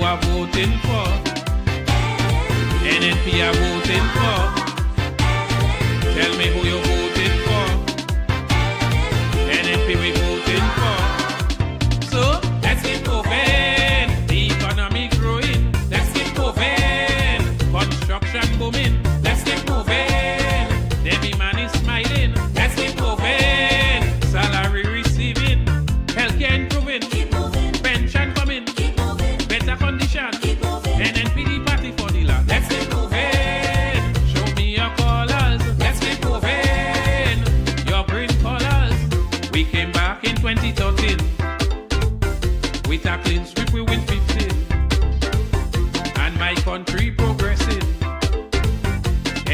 are voting for. NNP are voting for. Tell me who you're voting for. NNP we voting for. So let's keep moving. The economy growing. Let's keep moving. Construction booming. Let's keep moving. Every man is smiling. Let's keep moving. Salary receiving. Healthcare improving. Keep moving. Pension coming. Keep moving. Better condition. Keep moving. NNP the party for the land. Let's keep moving. Show me your colors. Let's keep moving. Your green colors. We came back in 2013. With a clean sweep we win 15. And my country progressing.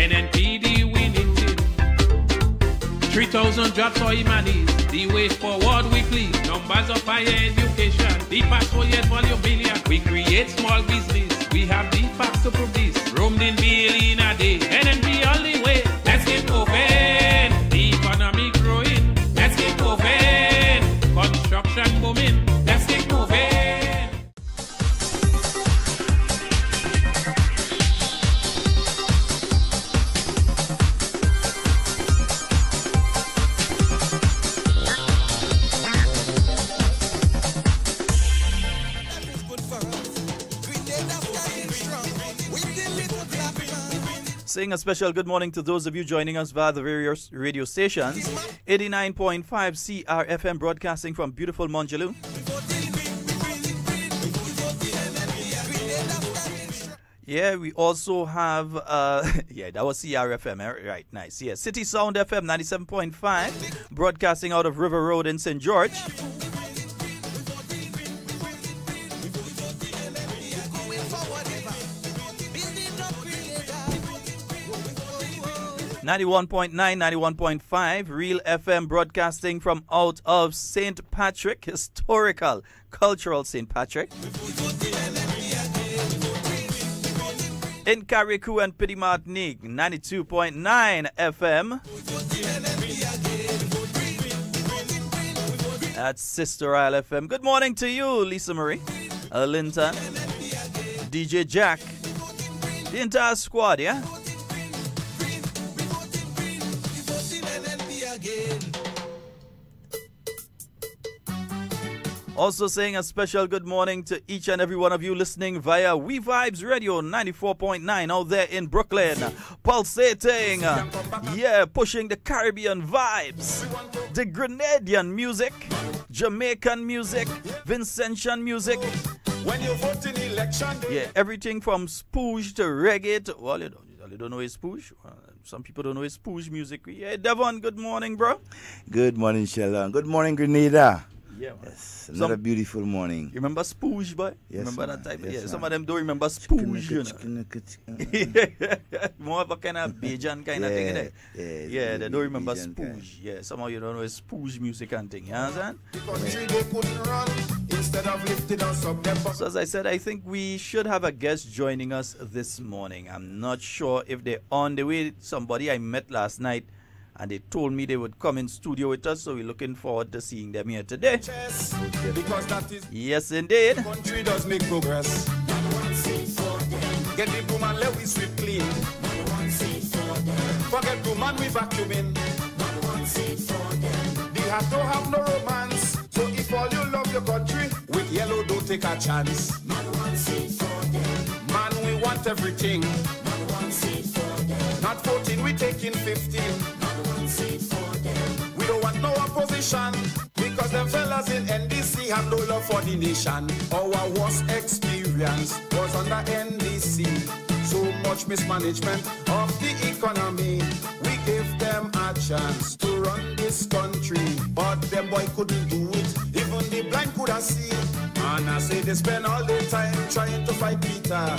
NNPD winning team. 3,000 jobs for Imanis. The way forward weekly. Numbers of higher education. The passport yet volume billion. We create small business. We have the facts to prove this. Roamed in billion a day. NNP all the way. Let's keep moving. The economy growing. Let's keep moving. Construction booming. Let's keep moving. Saying a special good morning to those of you joining us via the various radio stations. 89.5 CRFM broadcasting from beautiful Montjaloux. Yeah, we also have, yeah, that was CRFM, right, nice. Yeah, City Sound FM 97.5, broadcasting out of River Road in St. George. 91.9, 91.5, Real FM broadcasting from out of St. Patrick, historical, cultural St. Patrick. In Carriacou and Petit Martinique, 92.9 FM. That's Sister Isle FM. Good morning to you, Lisa Marie, Linton, DJ Jack, the entire squad, yeah? Also saying a special good morning to each and every one of you listening via We Vibes Radio 94.9 out there in Brooklyn. Pulsating, yeah, pushing the Caribbean vibes. The Grenadian music, Jamaican music, Vincentian music. When you vote in election day. Yeah, everything from spooge to reggae to, well, you don't know his spooge. Some people don't know his spooge music. Yeah, Devon, good morning, bro. Good morning, Sheldon. Good morning, Grenada. Yeah, man. Yes, another beautiful morning. You remember spooge, boy? Yes, remember man. that type? Yes, Yeah, man. some of them don't remember spooge, you know. More of a kind of Bajan kind of thing, innit? Yeah, they don't remember Bajan spooge. kind. Yeah, somehow you don't know it's spooge music and thing, you understand? The country they couldn't run instead of lifting us up them. So as I said, I think we should have a guest joining us this morning. I'm not sure if they're on the way. Somebody I met last night, and they told me they would come in studio with us, so we're looking forward to seeing them here today. Because that is Yes, indeed. country does make progress. Get the broom and let we sweep clean. Forget broom and we vacuum in. The hat don't have no romance. So if all you love your country, with yellow don't take a chance. Man, we want everything. Not 14, we taking 15. We don't want no opposition, because them fellas in NDC have no love for the nation. Our worst experience was under NDC. So much mismanagement of the economy. We gave them a chance to run this country, but them boy couldn't do it. Even the blind could have seen. And I say they spend all their time trying to fight Peter,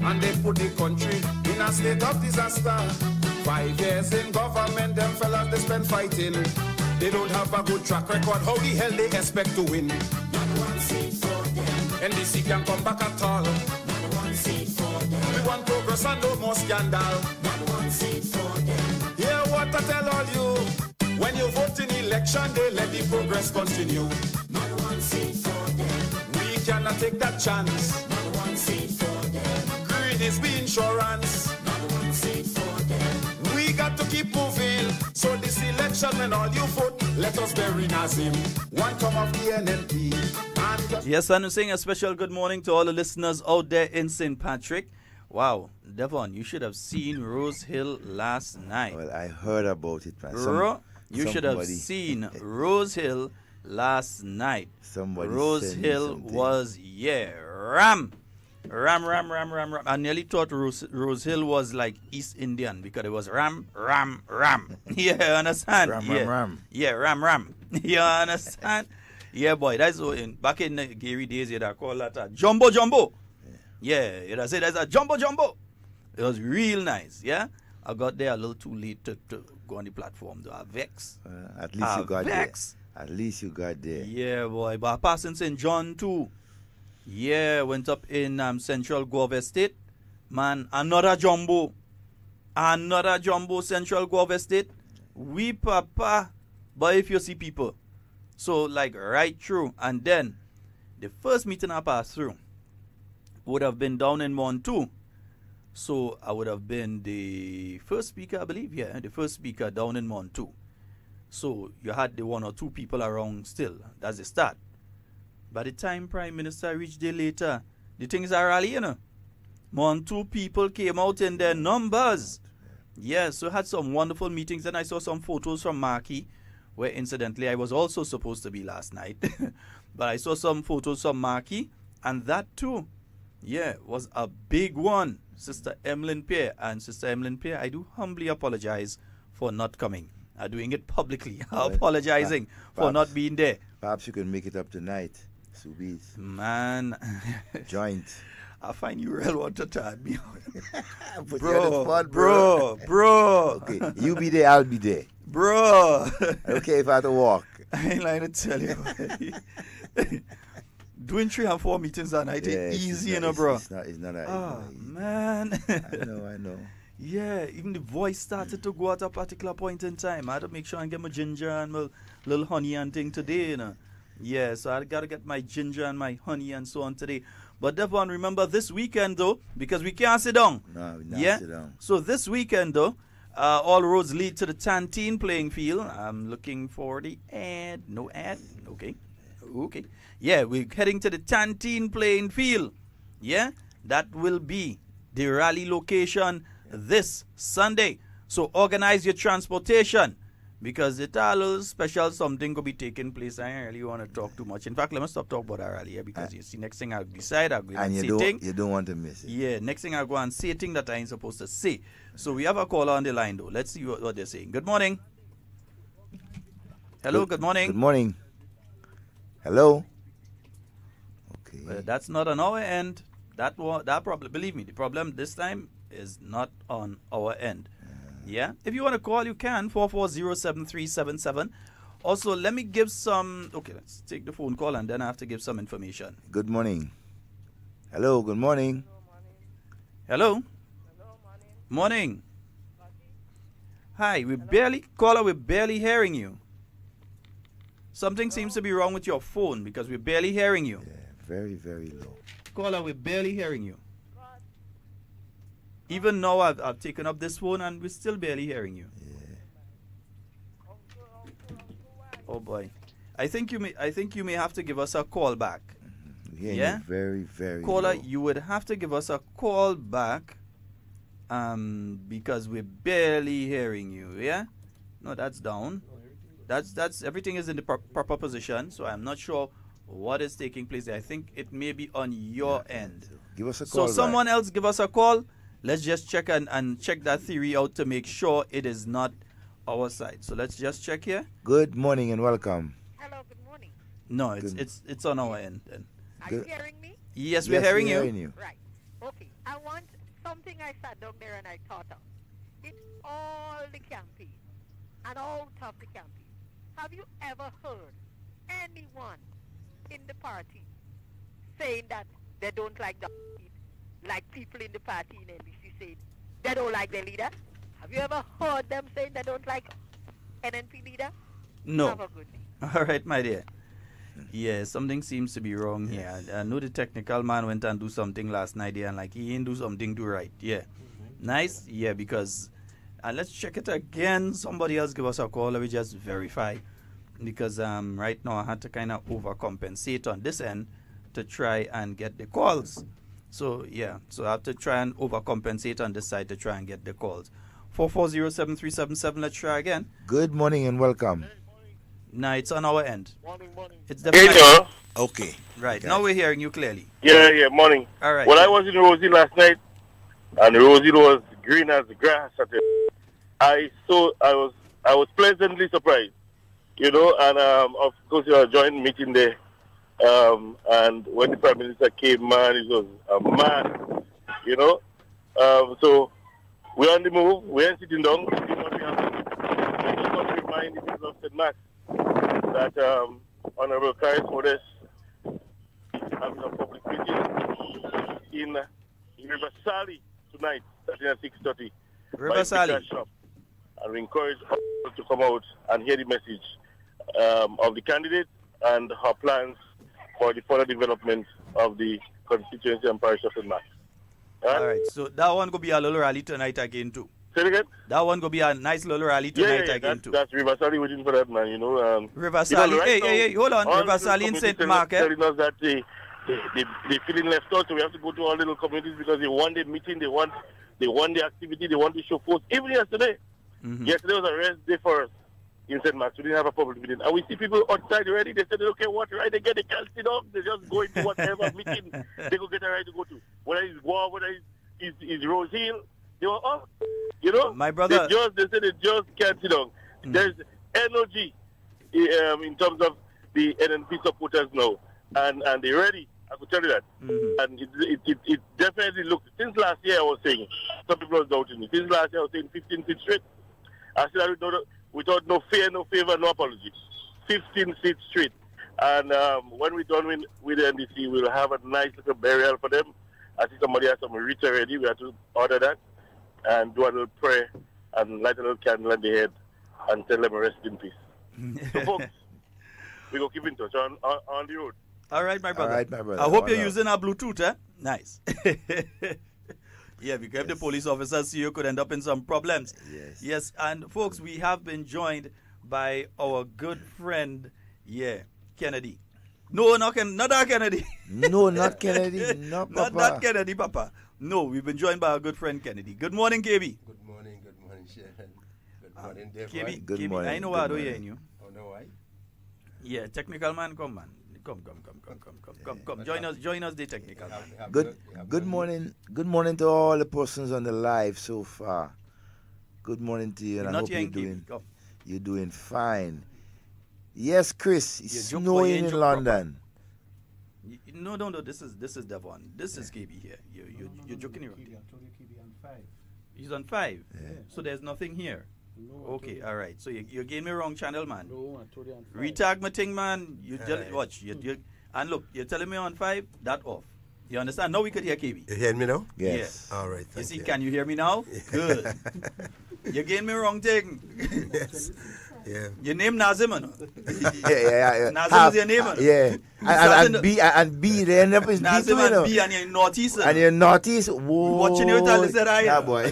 and they put the country in a state of disaster. 5 years in government, them fellas they spend fighting. They don't have a good track record. How the hell they expect to win? NDC can come back at all. We want progress and no more scandal. Hear what I tell all you. When you vote in election, they let the progress continue. We cannot take that chance. Not one seat for them. Green is the insurance. Not one seat for them. We got to keep moving. So this election, when all you vote, let us bury Nazim. One come of the NNP. And Yes, I'm saying a special good morning to all the listeners out there in St. Patrick. Wow, Devon, you should have seen Rose Hill last night. Well, I heard about it, man. Bro, you should have seen Rose Hill last night. Somebody Rose sent me Hill something. was, ram. I nearly thought Rose Hill was like East Indian because it was ram. Yeah, understand? Ram. Yeah, ram. You understand? Yeah, boy, that's back in the Gary days, you'd call that a jumbo. Yeah, you'd say that's a jumbo. It was real nice, yeah? I got there a little too late to go on the platform, though. I vex. At least you got vex. there. At least you got there. Yeah, boy. But I passed in St. John, too. Yeah, went up in Central Guava Estate. Man, another jumbo Central Guava Estate. We papa, but if you see people. So, like, right through. And then, the first meeting I passed through would have been down in Montu. So, I would have been the first speaker, I believe. Yeah, the first speaker down in Montu. So, you had the one or two people around still. That's the start. By the time Prime Minister reached there later, the things are rally, you know. Montu people came out in their numbers. Yeah, so I had some wonderful meetings. And I saw some photos from Marquis, where incidentally I was also supposed to be last night. But I saw some photos from Marquis, and that too, yeah, was a big one. Sister Emlyn Pierre. And Sister Emlyn Pierre, I do humbly apologize for not coming. I'm doing it publicly, apologizing for not being there. Perhaps you can make it up tonight, Subis. Man. Joint. I find you real want to turn me out. Put you on the spot, bro. Okay, you be there, I'll be there. Bro. Okay, if I have to walk. I ain't lying to tell you. Doing 3 and 4 meetings a night ain't easy, you know, bro. It's not man. I know. Yeah, even the voice started to go at a particular point in time. I had to make sure I get my ginger and my little honey and thing today, you know. Yeah, so I got to get my ginger and my honey and so on today. But Devon, remember this weekend, though, because we can't sit down. No, we can't sit down. So this weekend, though, all roads lead to the Tantine playing field. I'm looking for the ad. No ad? Okay. Yeah, we're heading to the Tantine playing field. Yeah, that will be the rally location this Sunday. So organize your transportation because it's a little special something could be taking place. I don't really want to talk too much. In fact, let me stop talking about our rally here because you see, next thing I'll decide, I'll go and say thing. You don't want to miss it. Yeah, next thing I'll go and say thing that I ain't supposed to say. So we have a caller on the line though. Let's see what they're saying. Good morning. Hello, good morning. Good morning. Hello. Okay. That's not on our end. That problem, believe me, the problem this time is not on our end. Yeah. If you want to call, you can 440-7377. Also, let me give some. Okay, let's take the phone call and then I have to give some information. Good morning. Hello. Good morning. Hello. Morning. Hi. We're barely hearing you. Something seems to be wrong with your phone because we're barely hearing you. Yeah, very, very low. Caller, we're barely hearing you. Even now, I've taken up this phone and we're still barely hearing you. Yeah. Oh boy, I think you may have to give us a call back. Yeah. Yeah? Very, very Caller, low. you would have to give us a call back, because we're barely hearing you. Yeah. No, that's down. That's everything is in the proper position. So I'm not sure what is taking place. I think it may be on your end. Give us a call. So someone else give us a call. Let's just check and check that theory out to make sure it is not our side. So let's just check here. Good morning and welcome. Hello, good morning. No, it's on our end then. Are you hearing me? Yes, we're hearing you. Right. Okay. I want something I sat down there and I thought of. It's all the campaign and out of the campaign. Have you ever heard anyone in the party saying that they don't like the like people in the party in NBC saying they don't like their leader? Have you ever heard them saying they don't like NNP leader? No. Have a good day. All right, my dear. Yeah, something seems to be wrong here. I know the technical man went and do something last night there, and like he didn't do something too right. Yeah, nice. Yeah, because let's check it again. Somebody else give us a call. Let me just verify, because right now I had to kind of overcompensate on this end to try and get the calls. So yeah, so I have to try and overcompensate on this side to try and get the calls. 440-7377. Let's try again. Good morning and welcome. No, it's on our end. Morning. It's the Okay. right. Now we're hearing you clearly. Yeah, morning. All right. Well, I was in Rosie last night, and Rosie was green as the grass. I was pleasantly surprised, and of course, you a joint meeting there. And when the Prime Minister came, man, it was a man, So we're on the move. We ain't sitting down. We do what we have to do. I just want to remind the people of St. Max that Honorable Caris Modest having a public meeting in River Sally tonight, starting at 6:30. River Sally. And we encourage all to come out and hear the message of the candidate and her plans for the further development of the constituency and parish of St. Max. All right, so that one going to be a little rally tonight again too. Say it again? That one going to be a nice little rally tonight again too. That's River Sally waiting for that, man, River Sally, right hey, hold on. River Sally in St. Mark, telling us that they feeling left out, so we have to go to all little communities because they want the meeting, they want the activity, they want to show force. Even yesterday, yesterday was a rest day for us in St. Max. We didn't have a public meeting. And we see people outside already. They said, okay, what right they get, they can't sit up. They just go into whatever meeting they could get a right to go to. Whether it's War, whether it's Rose Hill, they were all, My brother. They said they just can't sit down. There's energy in terms of the NNP supporters now. And they're ready. I could tell you that. And it definitely looks, since last year I was saying, some people were doubting me. Since last year I was saying 15 seats straight. I said without no fear, no favor, no apology. 15 seats straight. And when we're done with the NDC, we'll have a nice little burial for them. I see somebody has some wreath already. We have to order that and do a little prayer and light a little candle on the head and tell them rest in peace. So folks, we go keep in touch on the road. All right, my brother. I hope you're using our Bluetooth, eh? Nice. Yeah, because if the police officers see you, could end up in some problems. Yes, and folks, we have been joined by our good friend, Kennedy. No, not that Kennedy. No, not Kennedy. No, Papa. Not that Kennedy, Papa. No, we've been joined by our good friend Kennedy. Good morning, KB. Good morning, Sheldon. Good morning, Devon. KB, Good morning. I know I don't hear you. Oh, no, why? Yeah, technical man, come, man. Come. Join us, the technical man. Good morning to all the persons on the live so far. Good morning to you, and I hope you're doing fine. Yes, Chris, it's snowing in London. No. This is Devon. This is KB here. You're joking around. I told you KB on 5. He's on 5. Yeah. So there's nothing here. No, Okay, all right. So you gave me wrong channel, man. No, I told you on 5. Retag my thing, man. You just watch. And look, you're telling me on 5. That off. You understand? Now we could hear KB. You hear me now? Yes. All right. You see, can you hear me now? Good. You gave me wrong thing. Yes. Yeah. Your name Nazim, no? Yeah. Nazim is your name, no? Yeah. And B, they end up in Nazim B2, and B, and you're northeast. And you're northeast. Whoa. Watching you tell us that I. Yeah, boy.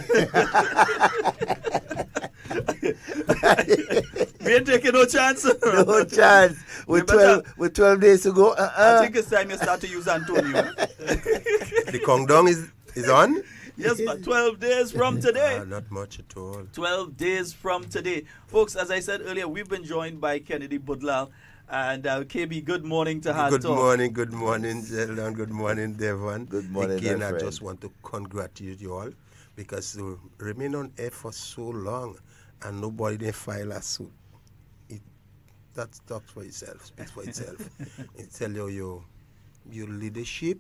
We ain't taking no chance. No chance. With 12 days to go. I think it's time you start to use Antonio. The countdown is on? Yes, but 12 days from today. Not much at all. 12 days from today. Folks, as I said earlier, we've been joined by Kennedy Budlal. And KB, good morning to her. Good morning, Sheldon. Good morning, Devon. Good morning, again. my friend. I just want to congratulate you all because you remain on air for so long and nobody didn't file a suit. That talks for itself, speaks for itself. It tells you your leadership,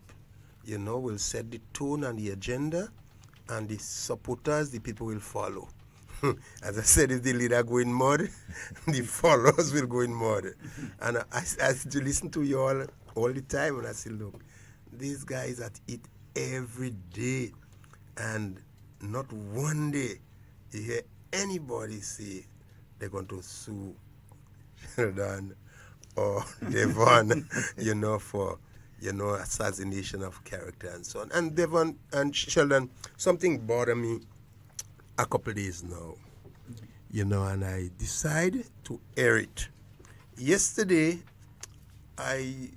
will set the tone and the agenda, and the supporters, the people will follow. As I said, if the leader go in mud, the followers will go in mud. And I to listen to you all the time, and I say, look, these guys that eat every day, and not one day you hear anybody say they're going to sue Sheldon or Devon, for, assassination of character and so on. And Devon and Sheldon, something bothered me a couple of days now, and I decided to air it. Yesterday, I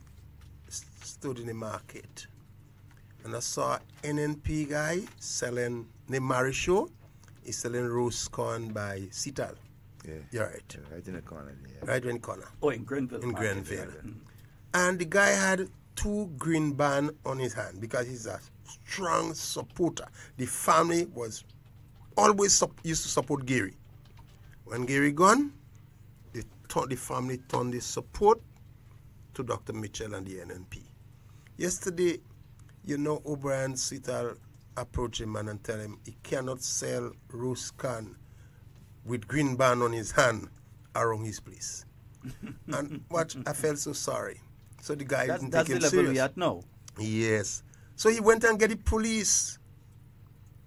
stood in the market and I saw an NNP guy selling the Marisho. He's selling roast corn by Sital. Yeah. You're right. Right in the corner. Yeah. Right in the corner. Oh, in Grenville. In Grenville. And the guy had 2 green band on his hand because he's a strong supporter. The family was always used to support Gary. When Gary gone, the family turned the support to Dr. Mitchell and the NNP. Yesterday, O'Brien Sital approached him and tell him he cannot sell roast corn with green band on his hand around his place. And I felt so sorry. So the guy didn't take him serious. That's the level we are at now. Yes. So he went and get the police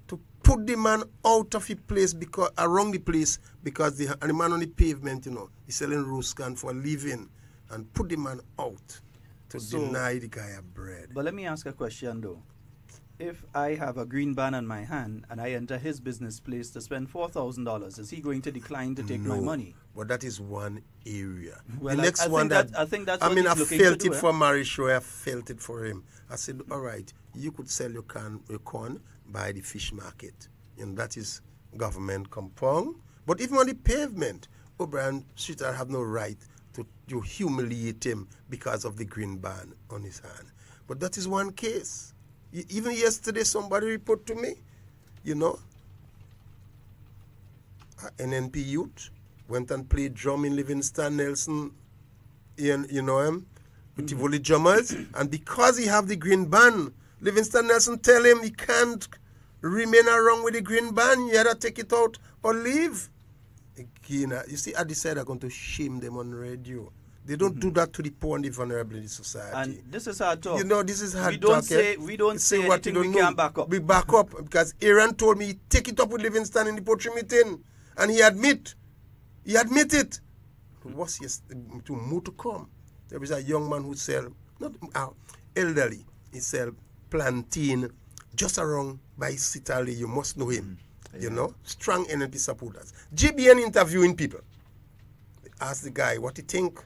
to put the man out of his place around the place because the man on the pavement, he's selling roast corn for a living, and put the man out to deny the guy a bread. But let me ask a question though. If I have a green band on my hand and I enter his business place to spend $4,000, is he going to decline to take my money? But that is one area. Well, the next I one think I think that's what he's I looking felt to do, it for Marisho, I felt it for him. I said, all right, you could sell your corn by the fish market. That is government compound. But even on the pavement, O'Brien Streeter have no right to humiliate him because of the green band on his hand. But that is one case. Even yesterday, somebody reported to me, an NNP youth went and played drum in Livingston Nelson, you know him, with the Tivoli drummers, and because he have the green band, Livingston Nelson tell him he can't remain around with the green band, you either take it out or leave. Again, you see, I decided I'm going to shame them on radio. They don't do that to the poor and the vulnerable in the society. And this is hard talk. This is hard talk. We don't say what anything we can't back up. We back up because Aaron told me take it up with Livingston in the poetry meeting, and he admitted it. What's to more to come? There is a young man who sell, not elderly, he sell plantain just around by Sitali. You must know him. Strong NNP supporters. GBN interviewing people. They asked the guy what he think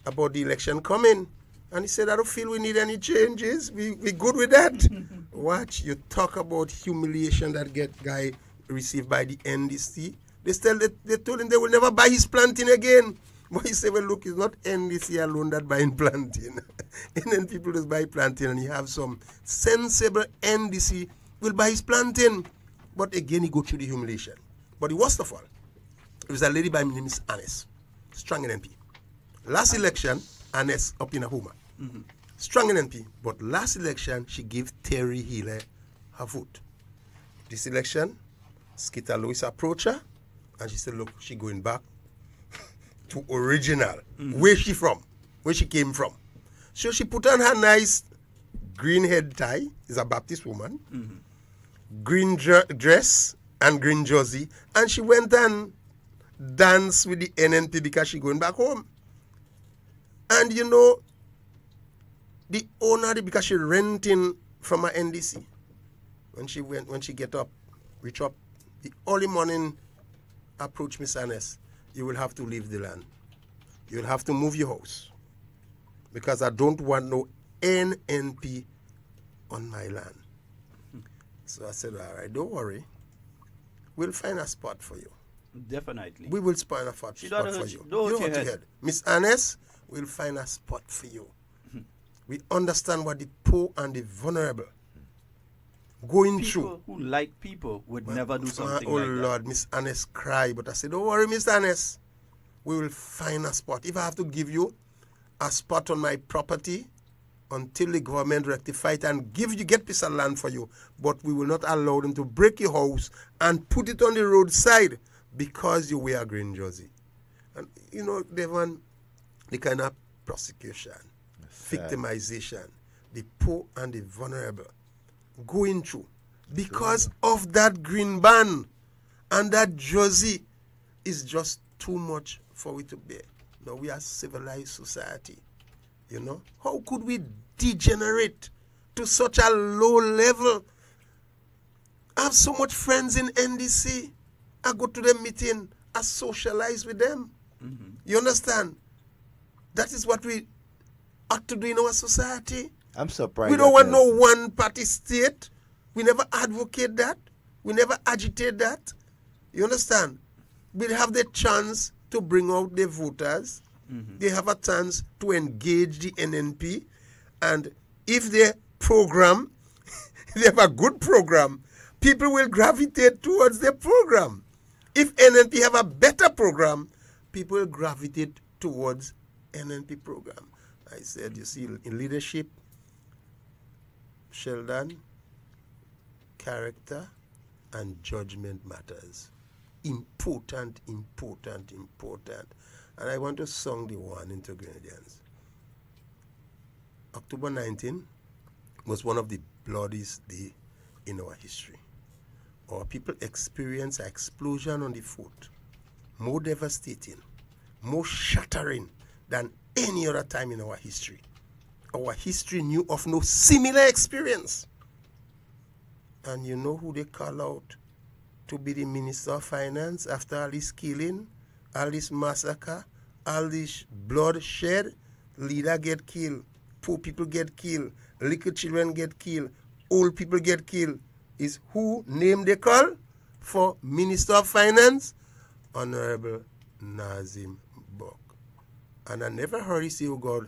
about the election coming. And he said, I don't feel we need any changes. We good with that. Watch, you talk about humiliation that guy received by the NDC. They told him they will never buy his plantain again. But he said, well, look, it's not NDC alone that buying plantain. And then people just buy plantain, and you have some sensible NDC will buy his plantain. But again, he go through the humiliation. But the worst of all, it was a lady by name is Annes, strong NNP. Last election, Annes up in Ahuma. Strong NNP. But last election, she gave Terry Healer her vote. This election, Skita Lewis approached her, and she said, look, she going back to original. Where she from? Where she came from. So she put on her nice green head tie, is a Baptist woman, green dress and green jersey, and she went and danced with the NNP because she going back home. And the owner, because she renting from her NDC, when she get up, reach up, the early morning approach Miss Annes, you will have to leave the land. You will have to move your house. Because I don't want no NNP on my land. So I said, all right, don't worry. We'll find a spot for you. Definitely. We will find a spot for you. Don't hurt your head. Miss Annes, we'll find a spot for you. We understand what the poor and the vulnerable going through. People who like people would never do something like that. Oh, Lord, Miss Annes cried. But I said, don't worry, Miss Annes. We will find a spot. If I have to give you a spot on my property until the government rectify it and get piece of land for you, but we will not allow them to break your house and put it on the roadside because you wear a green jersey. And, Devon, the kind of prosecution, victimization, the poor and the vulnerable going through because of that green band and that jersey is just too much for we to bear. Now we are civilized society. You know, how could we degenerate to such a low level? I have so much friends in NDC. I go to the meeting, I socialize with them. You understand? That is what we ought to do in our society. I'm surprised. We don't want no one party state. We never advocate that. We never agitate that. You understand? We have the chance to bring out the voters. They have a chance to engage the NNP. And if they program, they have a good program, people will gravitate towards the program. If NNP have a better program, people will gravitate towards NNP program. I said, you see, in leadership, Sheldon, character and judgment matters. Important, important, important. And I want to song the one into Grenadians. October 19 was one of the bloodiest days in our history. Our people experienced an explosion on the fort, more devastating, more shattering than any other time in our history. Our history knew of no similar experience. And you know who they call out to be the Minister of Finance after all this killing, all this massacre, all this bloodshed? Leader get killed, poor people get killed, little children get killed, old people get killed. Is who name they call for Minister of Finance? Honorable Nazim Bok. And I never heard he say, oh God,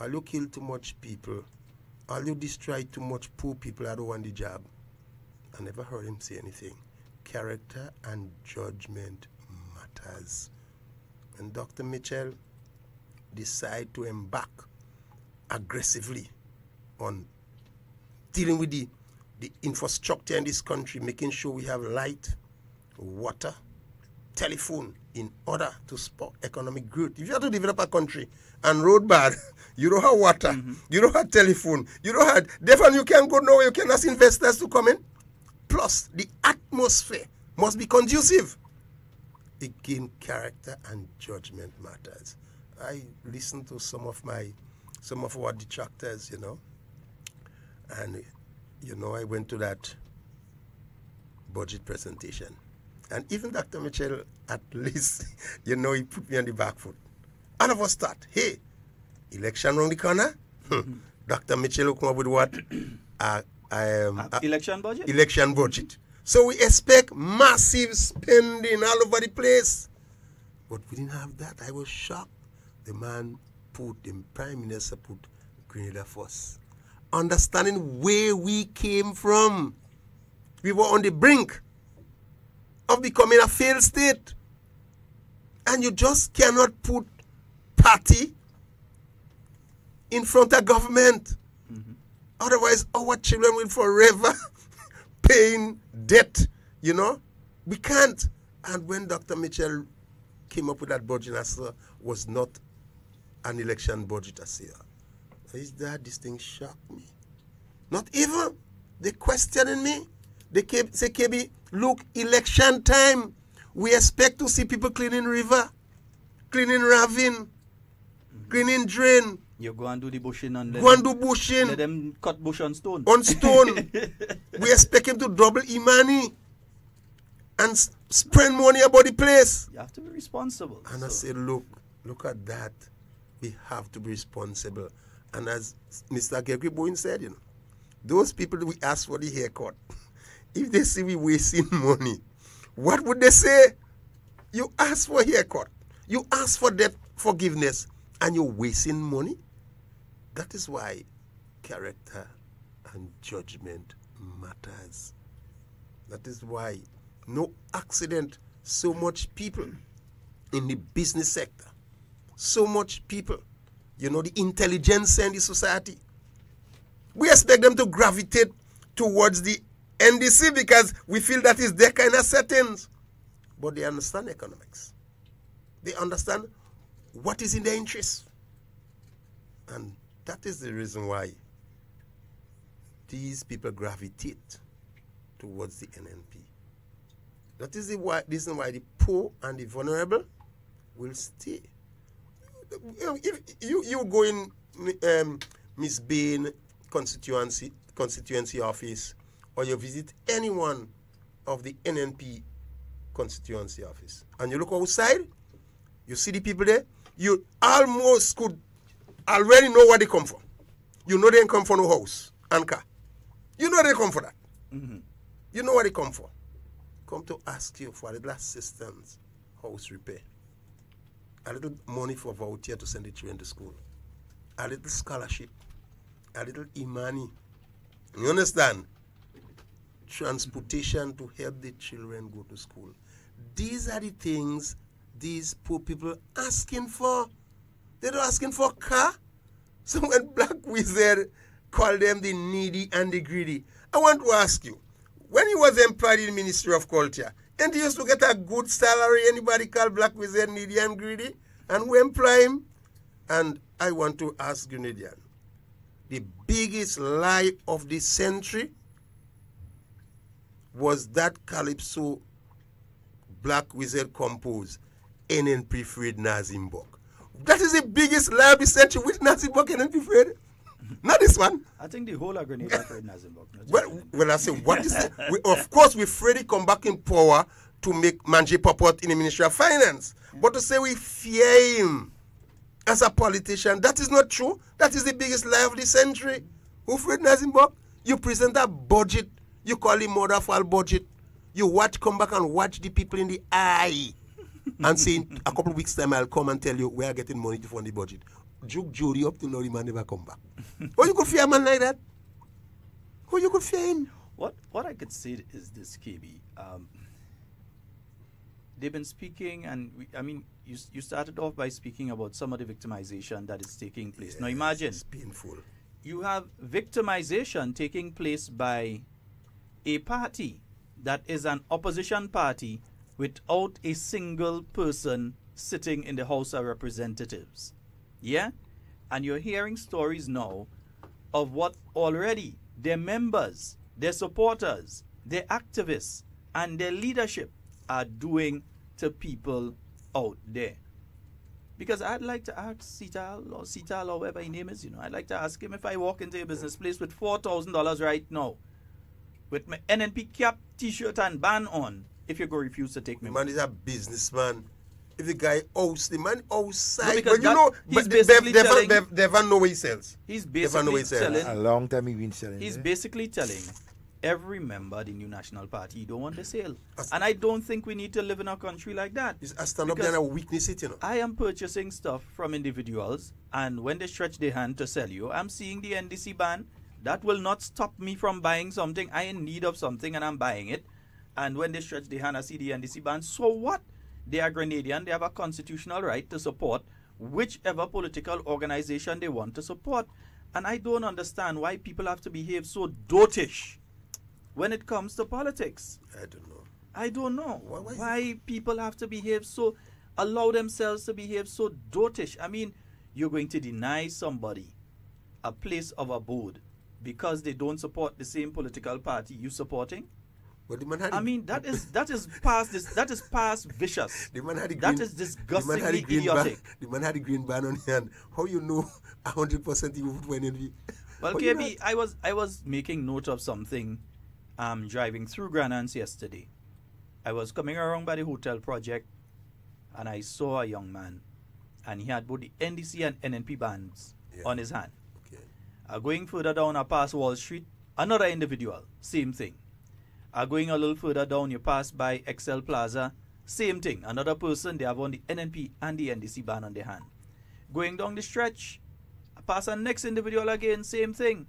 all you kill too much people, all you destroy too much poor people, I don't want the job. I never heard him say anything. Character and judgment matters. When Dr. Mitchell decide to embark aggressively on dealing with the infrastructure in this country, making sure we have light, water, telephone in order to support economic growth. If you have to develop a country and road bad, you don't have water, you don't have telephone, you don't have, therefore you can't go nowhere, you can ask investors to come in. Plus, the atmosphere must be conducive. Again, character and judgment matters. I listen to some of our detractors, you know, and you know, I went to that budget presentation. And even Dr. Mitchell, at least, you know, he put me on the back foot. All of us start, hey, election around the corner? Dr. Mitchell will come up with what? Election budget? Election budget. So we expect massive spending all over the place. But we didn't have that. I was shocked. The Prime Minister put Grenada first. Understanding where we came from. We were on the brink of becoming a failed state. And you just cannot put party in front of government. Otherwise, our children will forever paying debt, you know. We can't. And when Dr. Mitchell came up with that budget, I saw was not an election budget, I say, is that this thing shocked me? Not even. They questioning me. They say, KB, look, election time. We expect to see people cleaning river, cleaning ravine, cleaning drain. You go and do the bushing and go and do bushing. Let them cut bush on stone. On stone. We expect him to double money and spend money about the place. You have to be responsible. And I say, look at that. We have to be responsible. And as Mr. Gregory Bowen said, you know, those people that we ask for the haircut, if they see we wasting money, what would they say? You ask for haircut, you ask for debt forgiveness, and you're wasting money? That is why character and judgment matters. That is why no accident, so much people in the business sector, so much people, you know, the intelligence in the society. We expect them to gravitate towards the NDC because we feel that is their kind of settings. But they understand economics. They understand what is in their interest. And that is the reason why these people gravitate towards the NNP. That is the reason why the poor and the vulnerable will stay. if you go in Miss Bain constituency office, or you visit any one of the NNP constituency office, and you look outside, you see the people there, you almost could already know what they come for. You know they ain't come for no house and car. You know they come for that. Mm-hmm. You know what they come for. Come to ask you for a little assistance, house repair, a little money for voucher to send the children to school, a little scholarship, a little imani. You understand? Transportation to help the children go to school. These are the things these poor people asking for. They're not asking for a car. So when Black Wizard called them the needy and the greedy, I want to ask you, when he was employed in the Ministry of Culture, and he used to get a good salary, anybody call Black Wizard needy and greedy? And who employ him? And I want to ask Grenadian, the biggest lie of the century was that Calypso Black Wizard composed NNP Fred Nazimbok. That is the biggest lie of the century. Which Nazimbok NNP Fred? Not this one. I think the whole of Grenada Fred Nazimbok. Well, I say, what is that? Of course, we Freddy come back in power to make Manje Popot in the Ministry of Finance. But to say we fear him as a politician, that is not true. That is the biggest lie of the century. Who Fred Nazimbok? You present a budget. You call him mother for budget. You come back and watch the people in the eye and say, in a couple of weeks' time, I'll come and tell you we are getting money to fund the budget. Juke Jody up to now, the man never come back. Or you could fear a man like that? Or you could fear him? What I could say is this, KB. They've been speaking, and you started off by speaking about some of the victimization that is taking place. Yes, now imagine, it's painful. You have victimization taking place by a party that is an opposition party without a single person sitting in the House of Representatives. Yeah? And you're hearing stories now of what already their members, their supporters, their activists, and their leadership are doing to people out there. Because I'd like to ask Sital or whatever his name is, I'd like to ask him, if I walk into a business place with $4,000 right now, with my NNP cap, t-shirt, and band on, if you go refuse to take me. The man is a businessman. If the guy owes the man outside, no, but he's basically telling, Devon know what he sells. He's basically telling, a long time he's been selling. He's basically telling every member of the New National Party, you don't want the sale. And I don't think we need to live in a country like that. It's a stand up there and a weakness, I am purchasing stuff from individuals, and when they stretch their hand to sell you, I'm seeing the NDC ban. That will not stop me from buying something. I in need of something and I'm buying it. And when they stretch their hand, I see the NDC ban. So what? They are Grenadian. They have a constitutional right to support whichever political organization they want to support. And I don't understand why people have to behave so dotish when it comes to politics. I don't know. Why people have to behave so, allow themselves to behave so dotish. I mean, you're going to deny somebody a place of abode because they don't support the same political party you supporting? But the man had that is past vicious. The man had that is disgustingly idiotic. The man had a green band on his hand. How you know 100% he would win in? Well, KB, I was making note of something. Driving through Granans yesterday. I was coming around by the hotel project, and I saw a young man, and he had both the NDC and NNP bands on his hand. Okay. Going further down, I pass Wall Street, another individual, same thing. Going a little further down, you pass by Excel Plaza, same thing. Another person, they have on the NNP and the NDC band on their hand. Going down the stretch, I pass a next individual again, same thing.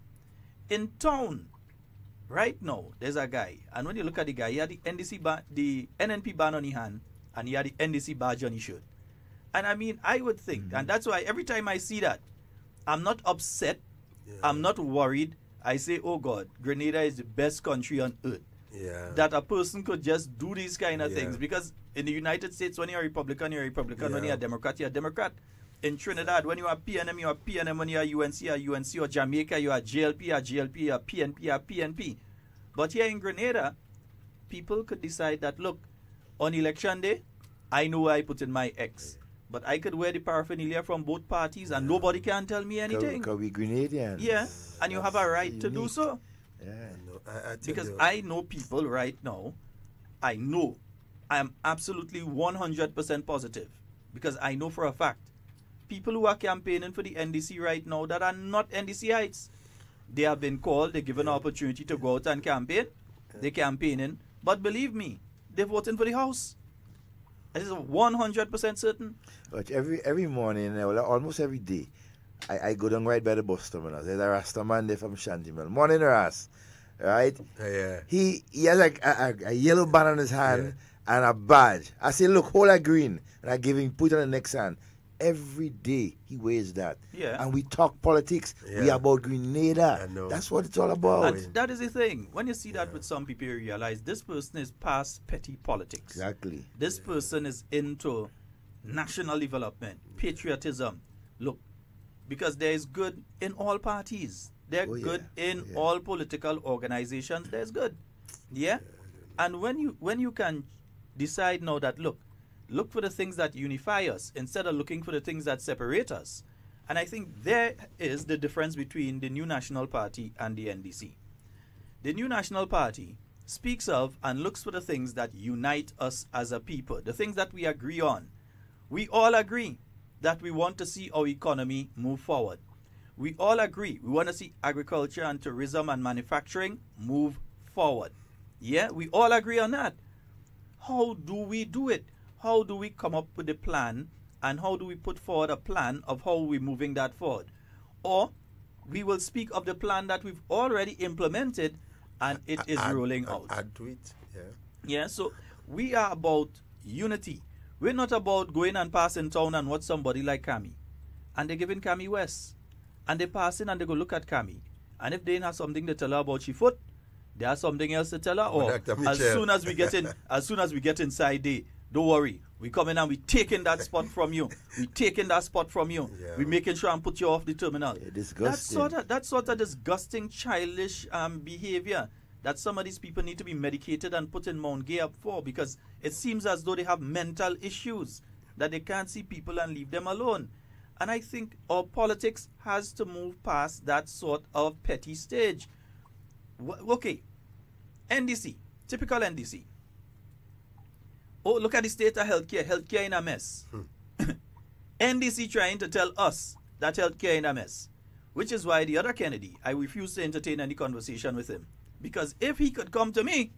In town, right now, there's a guy, and when you look at the guy, he had the NNP band on his hand, and he had the NDC badge on his shirt. And I would think, and that's why every time I see that, I'm not upset, I'm not worried. I say, oh God, Grenada is the best country on earth. That a person could just do these kind of things. Because in the United States, when you're a Republican, you're a Republican. When you're a Democrat, you're a Democrat. In Trinidad, when you are PNM, you're a PNM. When you're UNC, you're UNC. Or Jamaica, you're a GLP, you're GLP, you're PNP, you're PNP. But here in Grenada, people could decide that, look, on election day, I know I put in my X. But I could wear the paraphernalia from both parties and nobody can tell me anything. Because we Grenadians. Yeah, and you have a right to do so. Yeah. No, Because I know people right now, I am absolutely 100% positive, because I know for a fact, people who are campaigning for the NDC right now that are not NDCites, they have been called, they're given an opportunity to go out and campaign, they're campaigning, but believe me, they're voting for the House. That is 100% certain. But every morning, well, almost every day, I go down right by the bus terminal. There's a Rasta man there from Shantimel. Morning, Ras. Right? Yeah. He has like a yellow band on his hand and a badge. I say, look, hold a green. And I give him, put it on the next hand. Every day he wears that. Yeah. And we talk politics. We about Grenada. I know. That's what it's all about. And that is the thing. When you see that with some people, you realize this person is past petty politics. Exactly. This person is into national development, patriotism. Look, because there is good in all parties. There's good in all political organizations. There's good. Yeah? And when you can decide now that, look for the things that unify us instead of looking for the things that separate us. And I think there is the difference between the New National Party and the NDC. The New National Party speaks of and looks for the things that unite us as a people, the things that we agree on. We all agree that we want to see our economy move forward. We all agree we want to see agriculture and tourism and manufacturing move forward. Yeah, we all agree on that. How do we do it? How do we come up with a plan, and how do we put forward a plan of how we're moving that forward? Or we will speak of the plan that we've already implemented and it is rolling out. Add to it, Yeah, so we are about unity. We're not about going and passing town and watch somebody like Kami. And they're giving Kami West. And they pass in and they go look at Kami. And if they didn't have something to tell her about she foot, they have something else to tell her. Or as soon as we get inside there, don't worry, we come in and we taking that spot from you. We taking that spot from you. Yeah. We making sure and put you off the terminal. Yeah, disgusting. That sort of disgusting, childish behavior that some of these people need to be medicated and put in Mount Gay up for, because it seems as though they have mental issues that they can't see people and leave them alone. And I think our politics has to move past that sort of petty stage. Okay, NDC, typical NDC. Oh, look at the state of healthcare. Healthcare in a mess. NDC trying to tell us that healthcare in a mess. Which is why the other Kennedy, I refuse to entertain any conversation with him. Because if he could come to me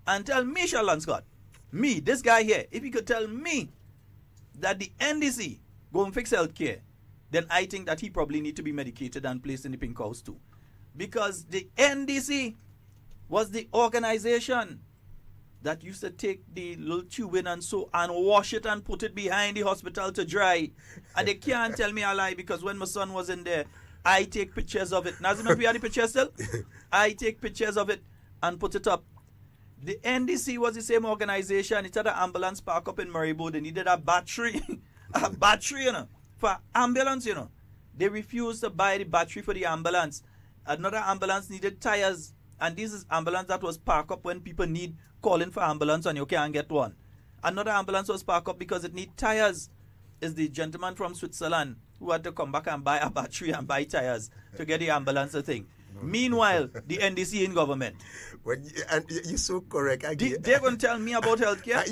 and tell me, Sheldon Scott, me, this guy here, if he could tell me that the NDC go and fix healthcare, then I think that he probably need to be medicated and placed in the pink house too. Because the NDC was the organization that used to take the little tube in and so and wash it and put it behind the hospital to dry. And they can't tell me a lie, because when my son was in there, I take pictures of it. Nazim, if we had the pictures still, I take pictures of it and put it up. The NDC was the same organization. It had an ambulance park up in Maribo. They needed a battery, a battery, for ambulance, They refused to buy the battery for the ambulance. Another ambulance needed tires. And this is ambulance that was parked up when people need calling for ambulance and you can't get one. Another ambulance was parked up because it need tires. Is the gentleman from Switzerland who had to come back and buy a battery and buy tires to get the ambulance thing. Meanwhile, the NDC in government. And you're so correct. They're going to tell me about healthcare.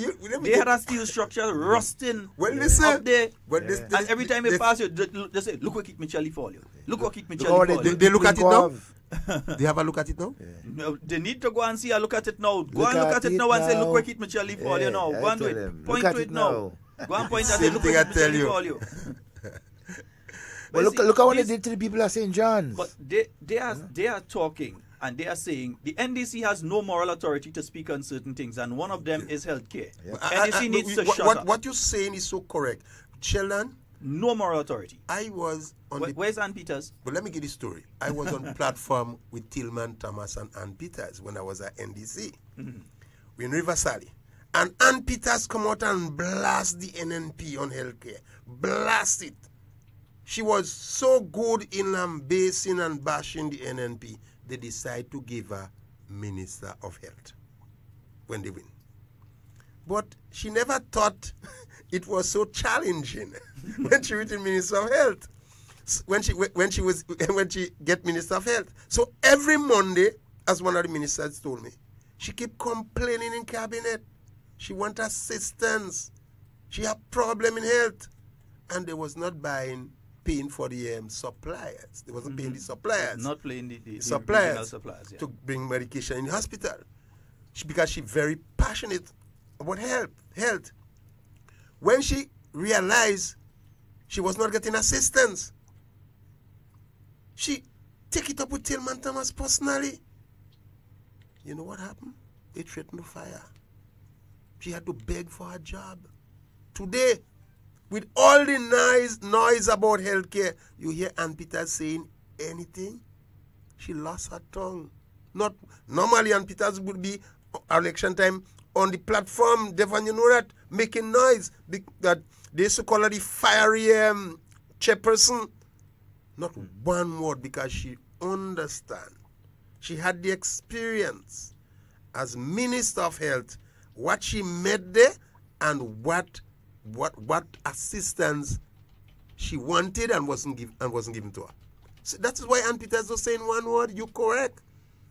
They had a steel structure rusting up there. And every time they pass you, they say, look what Keith Mitchell for you. Look what Keith Mitchell for you. They look at it now? They have a look at it now? No, they need to go and see a look at it now. Go and look at it now and say, look what Keith Mitchell for you now. Go and do it. Point to it now. Go and point at it. Look what Keith Mitchell for you. Well, look at what they did to the people at St. John's. But they are talking and they are saying the NDC has no moral authority to speak on certain things, and one of them is healthcare. Yeah. NDC needs to shut up. What you're saying is so correct. Sheldon? No moral authority. I was on Where's Ann Peters? But let me give you the story. I was on platform with Tillman Thomas and Ann Peters when I was at NDC. Mm-hmm. We're in River Sally. And Ann Peters come out and blast the NNP on healthcare. Blast it. She was so good in lambasting and bashing the NNP, they decide to give her Minister of Health when they win. But she never thought it was so challenging when she was Minister of Health. When she get Minister of Health. So every Monday, as one of the ministers told me, she keep complaining in cabinet. She want assistance. She have problem in health. And they was not paying for the suppliers. They wasn't paying the suppliers. Not paying the suppliers, suppliers to bring medication in the hospital. Because she's very passionate about health. When she realized she was not getting assistance, she take it up with Tillman Thomas personally. You know what happened? They threatened to fire. She had to beg for her job. Today, with all the noise about healthcare, you hear Ann Peters saying anything? She lost her tongue. Not normally Ann Peters would be election time on the platform, Devon, you know that, making noise. That they used to call her the fiery chairperson. Not one word, because she understand. She had the experience as Minister of Health, what she met there and what assistance she wanted and wasn't given to her. So that is why Ann Peters was saying one word, you correct.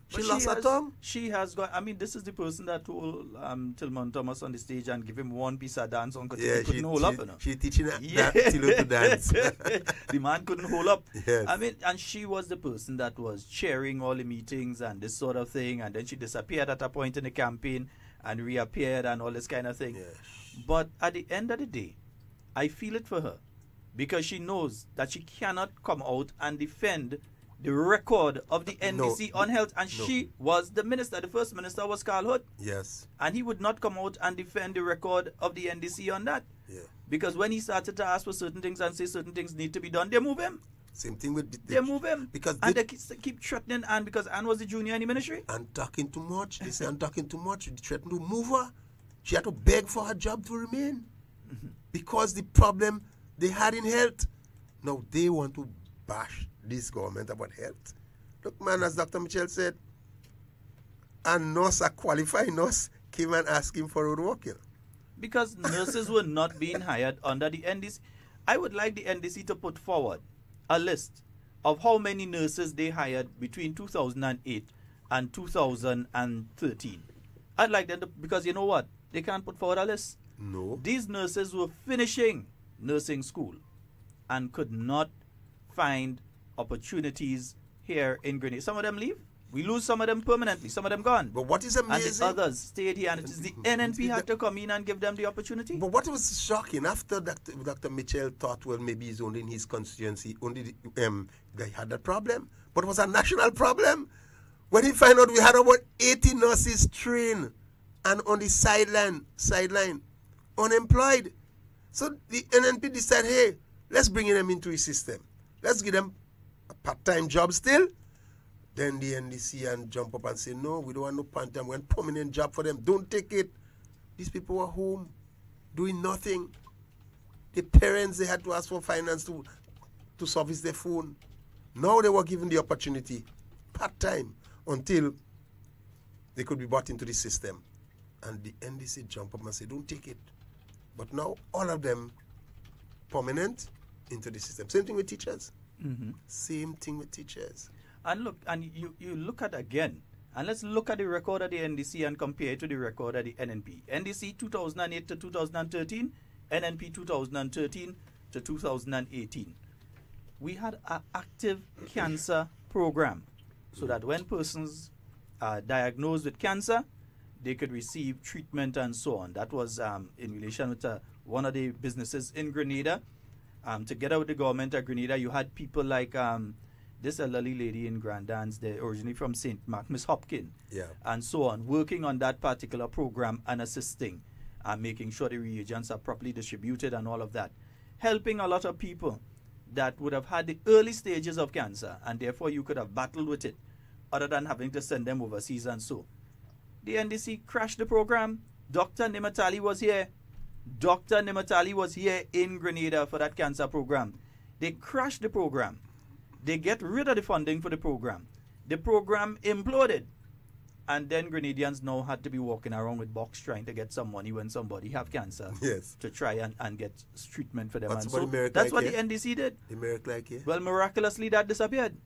She lost her tongue. She has got, I mean, this is the person that told Tillman Thomas on the stage and give him one piece of dance on because he couldn't hold up. You know? She teaching Tilo to dance. The man couldn't hold up. Yes. I mean, and she was the person that was chairing all the meetings and this sort of thing, and then she disappeared at a point in the campaign and reappeared and all this kind of thing. Yes. But at the end of the day, I feel it for her because she knows that she cannot come out and defend the record of the NDC on health, and she was the minister. The first minister was Carl Hood. Yes. And he would not come out and defend the record of the NDC on that. Yeah. Because when he started to ask for certain things and say certain things need to be done, they move him. Same thing with... They move him. Because they keep threatening Anne because Anne was the junior in the ministry. And talking too much. They say I'm talking too much. They threatened to move her. She had to beg for her job to remain. Because the problem they had in health. Now they want to bash this government about health. Look, man, as Dr. Mitchell said, a nurse, a qualified nurse, came and asked him for a work. Because nurses were not being hired under the NDC. I would like the NDC to put forward a list of how many nurses they hired between 2008 and 2013. I'd like them to, because you know what? They can't put forward a list. No. These nurses were finishing nursing school and could not find opportunities here in Grenada. Some of them leave. We lose some of them permanently. Some of them gone. But what is amazing... And the others stayed here. And it is the NNP had to come in and give them the opportunity. But what was shocking, after Dr. Mitchell thought, well, maybe it's only in his constituency, only they had that problem. But it was a national problem. When he found out we had about 80 nurses trained and on the sideline, unemployed. So the NNP decided, hey, let's bring them into his system. Let's give them a part-time job still. Then the NDC and jump up and say, no, we don't want no part-time. We want permanent job for them. Don't take it. These people were home doing nothing. The parents, they had to ask for finance to service their phone. Now they were given the opportunity, part-time, until they could be brought into the system. And the NDC jump up and say, don't take it. But now all of them permanent into the system. Same thing with teachers. Same thing with teachers. And look, and you look at again, and let's look at the record of the NDC and compare it to the record of the NNP. NDC 2008 to 2013, NNP 2013 to 2018. We had an active cancer program so that when persons are diagnosed with cancer, they could receive treatment and so on. That was in relation with one of the businesses in Grenada. Together with the government of Grenada, you had people like this elderly lady in Grandans, they're originally from St. Mark, Miss Hopkins, and so on, working on that particular program and assisting, making sure the reagents are properly distributed and all of that, helping a lot of people that would have had the early stages of cancer, and therefore you could have battled with it, other than having to send them overseas and so. The NDC crashed the program. Dr. Nimatali was here. Dr. Nimatali was here in Grenada for that cancer program. They crashed the program. They get rid of the funding for the program. The program imploded. And then Grenadians now had to be walking around with box trying to get some money when somebody have cancer. Yes. To try and get treatment for them. What's And about so the miracle that's like what here? the NDC did. The miracle like here? Well, miraculously that disappeared.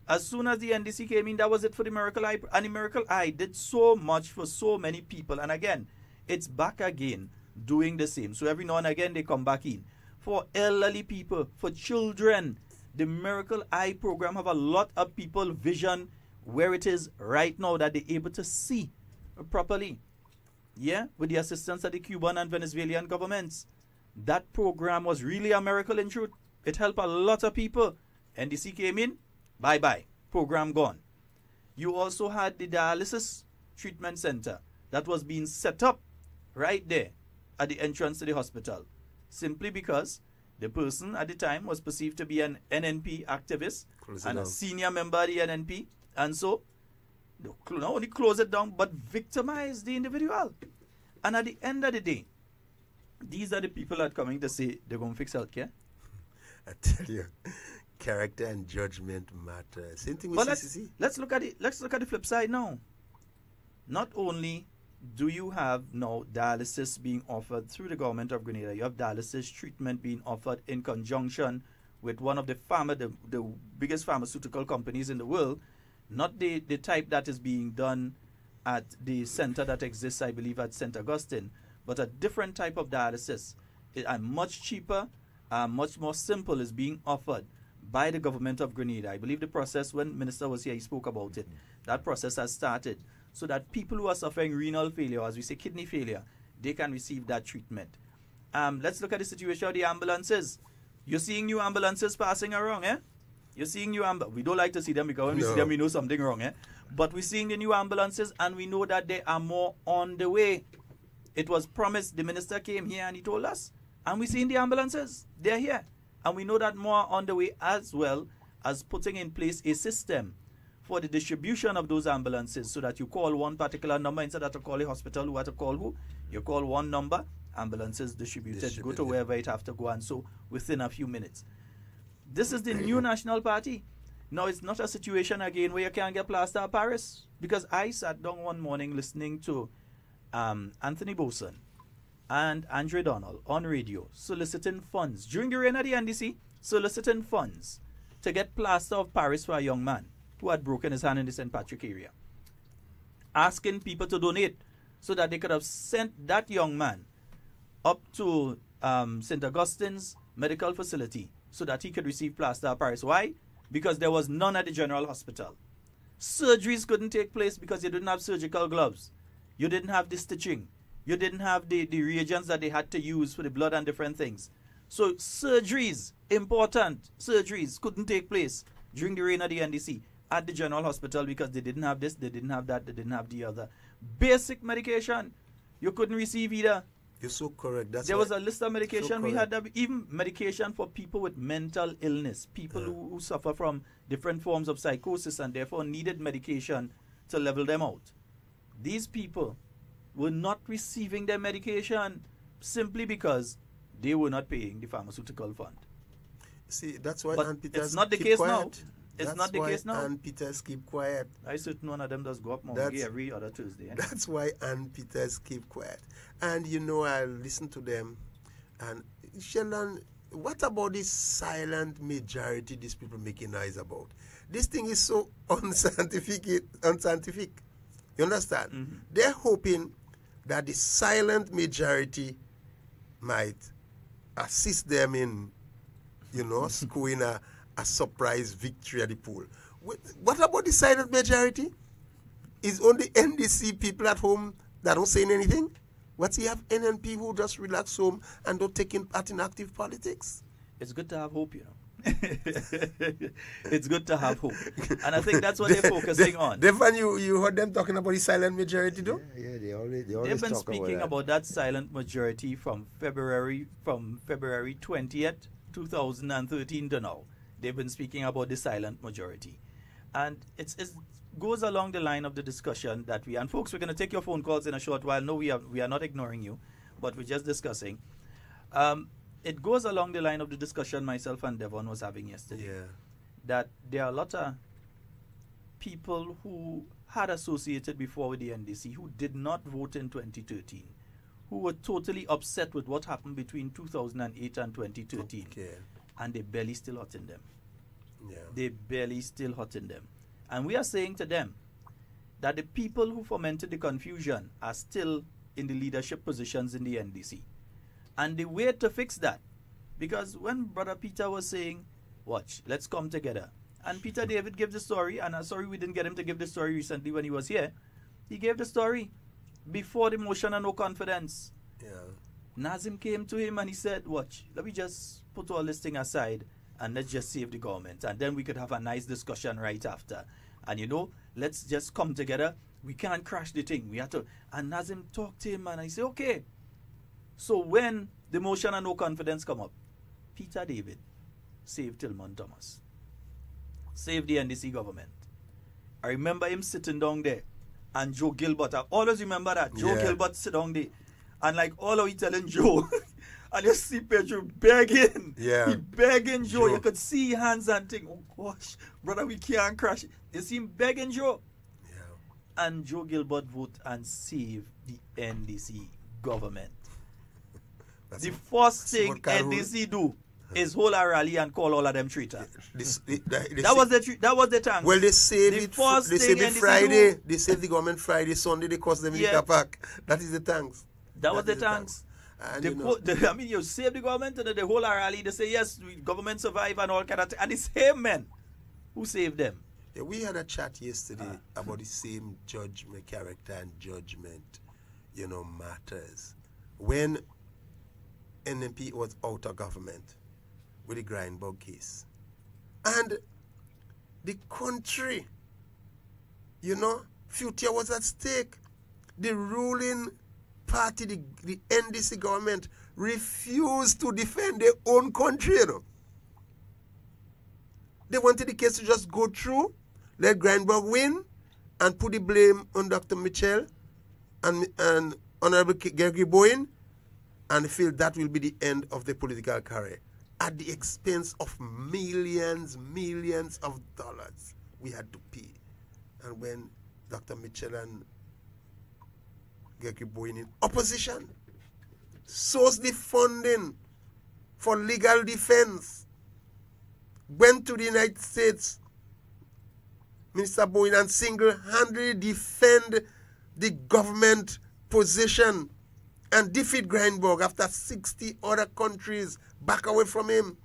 As soon as the NDC came in, that was it for the Miracle Eye. And the Miracle Eye did so much for so many people. And again, it's back again doing the same. So every now and again, they come back in. For elderly people, for children, the Miracle Eye program have a lot of people vision where it is right now that they're able to see properly. Yeah, with the assistance of the Cuban and Venezuelan governments. That program was really a miracle in truth. It helped a lot of people. NDC came in, bye-bye, program gone. You also had the dialysis treatment center that was being set up right there at the entrance to the hospital, simply because the person at the time was perceived to be an NNP activist and a senior member of the NNP, and so not only close it down, but victimize the individual. And at the end of the day, these are the people that are coming to say they're going to fix healthcare. I tell you, character and judgment matter. Same thing with CCC. Let's look at the flip side now. Not only do you have now dialysis being offered through the government of Grenada, you have dialysis treatment being offered in conjunction with one of the biggest pharmaceutical companies in the world, not the type that is being done at the center that exists, I believe, at St. Augustine, but a different type of dialysis, and much cheaper, much more simple, is being offered by the government of Grenada. I believe the process, when Minister was here, he spoke about it. That process has started so that people who are suffering renal failure, as we say kidney failure, they can receive that treatment. Let's look at the situation of the ambulances. You're seeing new ambulances passing around, eh? You're seeing new ambulances. We don't like to see them because when we see them, we know something wrong, eh? But we're seeing the new ambulances and we know that there are more on the way. It was promised. The minister came here and he told us. And we're seeing the ambulances. They're here. And we know that more on the way, as well as putting in place a system for the distribution of those ambulances, so that you call one particular number instead of to call a hospital who have to call who. You call one number, ambulances distributed, go to wherever it have to go, and so within a few minutes. This is the new National Party. Now, it's not a situation again where you can't get plaster of Paris, because I sat down one morning listening to Anthony Boson and Andre Donald on radio soliciting funds during the reign of the NDC, soliciting funds to get plaster of Paris for a young man who had broken his hand in the St. Patrick area, asking people to donate so that they could have sent that young man up to St. Augustine's medical facility so that he could receive plaster of Paris. Why? Because there was none at the general hospital. Surgeries couldn't take place because you didn't have surgical gloves. You didn't have the stitching. You didn't have the reagents that they had to use for the blood and different things. So surgeries, important surgeries, couldn't take place during the reign of the NDC at the general hospital because they didn't have this, they didn't have that, they didn't have the other. Basic medication, you couldn't receive either. You're so correct. There was a list of medication. We had even medication for people with mental illness, people who suffer from different forms of psychosis and therefore needed medication to level them out. These people were not receiving their medication simply because they were not paying the pharmaceutical fund. See, that's why Ann Peters it's not the case quiet. Now. It's not the case now. Ann Peters keep quiet. I certain one of them does go up more every other Tuesday. That's why Ann Peters keep quiet. And you know, I listen to them. And Sheldon, what about this silent majority these people making noise about? This thing is so unscientific. You understand? Mm-hmm. They're hoping that the silent majority might assist them in, scoring a surprise victory at the poll. What about the silent majority? Is only NDC people at home that don't say anything? What you have NNP who just relax home and don't take part in active politics? It's good to have hope, It's good to have hope. And I think that's what they're focusing on. Devon, you heard them talking about the silent majority, though? Yeah, they always They've been speaking about that silent majority from February 20th, 2013 to now. They've been speaking about the silent majority. And it goes along the line of the discussion that and folks, we're going to take your phone calls in a short while. No, we are not ignoring you, but we're just discussing. It goes along the line of the discussion myself and Devon was having yesterday. Yeah. That there are a lot of people who had associated before with the NDC who did not vote in 2013, who were totally upset with what happened between 2008 and 2013. Okay. And they barely still hurting them. Yeah. They barely still hurting them. And we are saying to them that the people who fomented the confusion are still in the leadership positions in the NDC. And the way to fix that, because when Brother Peter was saying, watch, let's come together. And Peter David gave the story, and I'm sorry we didn't get him to give the story recently when he was here. He gave the story before the motion of no confidence. Yeah. Nazim came to him and he said, watch, let me just put all this thing aside and let's just save the government. And then we could have a nice discussion right after. And let's just come together. We can't crash the thing. We have to. And Nazim talked to him and I said, okay. So when the motion of no confidence come up, Peter David saved Tillman Thomas. Saved the NDC government. I remember him sitting down there. And Joe Gilbert, I always remember that. Joe Gilbert sit down there. And like all of he telling Joe, and you see Pedro begging. Yeah. He begging Joe. You could see hands and think, oh gosh, brother, we can't crash it. You see him begging Joe. Yeah. And Joe Gilbert vote and save the NDC government. The first thing NDC do is hold a rally and call all of them traitors. That was the time. Well, they saved it Friday. They saved the government Friday. Sunday they cost them in the car park. That is the thanks. That was the thanks. And you save the government and the whole rally. They say yes, government survive and all kind of thing. And the same men who saved them. Yeah, we had a chat yesterday about the same judgment, character and judgment, matters. When NMP was out of government with the Grindberg case. And the country, future was at stake. The ruling party, the NDC government, refused to defend their own country, They wanted the case to just go through, let Grindberg win, and put the blame on Dr. Mitchell and Honorable Gregory Bowen, and feel that will be the end of the political career. At the expense of millions of dollars we had to pay. And when Dr. Mitchell and Gregory Bowen in opposition sourced the funding for legal defense, went to the United States, Minister Bowen, and single-handedly defend the government position and defeat Grindberg after 60 other countries back away from him.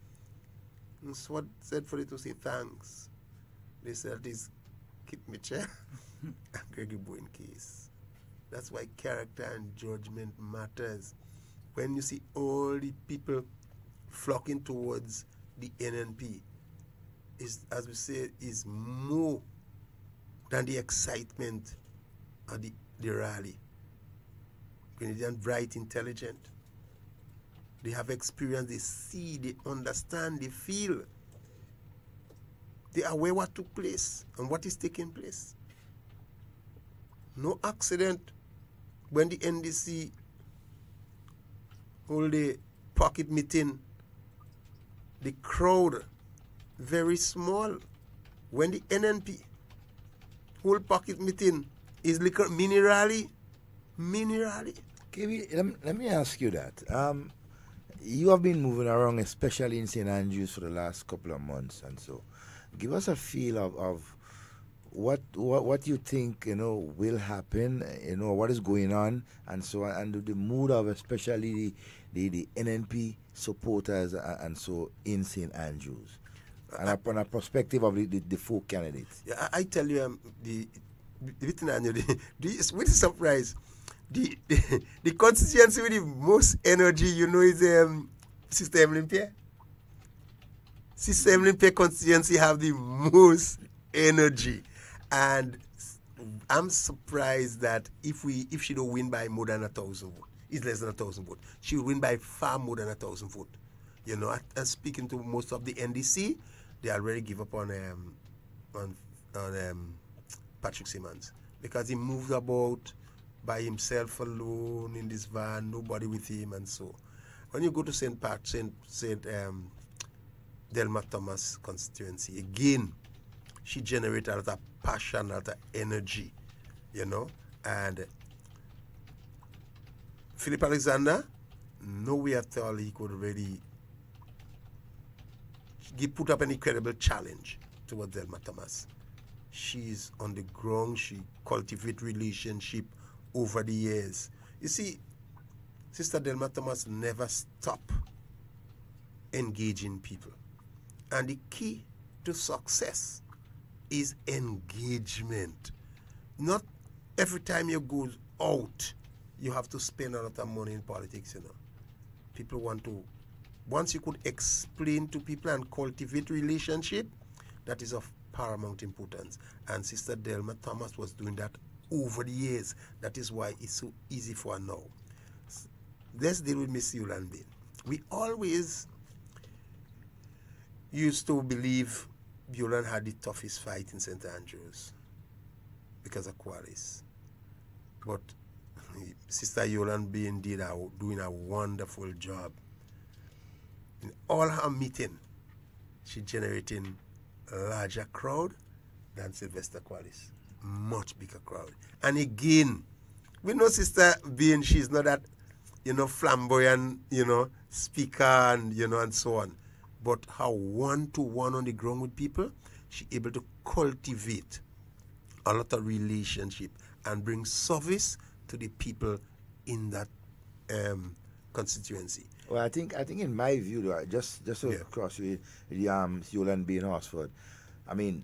And SWAT said for it to say thanks. They said this Kit Mitchell and Gregory Bowen case. That's why character and judgment matters. When you see all the people flocking towards the NNP, as we say, is more than the excitement of the rally. Grenadian, bright, intelligent. They have experience, they see, they understand, they feel. They are aware what took place and what is taking place. No accident when the NDC hold a pocket meeting, the crowd very small. When the NNP hold pocket meeting is like a mini rally. Okay, let me ask you that. You have been moving around, especially in St. Andrews, for the last couple of months, and so give us a feel of what you think will happen, what is going on, and so on, and the mood of especially the NNP supporters and so in St. Andrews, and upon a perspective of the four candidates. Yeah, I tell you, with the surprise. The constituency with the most energy, is Sister Evelyn Pierre. Sister Evelyn Pierre constituency have the most energy. And I'm surprised that if she don't win by more than 1,000 votes, it's less than 1,000 votes, she will win by far more than 1,000 votes. And speaking to most of the NDC, they already give up on Patrick Simmons because he moved about by himself alone in this van, nobody with him, and so. When you go to St. Delma Thomas constituency, again, she generated a lot of passion, a lot of energy, you know. And Philip Alexander, no way at all he could really put up an incredible challenge towards Delma Thomas. She's on the ground, she cultivates relationship over the years. You see, Sister Delma Thomas never stopped engaging people. And the key to success is engagement. Not every time you go out, you have to spend a lot of money in politics, you know. People want to, once you could explain to people and cultivate relationship, that is of paramount importance. And Sister Delma Thomas was doing that over the years. That is why it's so easy for her now. Let's deal with Miss Yulan Bain. We always used to believe Yulan had the toughest fight in St. Andrews because of Qualis. But Sister Yulan Bain doing a wonderful job. In all her meeting, she generating a larger crowd than Sylvester Qualis. Much bigger crowd. And again, we know Sister Bain, she's not that, flamboyant, speaker and, and so on. But her one-to-one on the ground with people, she able to cultivate a lot of relationship and bring service to the people in that constituency. Well, I think in my view, though, just to cross with the Yulan Bain Horsford, I mean,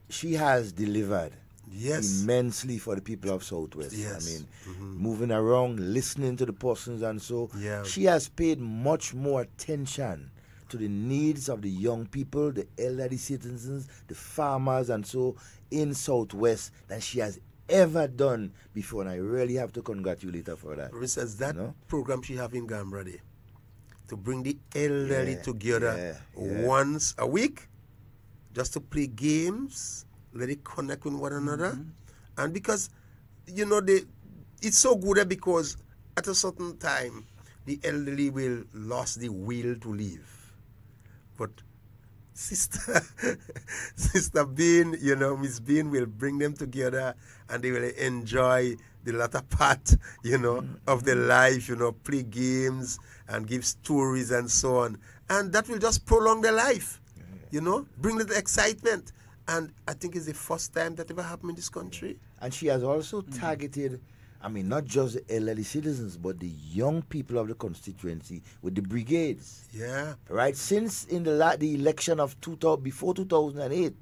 she has delivered immensely for the people of Southwest. Yes. I mean, moving around, listening to the persons, and so she has paid much more attention to the needs of the young people, the elderly citizens, the farmers, and so in Southwest than she has ever done before, and I really have to congratulate her for that. For instance, that program she have in Gambra there, to bring the elderly together once a week, just to play games, let it connect with one another. And because, it's so good because at a certain time, the elderly will lose the will to live. But Sister Bain, Miss Bain will bring them together and they will enjoy the latter part, of their life, play games and give stories and so on. And that will just prolong their life, bring little excitement. And I think it's the first time that ever happened in this country. And she has also targeted, not just the elderly citizens, but the young people of the constituency with the brigades. Yeah. Right? Since in the election of before 2008,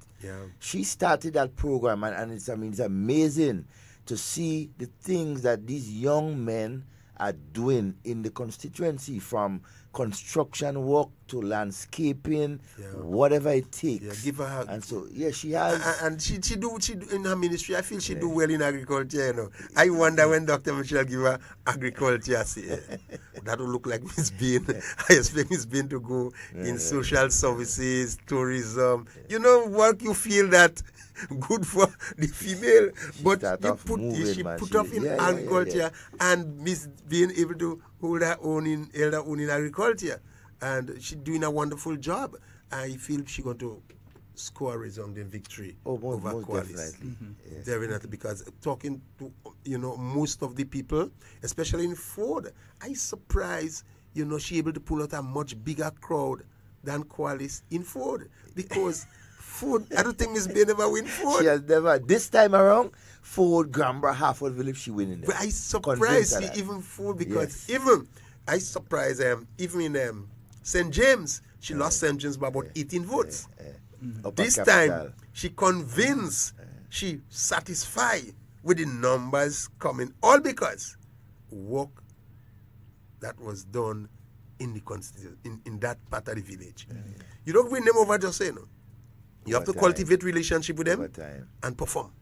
she started that program, and it's amazing to see the things that these young men are doing in the constituency, from construction work to landscaping, whatever it takes. Yeah, give her a hug. And so, she has. And she do in her ministry. I feel she do well in agriculture. I wonder when Dr. Michelle give her agriculture. That will look like Miss Bain. I expect Miss Bain to go in social services, tourism. Work you feel that good for the female, but she put up in agriculture, and Miss Bain able to hold her own in agriculture, and she's doing a wonderful job. I feel she's going to score a resounding victory over Qualis. Definitely, because talking to most of the people, especially in Ford, I surprised she able to pull out a much bigger crowd than Qualis in Ford, because Ford, I don't think Miss Bain ever win Ford. She has never. This time around, Ford, Gambra, Hartford Village, she winning there. But I surprised she even Ford, because I surprised even in St. James, she lost St. James by about 18 votes. This time, she convinced, she satisfied with the numbers coming, all because work that was done in the constituency, in that part of the village. You don't win them over just saying, you have to cultivate relationship with them and perform.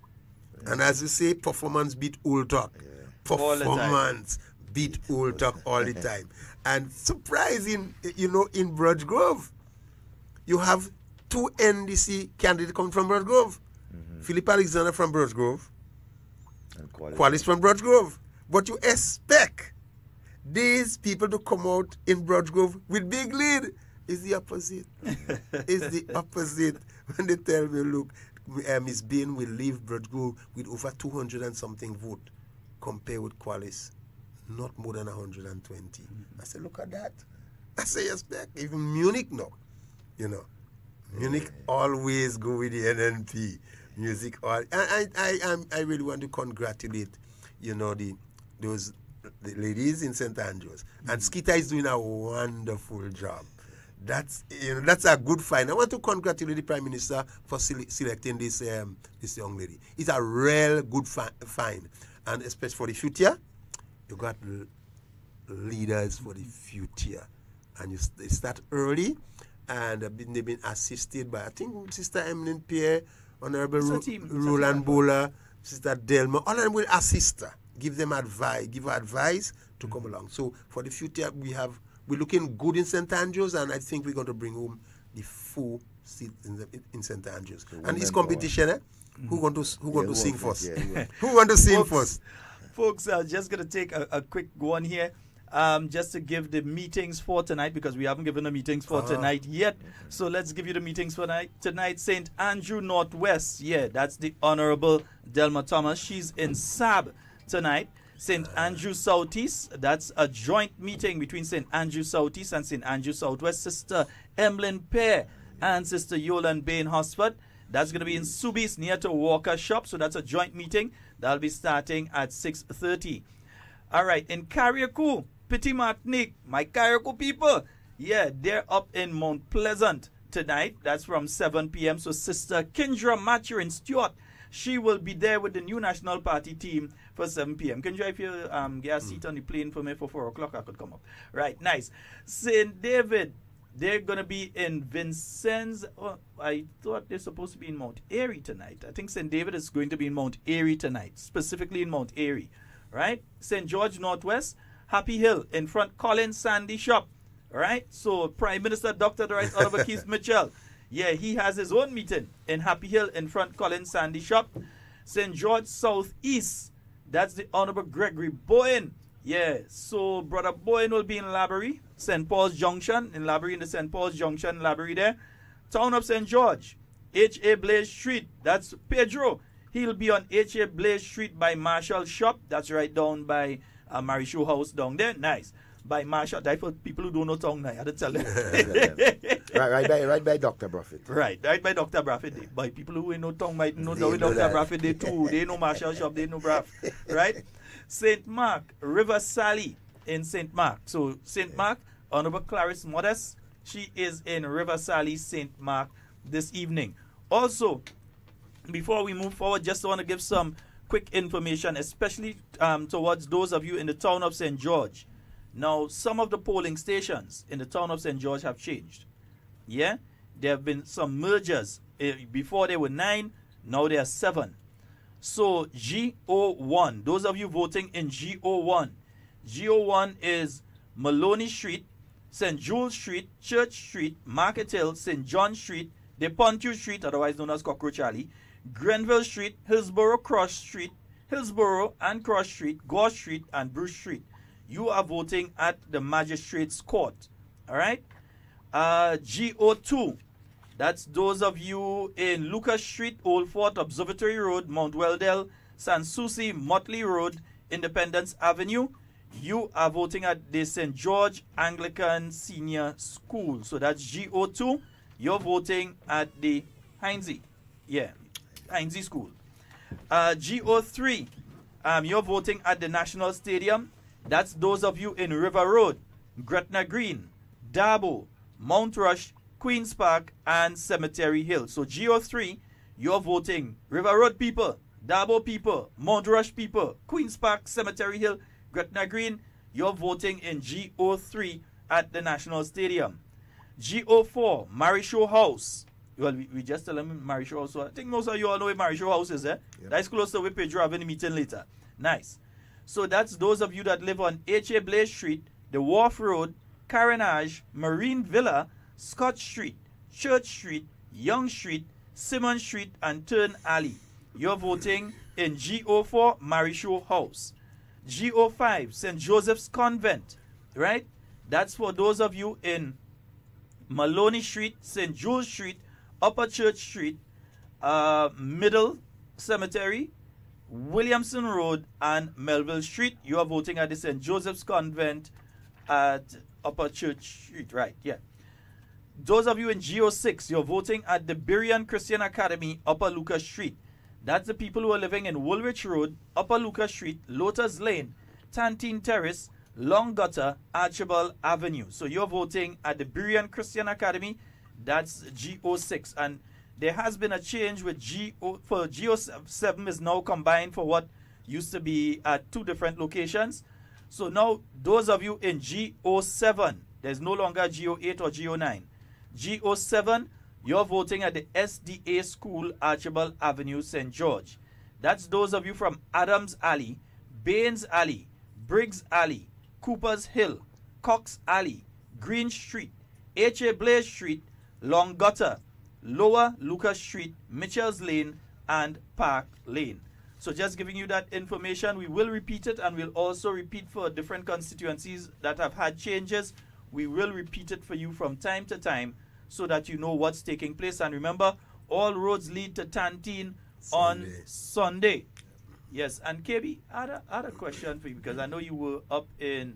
And as you say, performance beat old talk. Performance beat old talk all the time. And surprising, in Broad Grove, you have two NDC candidates coming from Broad Grove. Philip Alexander from Broad Grove, and Qualis from Broad Grove. But you expect these people to come out in Broad Grove with big lead. It's the opposite. It's the opposite. When they tell me, look, Miss Bain will leave Bradgo with over 200 and something vote, compared with Qualis, not more than 120. I said, look at that. I say, yes, back. Even Munich, no. You know, Munich always go with the NNP. Music, all. I really want to congratulate, you know, the ladies in St. Andrews. And Skita is doing a wonderful job. That's a good find. I want to congratulate the Prime Minister for selecting this young lady. It's a real good find, and especially for the future, you got leaders for the future, and they start early, and they've been assisted by, I think, Sister Eminent Pierre, Honorable Roland Bola, Sister Delma. All of them will assist her, give her advice to come along. So for the future, we're looking good in St. Andrews, and I think we're going to bring home the full seat in St. Andrews. And this competition, who going to sing first? Yeah, who want to sing first? Folks, just going to take a quick one here. Just to give the meetings for tonight, because we haven't given the meetings for tonight yet. So let's give you the meetings for tonight. St. Andrew Northwest, that's the Honorable Delma Thomas. She's in SAB tonight. St. Andrew Southeast, that's a joint meeting between St. Andrew Southeast and St. Andrew Southwest. Sister Emlyn Pear and Sister Yolan Bain Hosford. That's going to be in Subis near to Walker Shop. So that's a joint meeting. That'll be starting at 6:30. All right, in Carriacou, Petit Martinique, my Carriacou people, they're up in Mount Pleasant tonight. That's from 7 p.m. So Sister Kindra Maturin Stewart, she will be there with the new National Party team for 7 p.m. Kindra, if you get a seat on the plane for me for 4 o'clock, I could come up. Right, nice. St. David, they're going to be in Vincennes. Oh, I thought they're supposed to be in Mount Airy tonight. I think St. David is going to be in Mount Airy tonight, specifically in Mount Airy. Right? St. George Northwest, Happy Hill, in front Colin Sandy Shop. Right? So Prime Minister Dr. Dwight Oliver Keith Mitchell, he has his own meeting in Happy Hill in front Colin Sandy Shop. St. George Southeast, that's the Honorable Gregory Bowen. So Brother Bowen will be in Laborie, St. Paul's Junction, in Laborie, in the St. Paul's Junction, Laborie there. Town of St. George, H.A. Blaze Street, that's Pedro. He'll be on H.A. Blaze Street by Marshall Shop. That's right down by Marisho House down there. Nice. By Marshall. That's for people who don't know tongue now. I had to tell them. right by Dr. Braffett. Right by Dr. Braffett. By people who ain't no tongue might know Dr. Braffett. They too. They know Marshall Shop. They know Braff. Right? St. Mark, River Sally in St. Mark. So St. Mark, Honorable Clarice Modest, she is in River Sally, St. Mark this evening. Also, before we move forward, just want to give some quick information, especially towards those of you in the town of St. George. Now, some of the polling stations in the town of St. George have changed. There have been some mergers. Before there were 9, now there are 7. So, GO1, those of you voting in GO1, GO1 is Maloney Street, St. Jules Street, Church Street, Market Hill, St. John Street, De Pontu Street, otherwise known as Cockroach Alley, Grenville Street, Hillsborough Cross Street, Hillsborough and Cross Street, Gore Street, and Bruce Street. You are voting at the Magistrates Court. All right? GO2, that's those of you in Lucas Street, Old Fort, Observatory Road, Mount Weldell, Sanssouci, Motley Road, Independence Avenue. You are voting at the St. George Anglican Senior School. So that's GO2. You're voting at the Heinze. Heinze School. GO3, you're voting at the National Stadium. That's those of you in River Road, Gretna Green, Dabo, Mount Rush, Queen's Park, and Cemetery Hill. So GO3, you're voting River Road people, Dabo people, Mount Rush people, Queen's Park, Cemetery Hill, Gretna Green. You're voting in GO3 at the National Stadium. GO4, Marisho House. Well, we just tell them Marisho House. So I think most of you all know where Marisho House is, That's close to where Pedro having a meeting later. Nice. So that's those of you that live on H.A. Blaze Street, the Wharf Road, Carenage, Marine Villa, Scott Street, Church Street, Young Street, Simon Street, and Turn Alley. You're voting in GO4, Marisho House. GO5, St. Joseph's Convent, right? That's for those of you in Maloney Street, St. Jules Street, Upper Church Street, Middle Cemetery, Williamson Road, and Melville Street. You are voting at the St. Joseph's Convent at Upper Church Street, right? Yeah. Those of you in GO6, you're voting at the Berean Christian Academy, Upper Lucas Street. That's the people who are living in Woolwich Road, Upper Lucas Street, Lotus Lane, Tantine Terrace, Long Gutter, Archibald Avenue. So you're voting at the Berean Christian Academy. That's GO6. And there has been a change with GO7 is now combined for what used to be at 2 different locations. So now those of you in GO7, there's no longer GO8 or GO9. GO7, you're voting at the SDA School, Archibald Avenue, St. George. That's those of you from Adams Alley, Baines Alley, Briggs Alley, Cooper's Hill, Cox Alley, Green Street, H.A. Blaze Street, Long Gutter, Lower Lucas Street, Mitchell's Lane, and Park Lane. So just giving you that information. We will repeat it, and we'll also repeat for different constituencies that have had changes. We will repeat it for you from time to time so that you know what's taking place. And remember, all roads lead to Tantine on Sunday. Yes, and KB, I had a question for you because I know you were up in...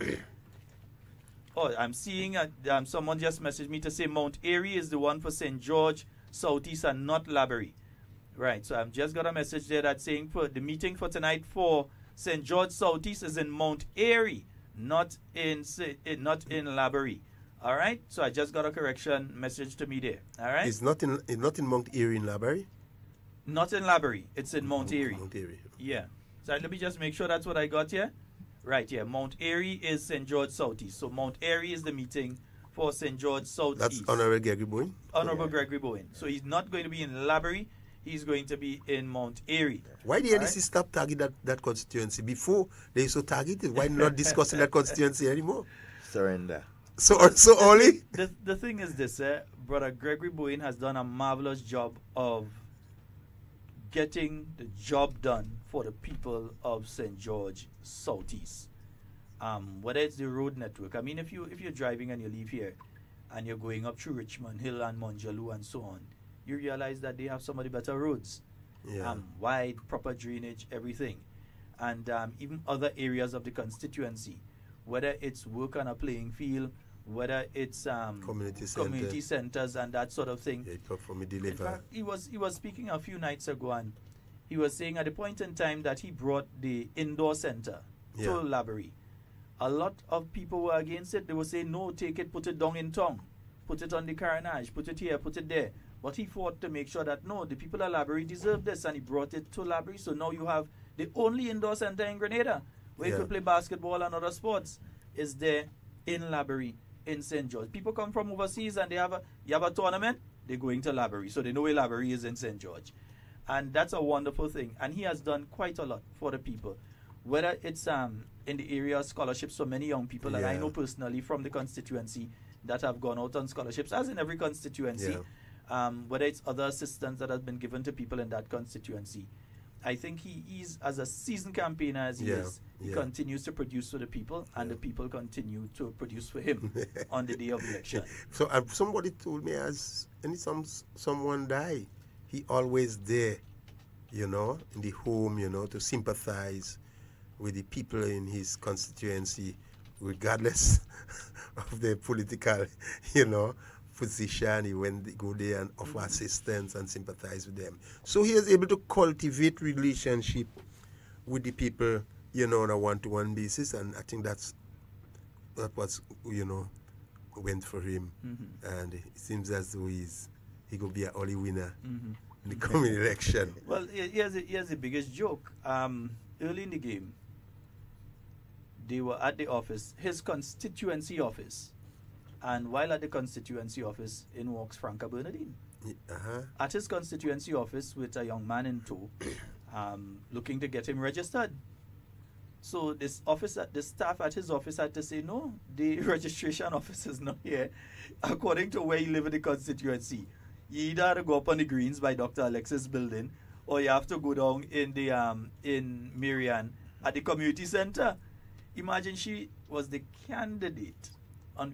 Oh, I'm seeing someone just messaged me to say Mount Airy is the one for St. George, Southeast, and not Laborie. Right, so I've just got a message there that's saying for the meeting for tonight for St. George Southeast is in Mount Airy, not in Laborie. All right, so I just got a correction message to me there. All right, it's not in Mount Airy in Laborie. Not in Laborie, it's in Mount Airy. Mount Airy. Yeah. So let me just make sure that's what I got here. Right, yeah. Mount Airy is St. George Southeast. So Mount Airy is the meeting for St. George Southeast. That's Honorable Gregory Bowen? Honorable Gregory Bowen. So he's not going to be in Laborie. He's going to be in Mount Airy. Why did NDC stop targeting that constituency? Before they used to target it, why not discussing that constituency anymore? Surrender. So only? The thing is this, Brother Gregory Bowen has done a marvelous job of getting the job done for the people of St. George Southeast. Whether it's the road network. I mean, if you're driving and you leave here and you're going up through Richmond Hill and Monjaloo and so on, you realize that they have some of the better roads. Yeah. Wide, proper drainage, everything. And even other areas of the constituency, whether it's work on a playing field, whether it's community centers and that sort of thing. Yeah, for me in fact, he was speaking a few nights ago, and he was saying at the point in time that he brought the indoor center to Laborie, a lot of people were against it. They were saying, no, take it, put it down in town, put it on the Carnage, put it here, put it there. But he fought to make sure that, no, the people of Laborie deserve this, and he brought it to Laborie. So now you have the only indoor center in Grenada where you can play basketball and other sports is there in Laborie, in St. George. People come from overseas and you have a tournament, they're going to Laborie. So they know where Laborie is in St. George. And that's a wonderful thing. And he has done quite a lot for the people. Whether it's in the area of scholarships for many young people that I know personally from the constituency that have gone out on scholarships, as in every constituency. Whether it's other assistance that has been given to people in that constituency. I think he is, as a seasoned campaigner as he is, he continues to produce for the people, and the people continue to produce for him on the day of election. So somebody told me someone die, he always there, in the home, to sympathize with the people in his constituency, regardless of their political, position. He went go there and offer assistance and sympathize with them. So he is able to cultivate relationship with the people, on a one-to-one basis, and I think that was, went for him. And it seems as though he could be an early winner in the coming election. Well, here's the biggest joke. Early in the game, they were at the office, his constituency office. And while at the constituency office, in walks Franca Bernardine. At his constituency office with a young man in tow, looking to get him registered. So the staff at his office had to say, no, the registration office is not here. According to where you live in the constituency, you either have to go up on the greens by Dr. Alexis building, or you have to go down in the in Marian at the community center. Imagine she was the candidate.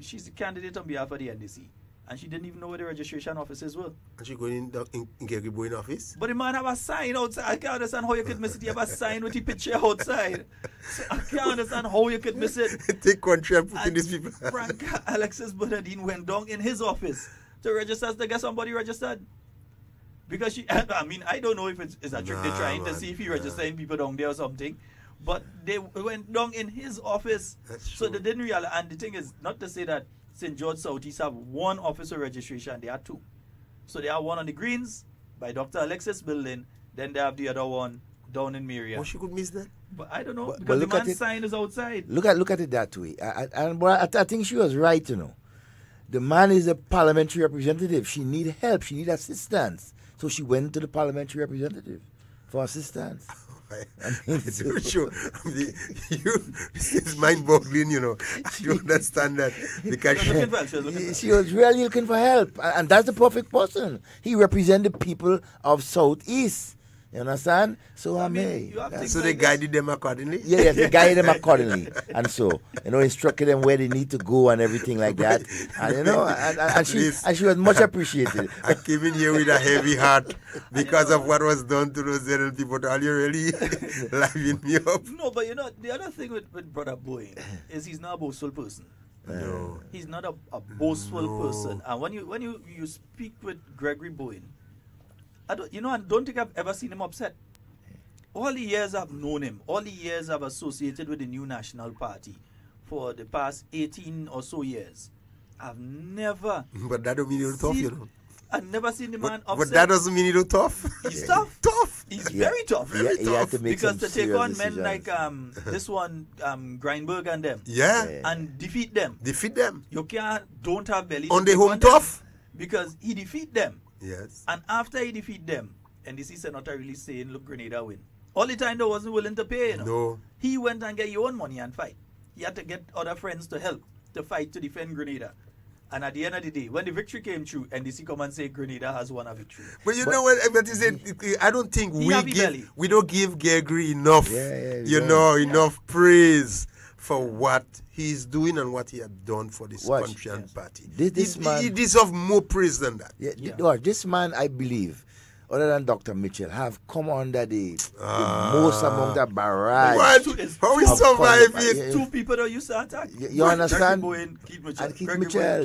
She's the candidate on behalf of the NDC, And she didn't even know where the registration offices were. And she going in Gregory Boyne office? But the man have a sign outside. I can't understand how you could miss it. He have a sign with the picture outside. So I can't understand how you could miss it. Take country and put in these people. Frank Alexis Bernardine went down in his office to register to get somebody registered. Because she, I mean, I don't know if it's a trick they're trying to see if he registering people down there or something. But they went down in his office. So they didn't realize. And the thing is, not to say that St. George Southeast have one officer registration, they have two. So they have one on the Greens by Dr. Alexis Building, then they have the other one down in Maria. Oh, she could miss that? But I don't know, because the man's sign is outside. Look at it that way. I think she was right, you know. The man is a parliamentary representative. She need help. She need assistance. So she went to the parliamentary representative for assistance. This is mind-boggling, you know. I don't understand that. Because she was really looking for help. And that's the perfect person. He represents the people of Southeast. You understand? So so they guided them accordingly? Yeah, they guided them accordingly. And so, instructed them where they need to go and everything like that. And, and she was much appreciated. I came in here with a heavy heart because of what was done to those Zedel people. Are you really livening me up? No, but the other thing with Brother Boyne is he's not a boastful person. No. He's not a boastful person. And when you speak with Gregory Boyne, I don't think I've ever seen him upset. All the years I've known him, all the years I've associated with the New National Party for the past 18 or so years, I've never... But that don't mean you're tough, you know. I've never seen the man upset. But that doesn't mean you're tough. He's tough. Tough. He's very tough. Very tough. Because to take on men like this one, Greinberg and them. Yeah. And defeat them. You don't have belly. On the home tough. Because he defeat them. Yes. And after he defeat them, NDC senator really saying, look, Grenada win. All the time they wasn't willing to pay, No. He went and get your own money and fight. He had to get other friends to help to fight to defend Grenada. And at the end of the day, when the victory came through, NDC come and say Grenada has won a victory. But you know what? I don't think we don't give Gregory enough, enough praise for what he's doing and what he had done for this country and party. This man, he deserves more praise than that. This man, I believe, other than Dr. Mitchell, have come under the most among the barrage. How we survive it? Two people that used to attack. You understand? Gregory Boyne, Keith Mitchell. And Keith Mitchell,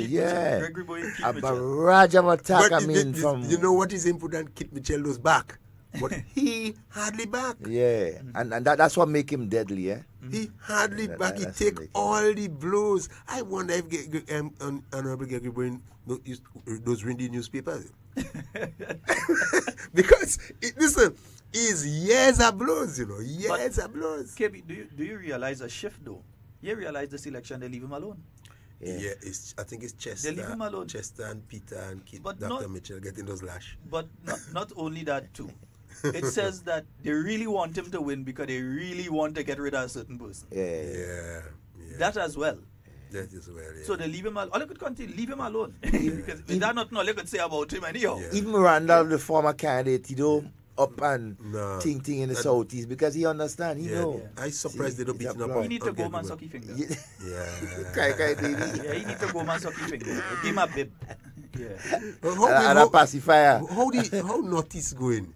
Gregory Boyne, Keith Mitchell. Barrage of attack, But from... You know what is important? Keith Mitchell was back. But he hardly back. Yeah, and that's what make him deadly, yeah? He hardly back. He take all the blows. I wonder if Honorable Gregory Boyne those reading newspapers. Because, listen, it's years of blows, years of blows. KB, do you realize a shift, though? You realize this election, they leave him alone. Yeah, I think it's Chester. They leave him alone. Chester and Peter and but Dr. Mitchell getting those lash. But not only that, too. It says that they really want him to win because they really want to get rid of a certain person. Yeah. That as well. That is well, yeah. So they leave him alone. All I could continue, leave him alone. Because that's not all I could say about him anyhow. Yeah. Even Randall, the former candidate, up and ting in the Southeast because he understand, he know. I'm surprised they don't beat him up. He need to go man sucky finger. Yeah. He need to go man sucky finger. Give him a bib. Yeah. And a pacifier. How Northeast going?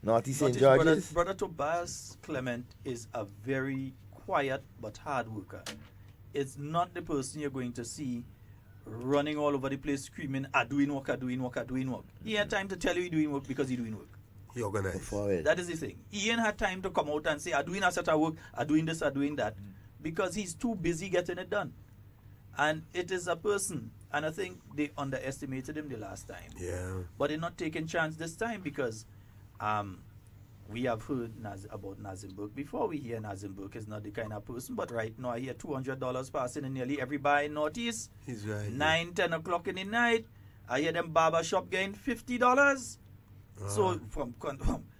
Northeast St. George's? Brother Tobias Clement is a very quiet but hard worker. It's not the person you're going to see running all over the place screaming, doing work. He had time to tell you he's doing work because he's doing work. He organized. That is the thing. He ain't had time to come out and say, I'm doing a set of work, I'm doing this, I'm doing that. Because he's too busy getting it done. And it is a person. And I think they underestimated him the last time. Yeah. But they're not taking chance this time because we have heard about Nazim Burke before. We hear Nazim Burke is not the kind of person. But right now I hear $200 passing in nearly every bar in Northeast. He's right. 9, 10 o'clock in the night. I hear them barber shop getting $50. So from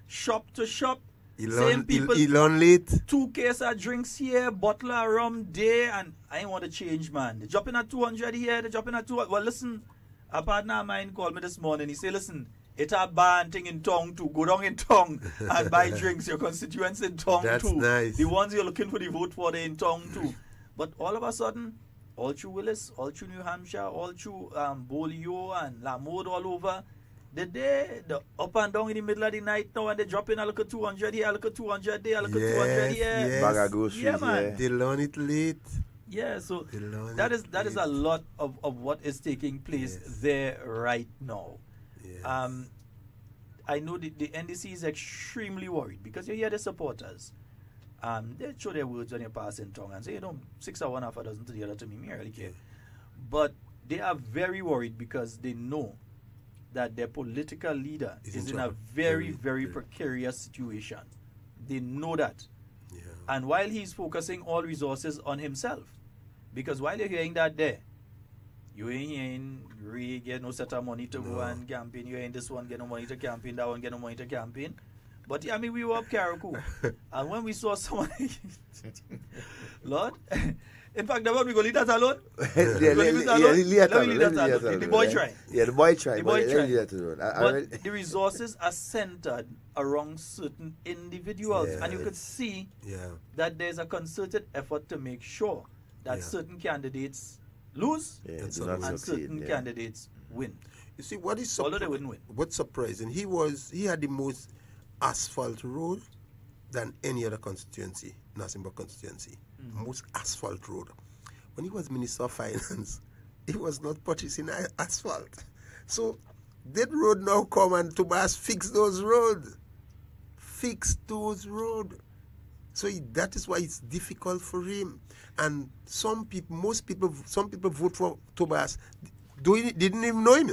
shop to shop, same people, Elon late. 2 cases of drinks here, bottle of rum there, and I ain't want to change, man. They're dropping at 200 here, they're dropping at 200. Well, listen, a partner of mine called me this morning. He said, listen, it's a bar and thing in town too. Go down in town and buy drinks. Your constituents in town That's too. Nice. The ones you're looking for the vote for, they're in town too. But all of a sudden, all through Willis, all through New Hampshire, all through Bolio and Lamode all over. The up and down in the middle of the night now, and they drop in a look at 200 here, a look at 200 there, a look at 200 here. Yes. Bag of groceries, Yeah, man. They learn it late. Yeah, so They learn that it is a late. lot of what is taking place there right now. Yes. I know the NDC is extremely worried because you hear the supporters. They show their words when you're passing tongue and say, you know, 6 or 1 half a dozen to the other to me, I really care. But they are very worried because they know that their political leader is in a very, very precarious situation. They know that. Yeah. And while he's focusing all resources on himself, because while you're hearing that there, you ain't hearing Ray get no set of money to go and campaign, you ain't this one get no money to campaign, that one get no money to campaign. But yeah, I mean, we were up Carriacou. And when we saw someone, Lord, in fact, we're going to leave that alone. The boy tried. Yeah, the boy tried. The boy tried. Leave that alone. But the resources are centered around certain individuals. Yes. And you could see Yeah. that there's a concerted effort to make sure that certain candidates lose Yeah, do do not not and succeed, certain yeah. candidates win. You see, what is Although they wouldn't win. what's surprising, he had the most asphalt road than any other constituency, Nassimburg constituency. Most asphalt road. When he was Minister of Finance, he was not purchasing asphalt. So that road now come and Tobias fix those roads. Fix those roads. So that is why it's difficult for him. And some people vote for Tobias didn't even know him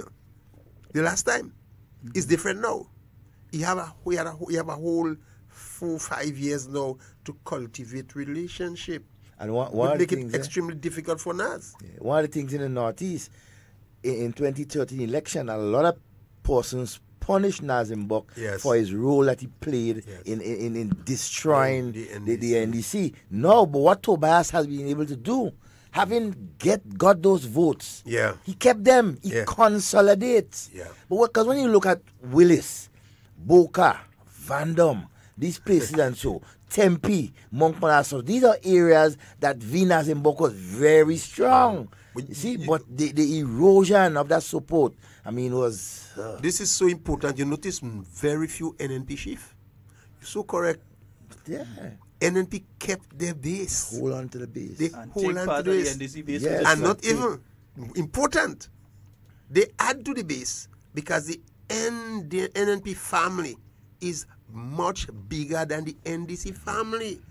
the last time. It's different now. We have a whole 4-5 years now to cultivate relationship. And one Would of the make it things, extremely difficult for us. one of the things in the Northeast, in 2013 election, a lot of persons punished Nazim Buck for his role that he played in destroying the NDC. No, but what Tobias has been able to do, having got those votes, he kept them. He consolidates. Yeah. But because when you look at Willis, Boca, Vandom, these places and so, Tempe, Monkmanassau, these are areas that Venus and Boko was very strong. You see, but the erosion of that support, I mean, was... This is so important. You notice very few NNP chief. You're so correct. Yeah. NNP kept their base. Hold on to the base. They hold on to the base. NDC base Yes. And not even important. They add to the base because the NNP family is much bigger than the NDC family.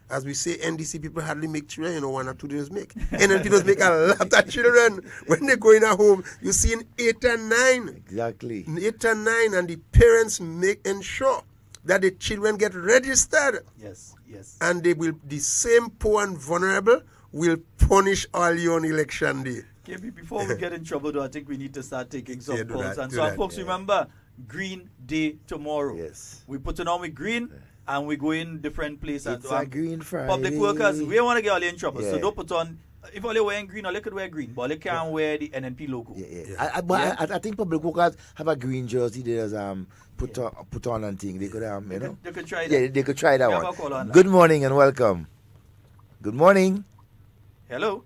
As we say, NDC people hardly make children, 1 or 2 days make. NNP does make a lot of children. When they go in a home, you see in 8 and 9. Exactly. In 8 and 9, and the parents ensure that the children get registered. Yes, yes. And the same poor and vulnerable will punish all you on election day. KB, before we get in trouble, though, I think we need to start taking some do calls. that, And do so, that, folks, remember, Green Day tomorrow. Yes. We put it on with green, and we go in different places. It's a Green Friday. Public workers, we don't want to get all in trouble. Yeah. So don't put on, if all you're wearing green, or they could wear green, but they can't wear the NNP logo. Yeah. I think public workers have a green jersey they just put on and thing. They could you know. They could try that. Yeah, they could try that We have a call one. on that. Good morning and welcome. Good morning. Hello.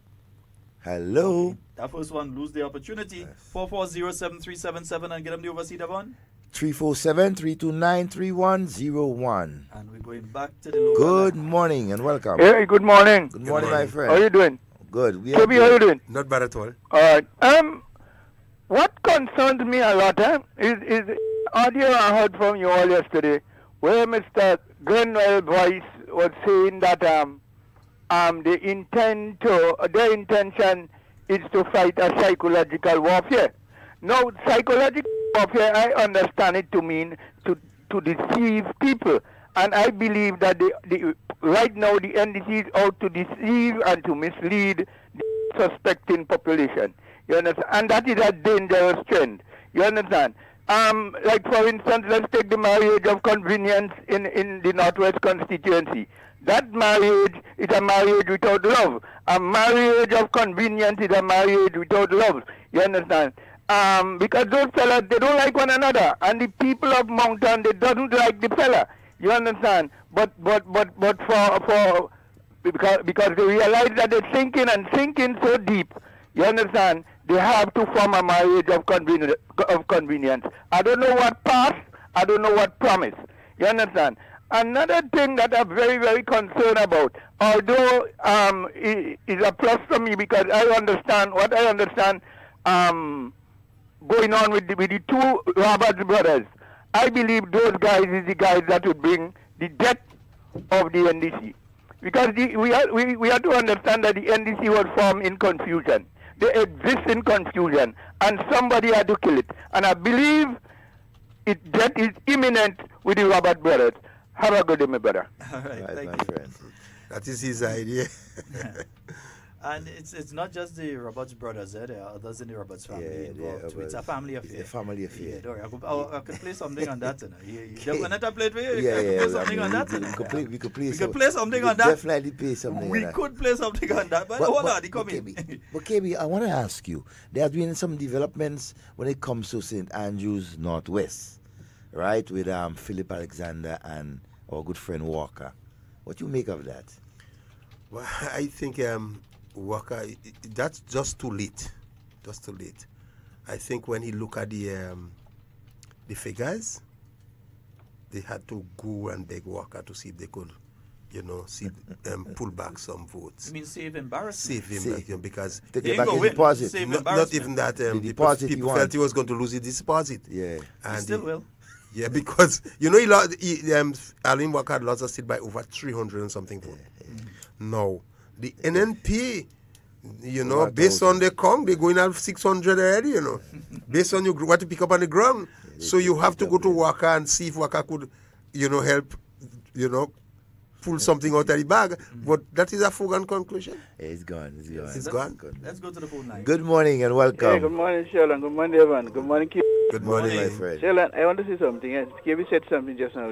Hello. That first one lose the opportunity. 440-7377 and get them the overseas Devon. 347-329-3101. And we're going back to the local. Good morning and welcome. Hey, good morning. Good morning, my friend. How are you doing? Good. Toby, how are you doing? Not bad at all. All right. What concerns me a lot is audio I heard from you all yesterday, where Mr. Grenwell Boyce was saying that their intention is to fight a psychological warfare. Now, psychological warfare, I understand it to mean to deceive people. And I believe that right now the NDC is out to deceive and to mislead the suspecting population. You understand? And that is a dangerous trend. You understand? Like for instance, let's take the marriage of convenience in the Northwest constituency. That marriage is a marriage without love. A marriage of convenience is a marriage without love. You understand? Because those fellas, they don't like one another. And the people of Mountain, they doesn't like the fella. You understand? But for because they realize that they're sinking and sinking so deep. You understand? They have to form a marriage of convenience. I don't know what passed. I don't know what promised. You understand? Another thing that I'm very, very concerned about, although it is a plus for me because I understand what I understand going on with the two Roberts brothers. I believe those guys is the guys that would bring the death of the NDC. Because we have to understand that the NDC was formed in confusion. They exist in confusion, and somebody had to kill it. And I believe death is imminent with the Robert brothers. Have a good day, my brother. All right, thank my you. friend. That is his idea. And it's not just the Roberts brothers, there are others in the Roberts family involved too. It's a family affair. It's a family affair. Yeah, I could play something on that. They're going to play it for you. Yeah, I could play something on that. We could play something on that. Definitely play something We could play something on that. But hold on, But KB, I want to ask you, there have been some developments when it comes to St. Andrews Northwest, right, with Philip Alexander and our good friend Walker. What do you make of that? Well, I think Walker, that's just too late. Just too late. I think when he look at the figures, they had to go and beg Walker to see if they could, pull back some votes. You mean save embarrassment? Save him because to get back his deposit. Not even that. People felt he was going to lose his deposit. Yeah, and he still will. Yeah, because Aline Walker had lost a seat by over 300 and something votes. Now, the NNP, based on the count, they're going at 600 already, based on what you pick up on the ground. So you have to go to Walker and see if Walker could, help, pull something out of the bag. But that is a foregone conclusion. It's gone. It's gone. Let's go to the phone line. Good morning and welcome. Hey, good morning, Sheldon. Good morning, Evan. Good morning, Keith. Good morning, my friend. Sheldon, I want to say something. KB said something just now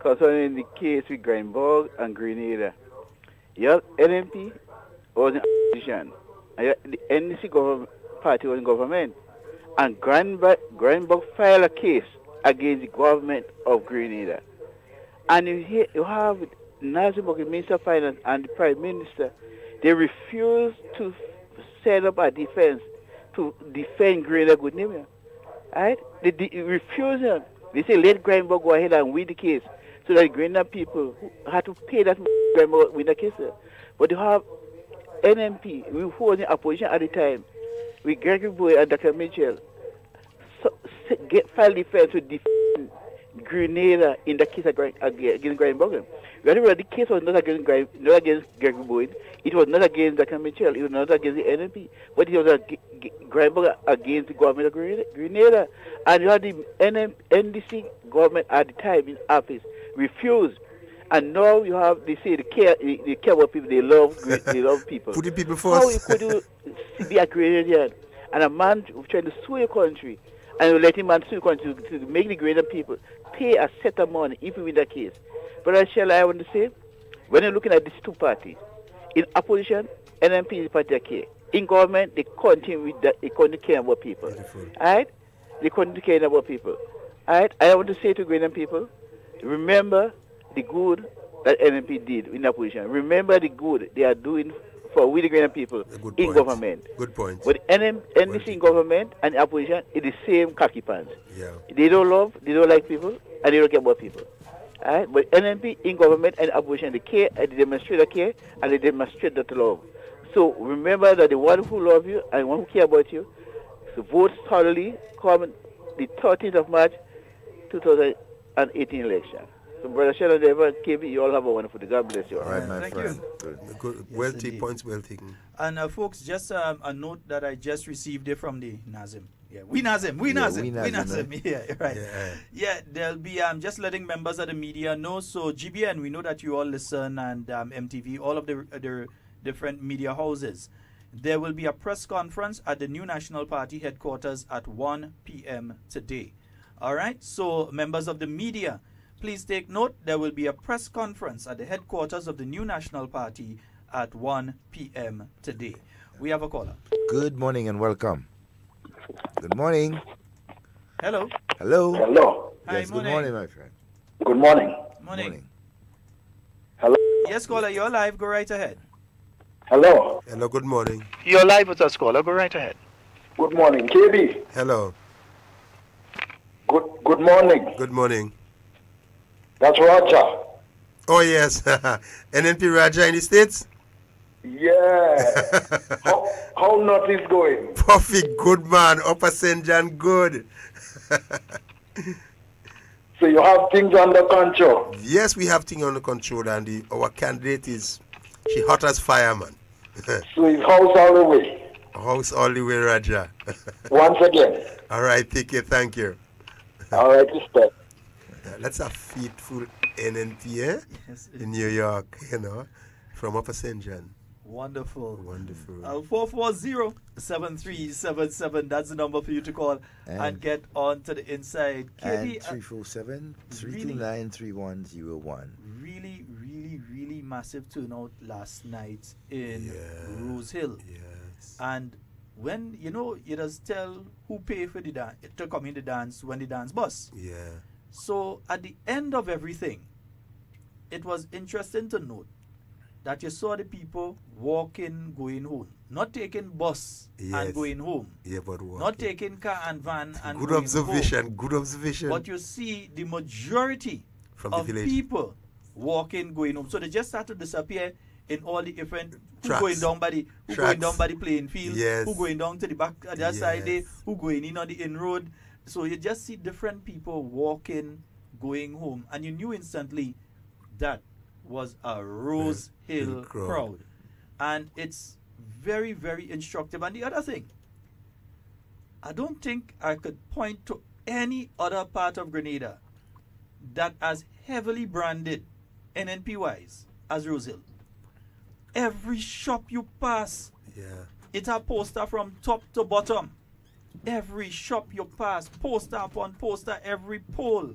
concerning the case with Grindberg and Grenada. Your NMP was in opposition. The NDC party was in government. And Grindberg filed a case against the government of Grenada. And you have Nazim, Minister of Finance, and the Prime Minister. They refuse to set up a defense to defend Grenada good name. Right? They refuse them. They say let Grindberg go ahead and win the case. So that Grenada people who had to pay that Grindberg win the case. But you have NMP, who was in opposition at the time, with Gregory Boy and Dr. Mitchell, file defense to defend Grenada in the case against Grindberg. Remember, the case was not against Gregory Boyd. It was not against Dr. Mitchell. It was not against the NNP. But it was Grindberg against the government of Grenada. And you had the NDC government at the time in office refused. And now you have, they say, they care about people. They love people. Put the people first. How you could be a Grenadian and a man trying to sue your country and you let him man sue your country to make the Grenadian people pay a set of money if you win the case. But I want to say, when you're looking at these two parties, in opposition, NMP is the party that care. In government, they continue with that. They continue caring about people. All right? They continue caring about people. All right? I want to say to Grenadian people, remember the good that NMP did in opposition. Remember the good they are doing for we the Grenadian people in government. Good point. But NDC in government and opposition is the same khaki pants. Yeah. They don't like people, and they don't care about people. All right? But NMP in government and opposition, they care, and they demonstrate the care, and they demonstrate that love. So remember that the one who love you and the one who care about you, so vote thoroughly, come the 13th of March, 2018 election. So Brother Sheldon Devon, KB, you all have a wonderful day. God bless you. All right, my Thank friend. you. Good. Well taken. Points well taken. And folks, just a note that I just received there from the Nazim. Yeah, we Nazim. Yeah, right. Yeah, they'll be just letting members of the media know. So GBN, we know that you all listen, and MTV, all of the different media houses. There will be a press conference at the New National Party headquarters at 1 p.m. today. All right, so members of the media, please take note, there will be a press conference at the headquarters of the New National Party at 1 p.m. today. We have a caller. Good morning and welcome. Good morning. Hello. Hello. Hello. Hi, Yes, good morning, my friend. Good morning. Morning. Hello. Yes, caller, you're live. Go right ahead. Hello. Hello, good morning. You're live with us, caller. Go right ahead. Good morning, KB. Hello. Good morning. Good morning. That's Roger. Oh, yes. NNP Raja in the States? Yeah. how not is going? Perfect, good man. Upper St. John, good. So you have things under control? Yes, we have things under control, and our candidate is, she hot as fire, man. So it's house all the way? House all the way, Raja. Once again. All right, take care, thank you. All right, respect. That's a faithful NNP, eh? Yes, in New York, you know, from Upper St. John. Wonderful. Wonderful. 440-7377. That's the number for you to call and get on to the inside. And 347-329-3101. Really, really, really massive turnout last night in Rose Hill. Yes. And when, you just tell who pay for the dance, to come in the dance when the dance bus. Yeah. So at the end of everything, it was interesting to note that you saw the people walking, going home. Not taking bus and going home. Yeah, but walking. Not taking car and van and good going observation, home. good observation. But you see the majority from of the village people walking, going home. So they just start to disappear in all the different Tracks. who going down by the playing field, yes. who going down to the back other side there, who going in on the in road. So you just see different people walking, going home, and you knew instantly that was a Rose Hill crowd. And it's very, very instructive. And the other thing, I don't think I could point to any other part of Grenada that as heavily branded NNP-wise as Rose Hill. Every shop you pass, it's a poster from top to bottom. Every shop you pass, poster upon poster, every pole.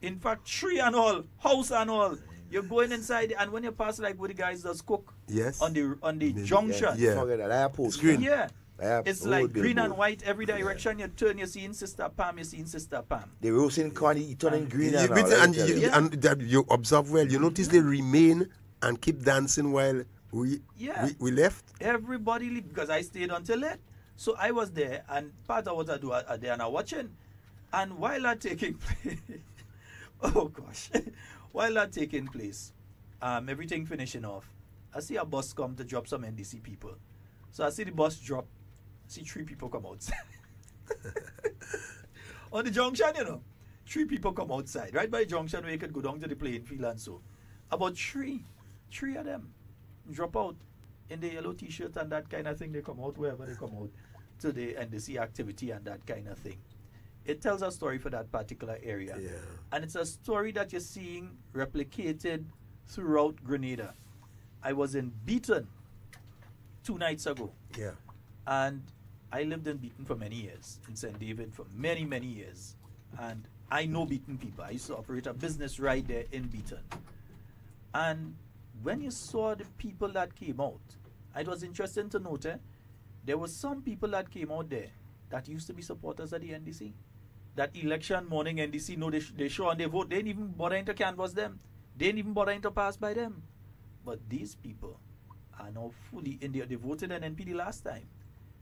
In fact, tree and all, house and all. You're going inside, and when you pass, like where the guys does cook on the junction. It's green. It's like green and white every direction. You turn, you're seeing Sister Pam, you're seeing Sister Pam. They roasting corn, you turning green and that you observe well. You notice they remain and keep dancing while we left. Everybody leave because I stayed until late. So I was there, and part of what I do are there and I'm watching. And while that taking place, oh gosh, while that taking place, everything finishing off, I see a bus come to drop some NDC people. So I see the bus drop, see 3 people come outside. On the junction, 3 people come outside, right by the junction where you could go down to the playing field and so. About 3 of them drop out in the yellow t-shirt and that kind of thing. They come out wherever they come out to the NDC activity and that kind of thing. It tells a story for that particular area. And it's a story that you're seeing replicated throughout Grenada. I was in Beaton 2 nights ago. And I lived in Beaton for many years, in St. David for many, many years. And I know Beaton people. I used to operate a business right there in Beaton. And when you saw the people that came out, it was interesting to note, there were some people that came out there that used to be supporters of the NDC. That election morning, NDC, they show and they vote. They didn't even bother to canvass them. They didn't even bother to pass by them. But these people are now fully in there. They voted NNP the last time.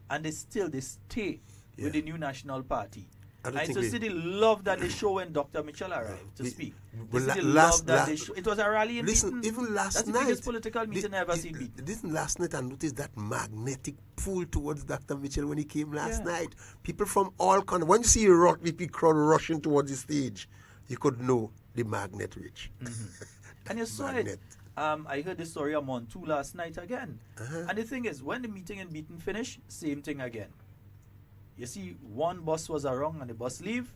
And they stay with the new National Party. And so see the love that they show when Dr. Mitchell arrived to speak. It was a rally in Beaton. Even last That's night. the biggest political meeting I ever seen in Beaton. Listen, last night I noticed that magnetic pull towards Dr. Mitchell when he came last night. People from all corners. When you see a big crowd rushing towards the stage, you could know the magnet reach. And you saw it. I heard the story on Montu last night again. And the thing is, when the meeting in Beaton finished, same thing again. You see, one bus was wrong and the bus leave,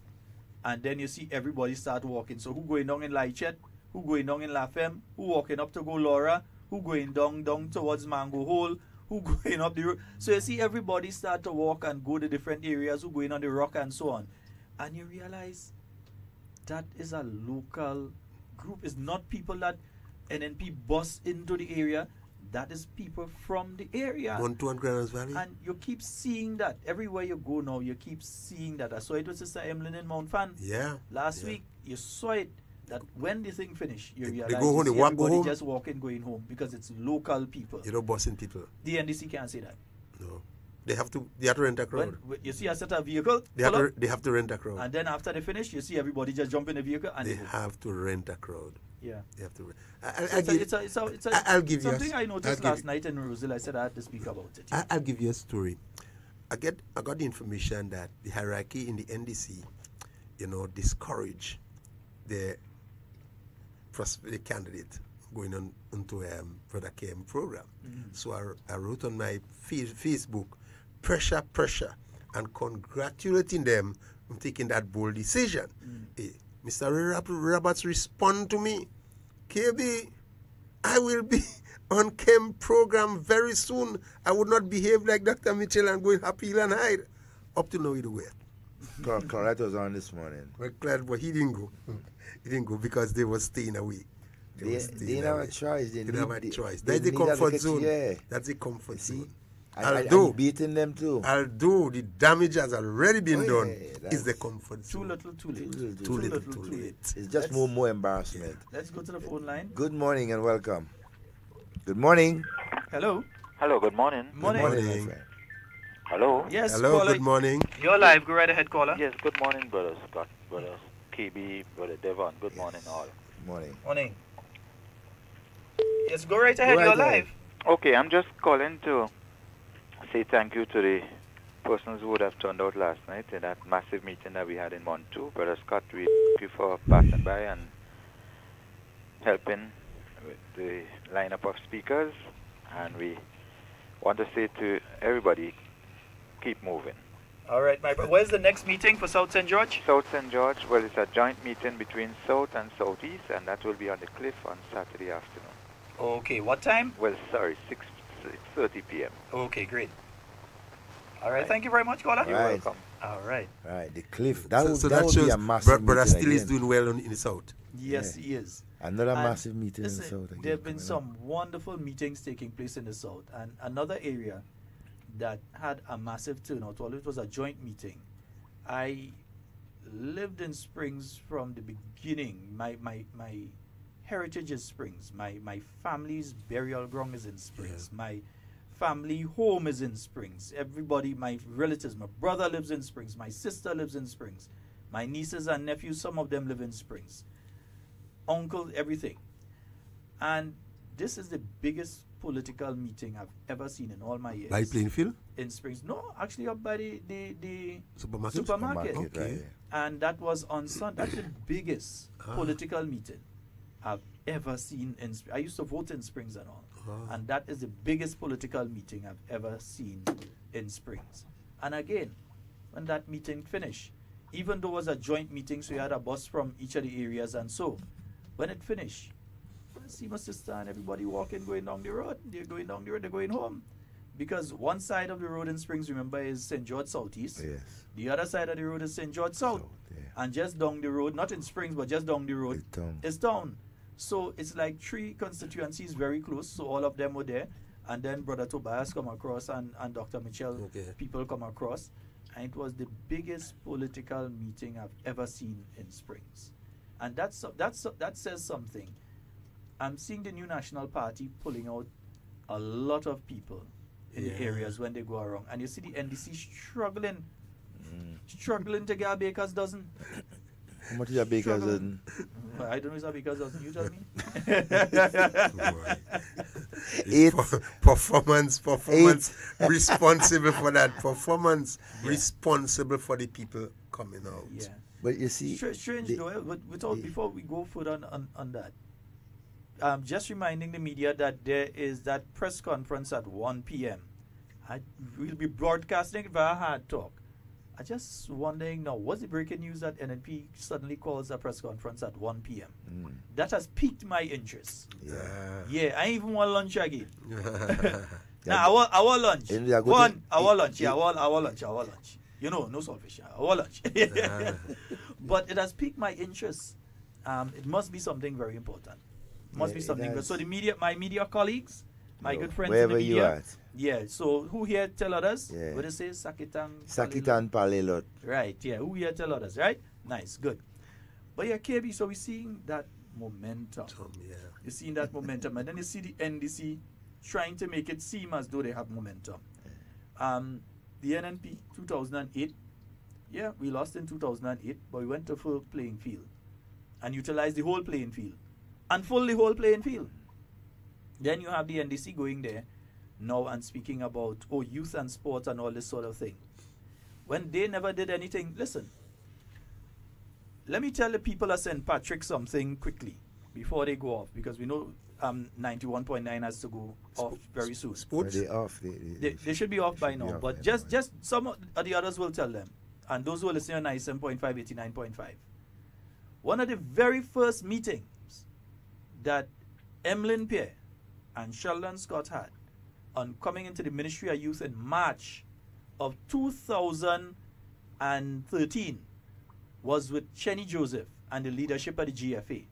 and then you see everybody start walking. So who going down in Lychet, who going down in La Femme, who walking up to go Laura, who going down towards Mango Hole, who going up the road. So you see everybody start to walk and go to different areas, who going on the rock and so on. And you realize that is a local group. It's not people that NNP bus into the area. That is people from the area. Montu and Grana's Valley. And you keep seeing that. Everywhere you go now, you keep seeing that. I saw it with Sister Emlyn in Mount Fan. Last week, you saw it. that when the thing finish, you They realize go home, they walk everybody home. just walking, going home because it's local people. You know, bossing people. The NDC can't say that. No. They have to rent a crowd. When you see a set of vehicle, They have to rent a crowd. and then after they finish, you see everybody just jump in the vehicle and They go. have to rent a crowd. Yeah. They have to rent. I'll give you something I noticed last night in Roseville. I said I had to speak about it. I'll give you a story. I got the information that the hierarchy in the NDC, discourage the candidate going on into for the KM program. So I wrote on my Facebook, pressure, and congratulating them on taking that bold decision. Mr. Roberts respond to me, KB, I will be on KM program very soon. I would not behave like Dr. Mitchell and go in Happy Hill and hide. Up to now, he don't wait. Correct was on this morning. Well, glad, but he didn't go. He didn't go because they were staying away. They didn't have a choice. They have a choice. They That's the need comfort that zone. yeah. That's the comfort zone. And beating them too. Although the damage has already been done, it's the comfort zone. Too little, too late. Too little, too late. It's just more embarrassment. Let's go to the phone line. Good morning and welcome. Good morning. Hello. Hello, good morning. Morning. Good morning, my friend. Hello. Yes, hello, caller. good morning. You're live. Go right ahead, caller. Yes, good morning, Brother Scott, Brother KB, Brother Devon. Good morning, all. Morning. Morning. Yes, go right ahead. You're live. Okay, I'm just calling to say thank you to the persons who would have turned out last night in that massive meeting that we had in Montu. Brother Scott, we thank you for passing by and helping with the lineup of speakers. And we want to say to everybody, keep moving. All right, my brother. Where's the next meeting for South St. George? South St. George, well, it's a joint meeting between South and Southeast, and that will be on the cliff on Saturday afternoon. Okay, what time? Well, sorry, 6:30 p.m. Okay, great. All right, thank you very much, caller. You're welcome. All right. Right, the cliff. That would shows be a massive Brother meeting still is again. doing well in the South. Yes, he is. Another And massive meeting in the listen, South again. there have been some wonderful meetings taking place in the South. And another area that had a massive turnout, well, it was a joint meeting. I lived in Springs from the beginning. My heritage is Springs. My family's burial ground is in Springs. Yeah. My family home is in Springs. Everybody, my relatives, my brother lives in Springs. My sister lives in Springs. My nieces and nephews, some of them live in Springs. Uncle, everything. And this is the biggest political meeting I've ever seen in all my years. By Plainfield? In Springs. No, actually up by the supermarket. Okay. Right. And that was on Sunday. That's the biggest political meeting I've ever seen in Springs. I used to vote in Springs and all. And that is the biggest political meeting I've ever seen in Springs. And again, when that meeting finished, even though it was a joint meeting, so you had a bus from each of the areas and so, when it finished, I see my sister and everybody walking, going down the road. They're going down the road, they're going home. Because one side of the road in Springs, remember, is St. George Southeast. Yes. The other side of the road is St. George South. And just down the road, not in Springs, but just down the road, is town. So it's like 3 constituencies very close, so all of them were there. And then Brother Tobias come across and Dr. Mitchell, people come across. And it was the biggest political meeting I've ever seen in Springs. And that says something. I'm seeing the new National Party pulling out a lot of people in the areas when they go around. And you see the NDC struggling to get a baker's dozen. How much is a baker's dozen? I don't know if it's a baker's dozen. You tell me. 8. Performance responsible for that. Performance responsible for the people coming out. Yeah. But you see, strange though. But before we go further on that, just reminding the media that there is that press conference at 1 p.m. We'll be broadcasting via Hard Talk. I just wondering now, what's the breaking news that NNP suddenly calls a press conference at 1 p.m.? That has piqued my interest. Yeah, I even want lunch again. Now, our lunch. Our lunch. You know, no saltfish. Our lunch. But it has piqued my interest. It must be something very important. Must be something good. So the media, my media colleagues, my good friends in the media. You at. Yeah, so who here tell others? Yeah. What they say? Sakitan Palilot. Right, yeah. Who here tell others, right? Nice, good. But yeah, KB, so we're seeing that momentum. You're seeing that momentum. And then you see the NDC trying to make it seem as though they have momentum. The NNP, 2008, yeah, we lost in 2008, but we went to full playing field and utilized the whole playing field and full the whole playing field. Then you have the NDC going there now and speaking about, youth and sports and all this sort of thing. When they never did anything, listen, let me tell the people at St. Patrick something quickly before they go off, because we know 91.9 has to go off very soon. Sports? Are they off? They should be off by now, but just some of the others will tell them. And those who are listening on 97.5, 89.5. One of the very first meetings that Emlyn Pierre and Sheldon Scott had on coming into the Ministry of Youth in March of 2013 was with Chenny Joseph and the leadership of the GFA.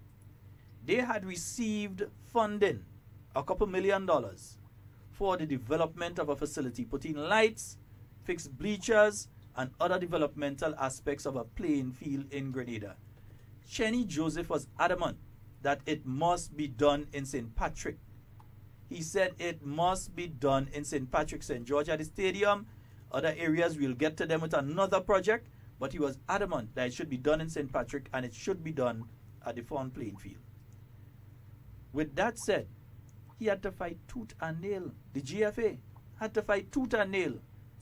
They had received funding, a couple $1 million, for the development of a facility, putting lights, fixed bleachers, and other developmental aspects of a playing field in Grenada. Chenny Joseph was adamant that it must be done in St. Patrick. He said it must be done in St. Patrick, St. George at the stadium. Other areas, we'll get to them with another project, but he was adamant that it should be done in St. Patrick and it should be done at the Fawn playing field. With that said, he had to fight tooth and nail. The GFA had to fight tooth and nail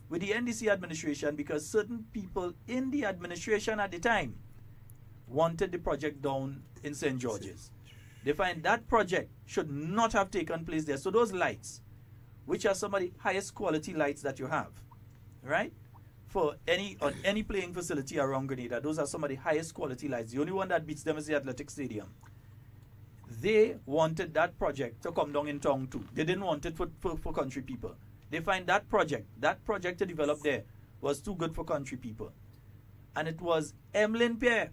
with the NDC administration because certain people in the administration at the time wanted the project down in St. George's. They find that project should not have taken place there. So those lights, which are some of the highest quality lights that you have, right? For any playing facility around Grenada, those are some of the highest quality lights. The only one that beats them is the Athletic Stadium. They wanted that project to come down in town too. They didn't want it for country people. They find that project to develop there was too good for country people. And it was Emlyn Pierre,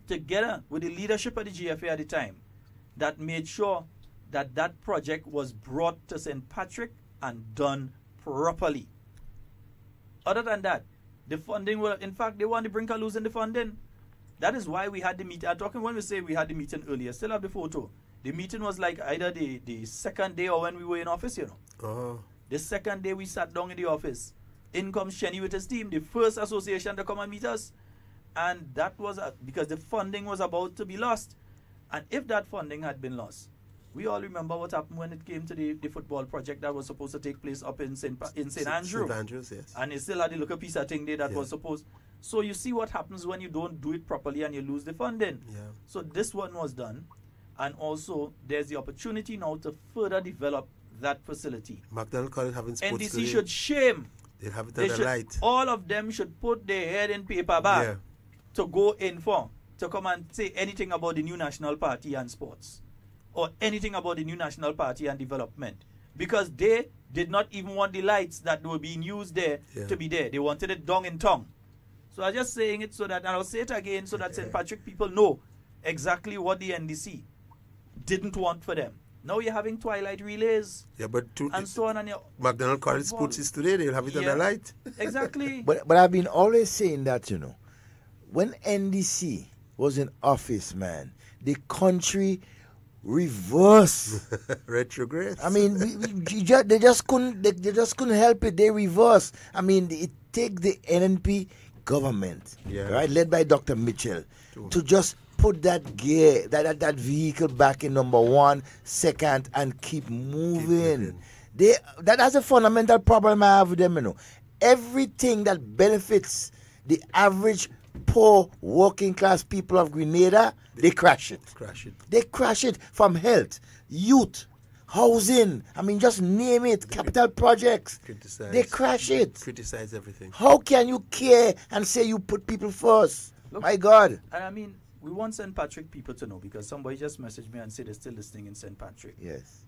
together with the leadership of the GFA at the time, that made sure that that project was brought to St. Patrick and done properly. Other than that, the funding will, in fact, they want to bring losing the funding. That is why we had the meeting. I'm talking when we say we had the meeting earlier. Still have the photo. The meeting was like either the second day or when we were in office, you know. Oh. The second day we sat down in the office. In comes Chenny with his team, the first association to come and meet us. And that was because the funding was about to be lost. And if that funding had been lost, we all remember what happened when it came to the football project that was supposed to take place up in St. Andrew. St. Andrews, yes. And it still had the little piece of thing there that was supposed. So you see what happens when you don't do it properly and you lose the funding. Yeah. So this one was done. And also there's the opportunity now to further develop that facility. McDonald College having sports NDC today. should shame. They'll have it on the light. All of them should put their head in paper bag to go in for, to come and say anything about the new National Party and sports. Or anything about the new National Party and development. Because they did not even want the lights that were being used there to be there. They wanted it down in tongue. So I'm just saying it so that, and I'll say it again so that St. Patrick people know exactly what the NDC didn't want for them. Now you're having twilight relays. Yeah, but and so on. And McDonald College Sports is today, they'll have it on the light. Exactly. But I've been always saying that, you know, when NDC was in office, man, the country reverse. Retrogress. I mean, they just couldn't help it. They reverse. I mean, it take the NNP government, right, led by Dr. Mitchell, to just put that gear, that vehicle back in number 1, second, and keep moving. That's a fundamental problem I have with them, you know. Everything that benefits the average poor working class people of Grenada, they crash it. They crash it from health, youth, housing. I mean, just name it. Capital projects. Criticize. They crash it. Criticize everything. How can you care and say you put people first? Look, my God. And I mean, we want St. Patrick people to know, because somebody just messaged me and said they're still listening in St. Patrick. Yes.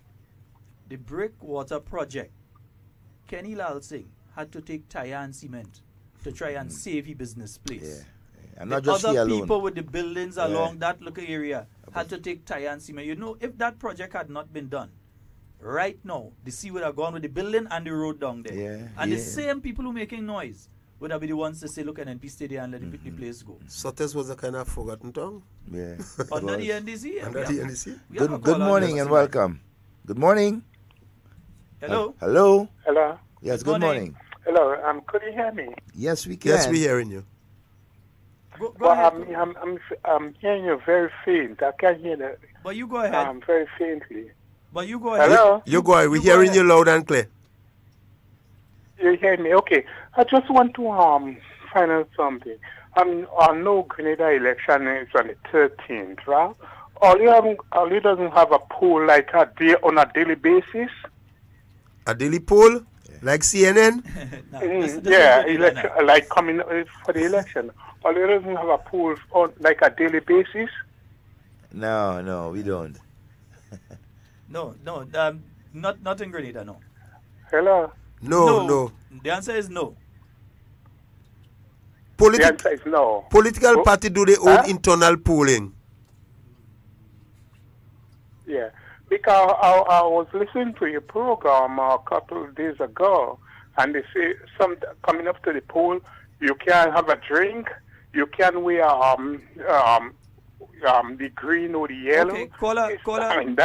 The Breakwater project, Kenny Lal Singh had to take tire and cement to try and save his business place. And not just other here alone. people with the buildings along that little area had to take tire and cement. You know, if that project had not been done, right now, the sea would have gone with the building and the road down there. And the same people who making noise would I be the ones to say, look, NNP stay there and let the place go? Sotes was a kind of forgotten tongue. Yeah. Under the NDC? Under the NDC? Good morning and welcome. Good morning. Hello? Hello? Hello? Yes, good morning. Hello, could you hear me? Yes, we can. Yes, we're hearing you. Go ahead. I'm hearing you very faint. I can't hear that. But you go ahead. Very faintly. But you go ahead. Hello? You go ahead. We're hearing you loud and clear. You hear me? Okay. I just want to find out something. I know Grenada election is on the 13th, right? All doesn't have a poll like on a daily basis. A daily poll? Like CNN? Election, like coming for the election. All doesn't have a poll on like a daily basis. No, we don't. No, not in Grenada, no. Hello? No. The answer is no. The answer is no. Political party do their own internal polling. Yeah, because I was listening to your program a couple of days ago, and they say coming up to the poll, you can have a drink, you can wear the green or the yellow. Okay, caller. I mean,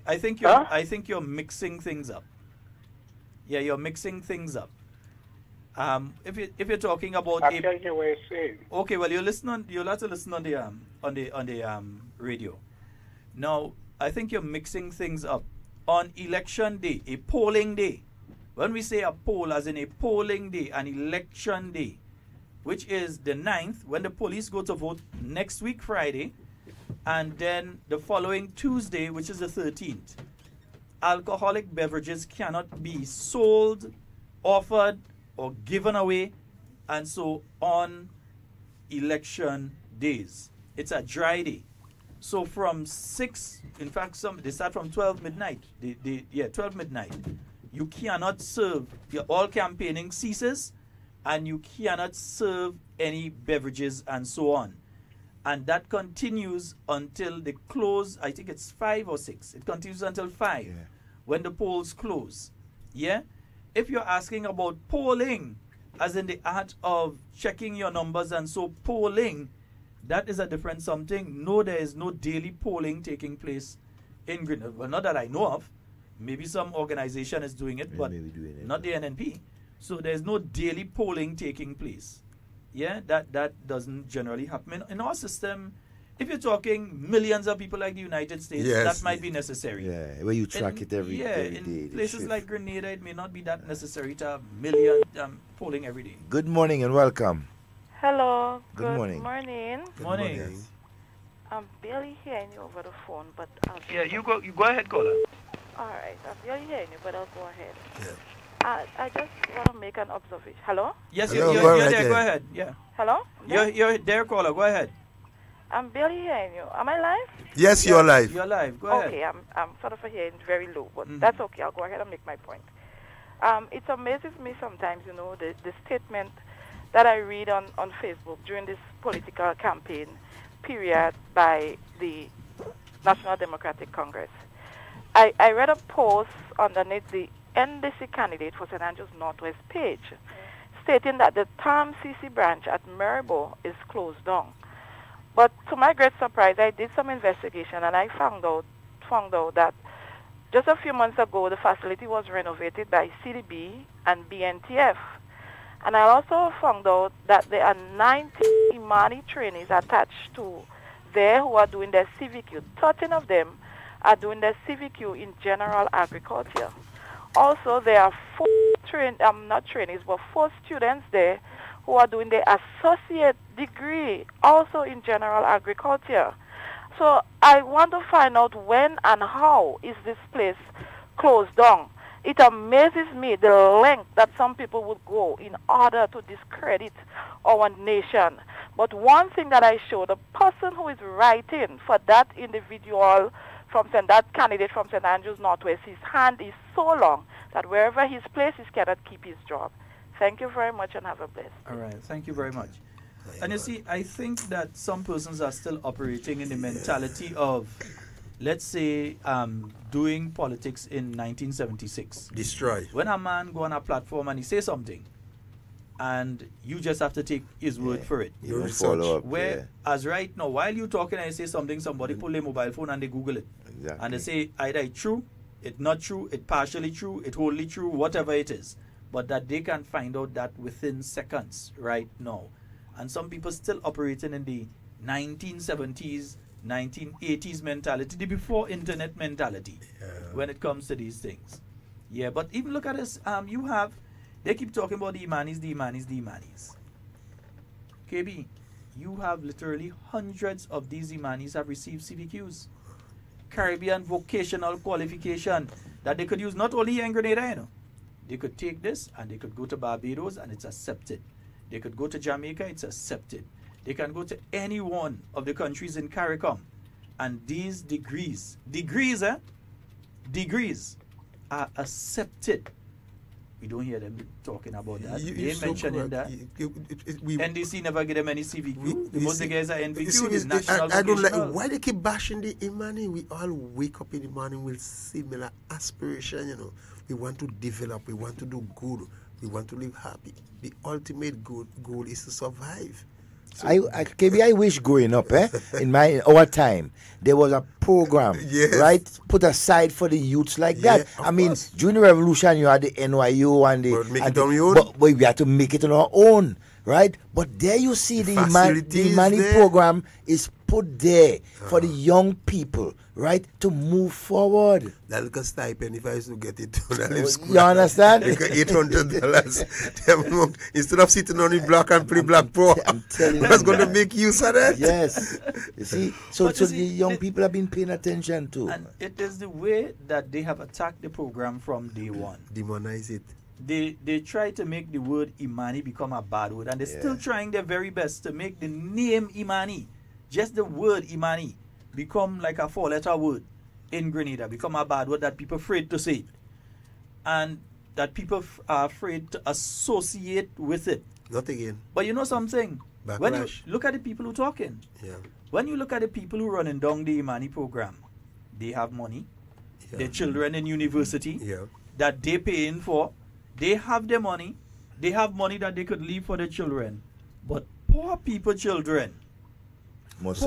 I think you're mixing things up. Yeah, you're mixing things up. If you're talking about, I can't hear what you're saying. Okay, well you'll have to listen on the radio. Now, I think you're mixing things up. On election day, a polling day. When we say a poll, as in a polling day, an election day, which is the 9th, when the police go to vote next week Friday, and then the following Tuesday, which is the 13th. Alcoholic beverages cannot be sold, offered, or given away, and so on election days. It's a dry day. So from 6, in fact, they start from 12 midnight. 12 midnight. You cannot serve, all campaigning ceases, and you cannot serve any beverages and so on. And that continues until they close, I think it's 5 or 6. It continues until 5 when the polls close. Yeah? If you're asking about polling, as in the art of checking your numbers and so polling, that is a different something. No, there is no daily polling taking place in Grenada. Well, not that I know of. Maybe some organization is doing it, but not the NNP. So there's no daily polling taking place. Yeah, that doesn't generally happen. In our system, if you're talking millions of people like the United States, that might be necessary. Yeah, where you track it every day. In places like Grenada, it may not be that necessary to have millions polling every day. Good morning and welcome. Hello. Good morning. Good morning. I'm barely hearing you over the phone, but you go ahead, caller. All right, I'm barely hearing you, but I'll go ahead. Yeah. I just want to make an observation. Hello? Yes, Hello, you're there. Go ahead. Yeah. Hello? You're there, caller. Go ahead. I'm barely hearing you. Am I live? Yes, you're live. You're live. Go ahead. Okay, I'm sort of hearing very low, but that's okay. I'll go ahead and make my point. It amazes me sometimes, the statement that I read on Facebook during this political campaign period by the National Democratic Congress. I read a post underneath the NDC candidate for St. Andrews Northwest page stating that the Tam CC branch at Maribo is closed down. But to my great surprise, I did some investigation and I found out that just a few months ago, the facility was renovated by CDB and BNTF. And I also found out that there are 90 Imani trainees attached to there who are doing their CVQ. 13 of them are doing their CVQ in general agriculture. Also, there are 4 students there who are doing their associate degree also in general agriculture. So I want to find out when and how is this place closed down. It amazes me the length that some people would go in order to discredit our nation. But one thing that I show, the person who is writing for that individual that candidate from St. Andrews Northwest, his hand is so long that wherever he's placed, he cannot keep his job. Thank you very much and have a blessed day. All right, thank you very much. And you see, I think that some persons are still operating in the mentality of, let's say, doing politics in 1976. Destroy. When a man go on a platform and he say something, and you just have to take his word for it. You follow up. Where, as right now, while you're talking, I say something, somebody pull their mobile phone and they Google it. Exactly. And they say either it's true, it's not true, it's partially true, it's wholly true, whatever it is. But that they can find out that within seconds right now. And some people still operating in the 1970s, 1980s mentality, the before internet mentality when it comes to these things. Yeah, but even look at this. You have, they keep talking about the Imanis. KB, you have literally hundreds of these Imanis have received CVQs. Caribbean vocational qualification that they could use not only here in Grenada, you know. They could take this and they could go to Barbados and it's accepted. They could go to Jamaica, it's accepted. They can go to any one of the countries in CARICOM. And these degrees are accepted. We don't hear them talking about that. They ain't mentioning that. NDC never get them any CVQ. The most guys are NVQ. Is national I don't like why they keep bashing the Imani. We all wake up in the morning with similar aspiration, you know. We want to develop, we want to do good, we want to live happy. The ultimate goal is to survive. So I wish growing up, in our time, there was a program, right, put aside for the youths like that. I mean, during the revolution, you had the NYU and but we had to make it on our own, right? But there you see the money program is put there for the young people, right, to move forward. That little stipend, if I used to get it, you understand? $800 instead of sitting on the block and play Black Pro. I'm telling you, that's going to make use of that. Yes, you see, so the young people have been paying attention to. And it is the way that they have attacked the program from day one. Demonize it. They try to make the word Imani become a bad word, and they're still trying their very best to make the name Imani, just the word Imani, become like a four-letter word in Grenada, become a bad word that people are afraid to say, and that people are afraid to associate with it. Not again. But you know something? Backlash. When you look at the people who are talking, when you look at the people who are running down the Imani program, they have money, their children in university that they paying for, they have their money, they have money that they could leave for their children. But poor people children, must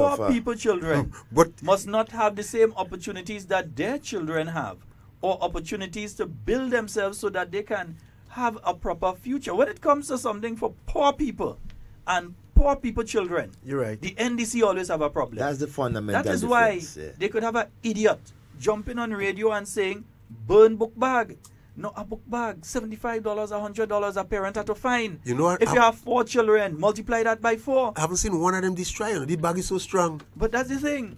not have the same opportunities that their children have, or opportunities to build themselves so that they can have a proper future. When it comes to something for poor people and poor people children, you're right, the NDC always have a problem. That's the fundamental That is difference. why they could have an idiot jumping on radio and saying, burn book bag. No, a book bag, $75, $100 a parent had to fine. You know what? If you have 4 children, multiply that by 4. I haven't seen one of them destroy. The bag is so strong. But that's the thing.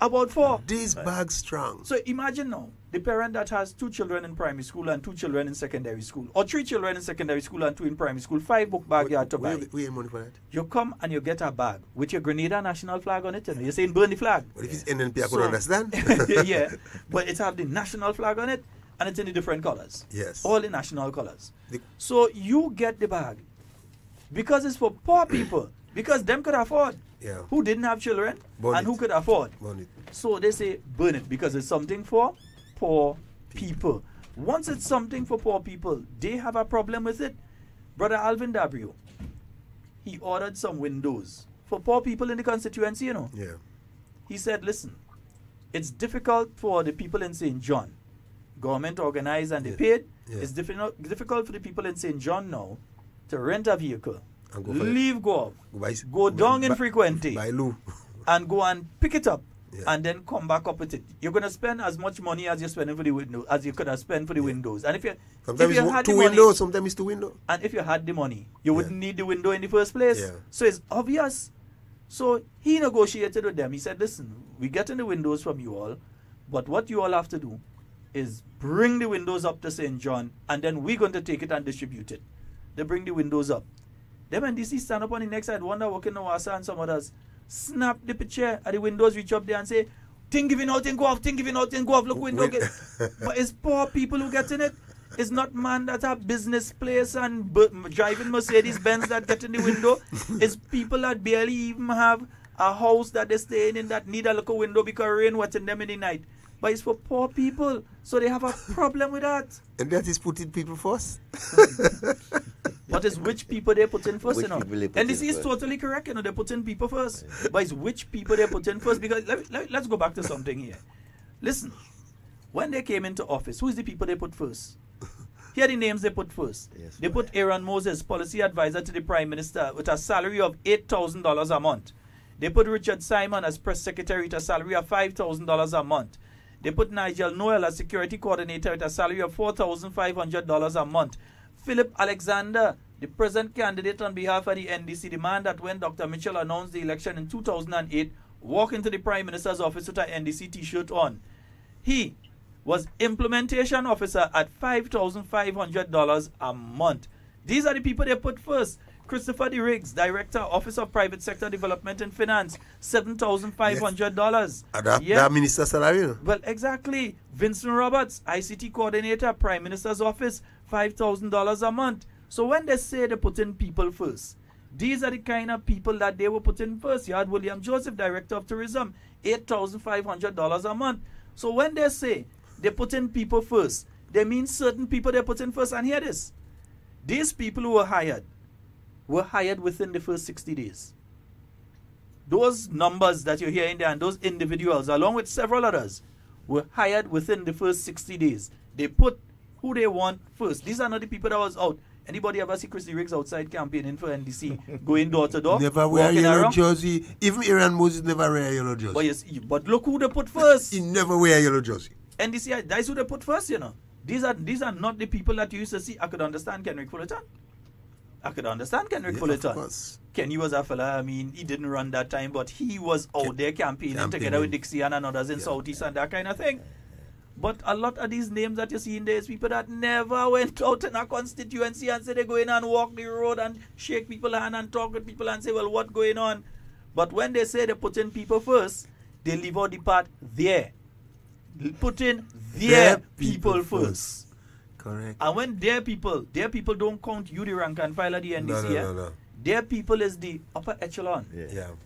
About 4. This bag's strong. So imagine now, the parent that has 2 children in primary school and 2 children in secondary school, or 3 children in secondary school and 2 in primary school, 5 book bag you had to buy. We ain't money for that. You come and you get a bag with your Grenada national flag on it. You know, you're saying burn the flag. But if it's NNP, I could understand. Yeah, but it have the national flag on it. And it's in the different colors. Yes. All the national colors. So you get the bag because it's for poor people. Because them could afford. Yeah. Who didn't have children and who could afford. So they say burn it because it's something for poor people. Once it's something for poor people, they have a problem with it. Brother Alvin Dabrio, he ordered some windows for poor people in the constituency, you know. Yeah. He said, listen, it's difficult for the people in St. John. Government organized and they paid. It's difficult for the people in St. John now to rent a vehicle, leave go down in frequency, and go and pick it up, and then come back up with it. You're going to spend as much money as you're spending for the window as you could have spent for the windows. And if you had the money, windows, sometimes it's 2 windows. And if you had the money, you wouldn't need the window in the first place. So it's obvious. So he negotiated with them. He said, listen, we're getting the windows from you all, but what you all have to do is bring the windows up to St. John, and then we're going to take it and distribute it. They bring the windows up. Them NDC stand up on the next side, Wonder Walking Nawasa and some others, snap the picture at the windows, reach up there and say, thing giving out and go off, thing giving out and go off, look window get. But it's poor people who get in it. It's not man that have business place and driving Mercedes Benz that get in the window. It's people that barely even have a house that they stay in that need a little window because rain wetting them in the night. But it's for poor people, so they have a problem with that. And that is putting people first. But it's which people they put in first, Which you know. people they put And this in is first. totally correct, you know. They put in people first. But it's which people they put in first. Because let's go back to something here. Listen, when they came into office, who's the people they put first? Here are the names they put first. Yes, they put Aaron Moses, policy advisor to the Prime Minister, with a salary of $8,000 a month. They put Richard Simon as press secretary with a salary of $5,000 a month. They put Nigel Noel as security coordinator with a salary of $4,500 a month. Philip Alexander, the present candidate on behalf of the NDC, the man that when Dr. Mitchell announced the election in 2008, walked into the Prime Minister's office with an NDC t-shirt on. He was implementation officer at $5,500 a month. These are the people they put first. Christopher D. Riggs, Director, Office of Private Sector Development and Finance, $7,500. That minister's salary? Well, exactly. Vincent Roberts, ICT Coordinator, Prime Minister's Office, $5,000 a month. So when they say they put in people first, these are the kind of people that they were put in first. You had William Joseph, Director of Tourism, $8,500 a month. So when they say they put in people first, they mean certain people they put in first. And hear this. These people who were hired within the first 60 days. Those numbers that you're hearing there and those individuals, along with several others, were hired within the first 60 days. They put who they want first. These are not the people that was out. Anybody ever see Christy Riggs outside campaigning for NDC, going door to door? Never wear a yellow jersey. Even Aaron Moses never wear a yellow jersey. But, yes, but look who they put first. He never wear a yellow jersey. NDC, that's who they put first, you know. These are not the people that you used to see. I could understand Kenrick Fullerton. Kenny was a fella, I mean, he didn't run that time, but he was out there campaigning together with Dixie and others in Southeast and that kind of thing. But a lot of these names that you see in there is people that never went out in a constituency and say they go in and walk the road and shake people's hand and talk with people and say, well, what's going on? But when they say they put in people first, they leave out the part there. Put in their people first. Correct. And when their people don't count you, the rank and file of the NDC. No. Their people is the upper echelon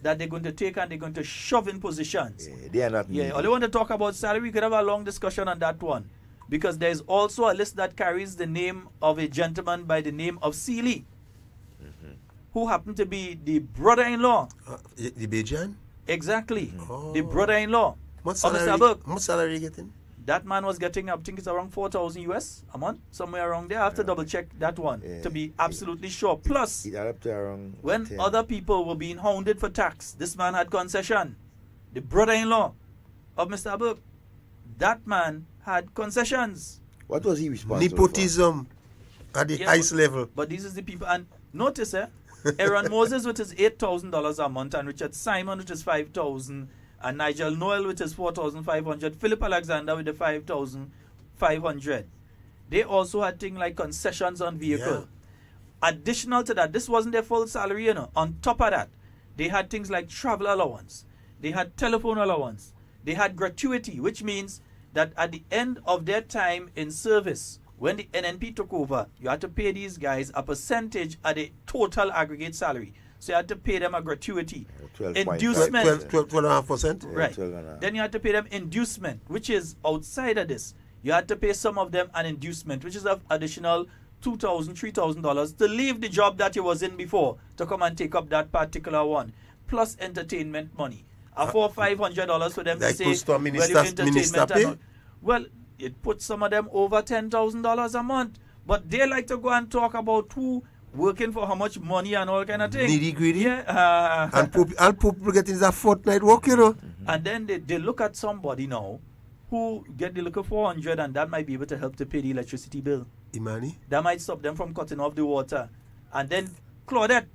that they're going to take and they're going to shove in positions. They are not needed. All they want to talk about salary, we could have a long discussion on that one. Because there's also a list that carries the name of a gentleman by the name of Seeley, who happened to be the brother-in-law. The Bajan? Exactly. The brother-in-law What of Mr. Burke. What salary are you getting? That man was getting, I think it's around 4,000 US a month, somewhere around there. I have to double check that one to be absolutely sure. Plus, when 10. Other people were being hounded for tax, this man had concession. The brother-in-law of Mr. Burke, that man had concessions. What was he responsible Nepotism at the highest level. But these is the people, and notice, Aaron Moses with his $8,000 a month, and Richard Simon with his $5,000. And Nigel Noel with his $4,500, Philip Alexander with the $5,500. They also had things like concessions on vehicle. Yeah. Additional to that, this wasn't their full salary, you know. On top of that, they had things like travel allowance. They had telephone allowance. They had gratuity, which means that at the end of their time in service, when the NNP took over, you had to pay these guys a percentage of the total aggregate salary. So you had to pay them a gratuity. Inducement. 12.5%? Right. Then you had to pay them inducement, which is outside of this. You had to pay some of them an inducement, which is an additional $2,000, $3,000 to leave the job that you was in before to come and take up that particular one, plus entertainment money. $400, $500 for them like to say, well, it puts some of them over $10,000 a month. But they like to go and talk about who working for how much money and all kind of things. Needy, greedy. Yeah. And people getting that fortnight work, you know. And then they look at somebody now who get the look of 400 and that might be able to help to pay the electricity bill. Imani? That might stop them from cutting off the water. And then Claudette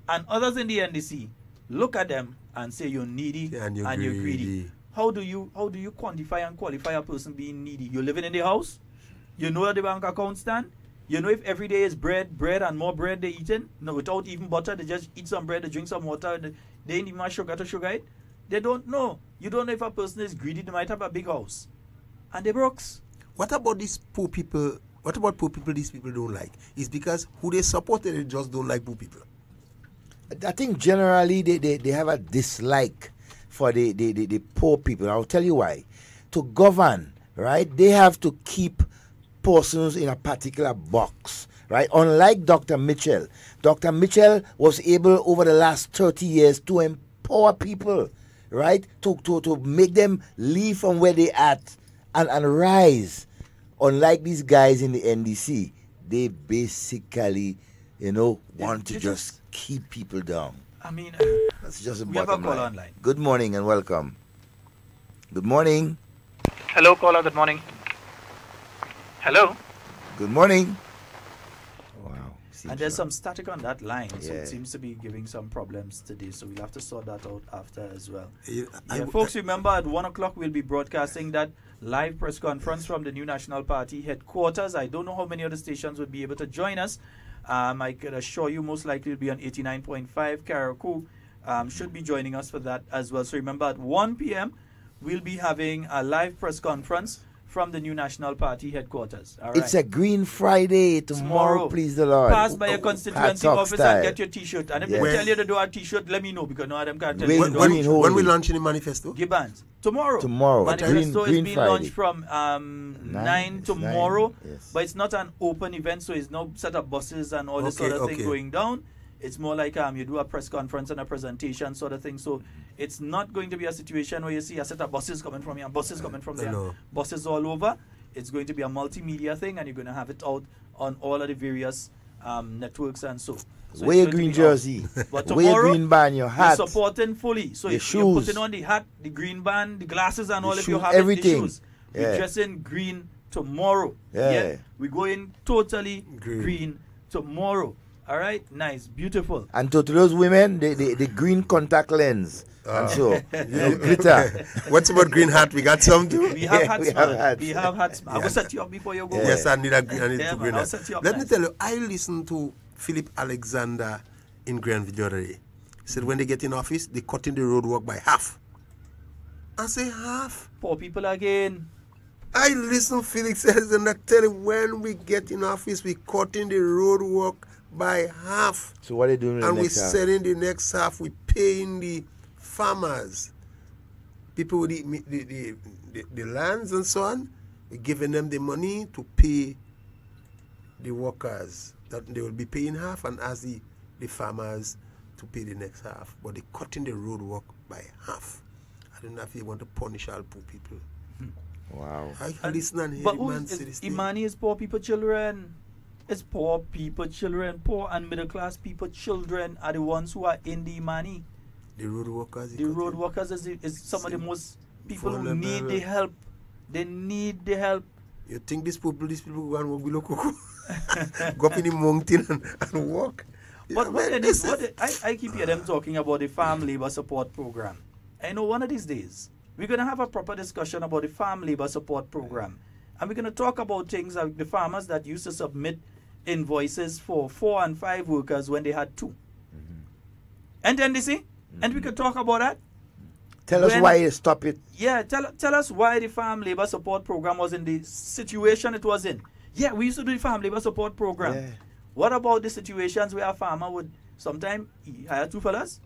and others in the NDC look at them and say you're needy and you're greedy. How do you quantify and qualify a person being needy? You're living in the house? You know where the bank account stand? You know if every day is bread and more bread they're eating? No, without even butter, they just eat some bread, they drink some water, they ain't even sugar to sugar it. They don't know. You don't know if a person is greedy, they might have a big house. And they brokes. What about these poor people? What about poor people these people don't like? It's because who they support, they just don't like poor people. I think generally they have a dislike for the poor people. I'll tell you why. To govern, right, they have to keep persons in a particular box, right? Unlike Dr. Mitchell. Dr. Mitchell was able over the last 30 years to empower people, right? To make them leave from where they at and rise. Unlike these guys in the NDC, they basically, want to just keep people down. I mean, that's just a we have a bottom call line. online. Good morning and welcome. Good morning. Hello, caller. Good morning. Hello. Good morning. And there's some static on that line, so it seems to be giving some problems today. So we'll have to sort that out after as well. Folks, remember at 1 o'clock we'll be broadcasting that live press conference from the new National Party headquarters. I don't know how many other stations would be able to join us. I could assure you most likely it'll be on 89.5. Karakou should be joining us for that as well. So remember at 1 p.m. we'll be having a live press conference from the new National Party headquarters. All right. It's a Green Friday tomorrow, please the Lord. Pass by your constituency office and get your T-shirt. And if they tell you to do a T-shirt, let me know, because no them can't tell you. When we launching the manifesto? Gibbons. Tomorrow. Manifesto is being launched from 9 tomorrow. Yes. But it's not an open event, so it's no set up buses and all this sort of thing going down. It's more like you do a press conference and a presentation sort of thing. So it's not going to be a situation where you see a set of buses coming from here and buses coming from there. No. Buses all over. It's going to be a multimedia thing, and you're going to have it out on all of the various networks and so. Wear your green jersey. But wear your green band, your hat. You're supporting fully. So your if shoes. you're putting on the hat, the green band, the glasses and all, if you have everything. the shoes. We're dressing green tomorrow. Yeah. We're going totally green tomorrow. All right, nice, beautiful. And to those women, the green contact lens. And so, glitter. What's about green hat? We got some too? We have hats. We have hats. I will set you up before you go. Yes, I need two green I'll hats. set you up. Let me tell you, I listened to Philip Alexander in Granville the other day. He said when they get in office, they cutting the roadwork by half. I say half. Poor people again. I listen to Felix says and I tell you when we get in office, we cutting the roadwork by half. So what are they doing in the and next we half? selling the next half, we paying the farmers, people with the lands and so on, we're giving them the money to pay the workers. That they will be paying half and ask the farmers to pay the next half. But they're cutting the road work by half. I don't know if you want to punish all poor people. Wow. I listen and hear But the man say this thing. Imani is poor people children. It's poor people children. Poor and middle class people children are the ones who are in the Imani. The road workers. The road workers is some of the most people who need the help. They need the help. You think these people go and work below Coco? Go up in the mountain and walk? But I keep hearing them talking about the farm labor support program. I know one of these days we're going to have a proper discussion about the farm labor support program. And we're going to talk about things like the farmers that used to submit invoices for 4 and 5 workers when they had 2. And then they see, and we could talk about that. Tell us why you stop it. Yeah, tell us why the farm labor support program was in the situation it was in. Yeah, we used to do the farm labor support program. Yeah. What about the situations where a farmer would sometimes hire 2 fellas?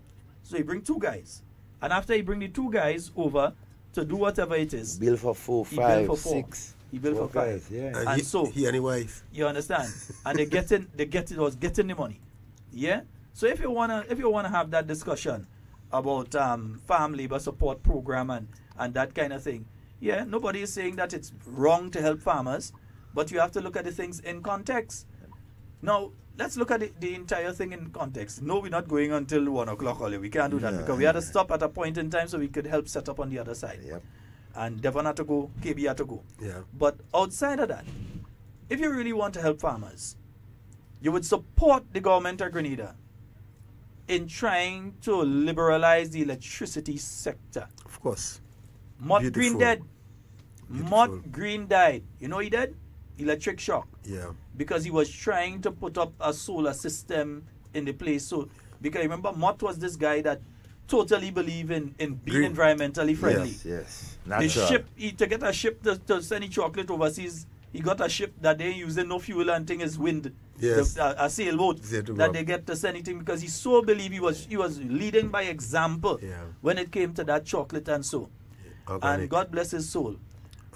So he bring 2 guys. And after he bring the 2 guys over to do whatever it is. Bill for 4, he 5, bill for 4. 6. He bill for 5. Yeah. And so he and his wife. You understand? And they getting the money. Yeah? So if you wanna have that discussion about farm labor support program and that kind of thing, yeah, nobody is saying that it's wrong to help farmers, but you have to look at the things in context. Now, let's look at the entire thing in context. No, we're not going until 1 o'clock early. We can't do that because we had to stop at a point in time so we could help set up on the other side. Yep. And Devon had to go, KB had to go. Yeah. But outside of that, if you really want to help farmers, you would support the government of Grenada in trying to liberalize the electricity sector. Of course. Mott Green dead. Mott Green died. You know he died? Electric shock. Yeah. Because he was trying to put up a solar system in the place. So, because remember, Mott was this guy that totally believed in being environmentally friendly. Yes. The ship, to get a ship to send chocolate overseas, he got a ship that they using no fuel and thing is wind. Yes. A sailboat that they get to send anything because he so believed he was leading by example when it came to that chocolate and so. And God bless his soul.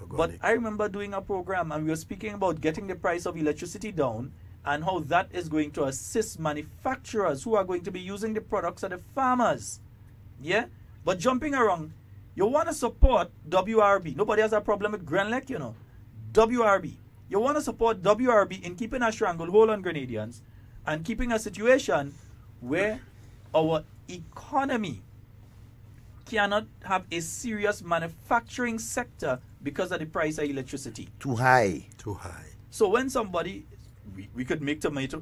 But I remember doing a program and we were speaking about getting the price of electricity down and how that is going to assist manufacturers who are going to be using the products of the farmers. Yeah? But jumping around, you want to support WRB. Nobody has a problem with Grenlec, you know. WRB. You want to support WRB in keeping a stranglehold on Grenadians and keeping a situation where our economy cannot have a serious manufacturing sector because of the price of electricity. Too high. Too high. So when somebody, we could make tomato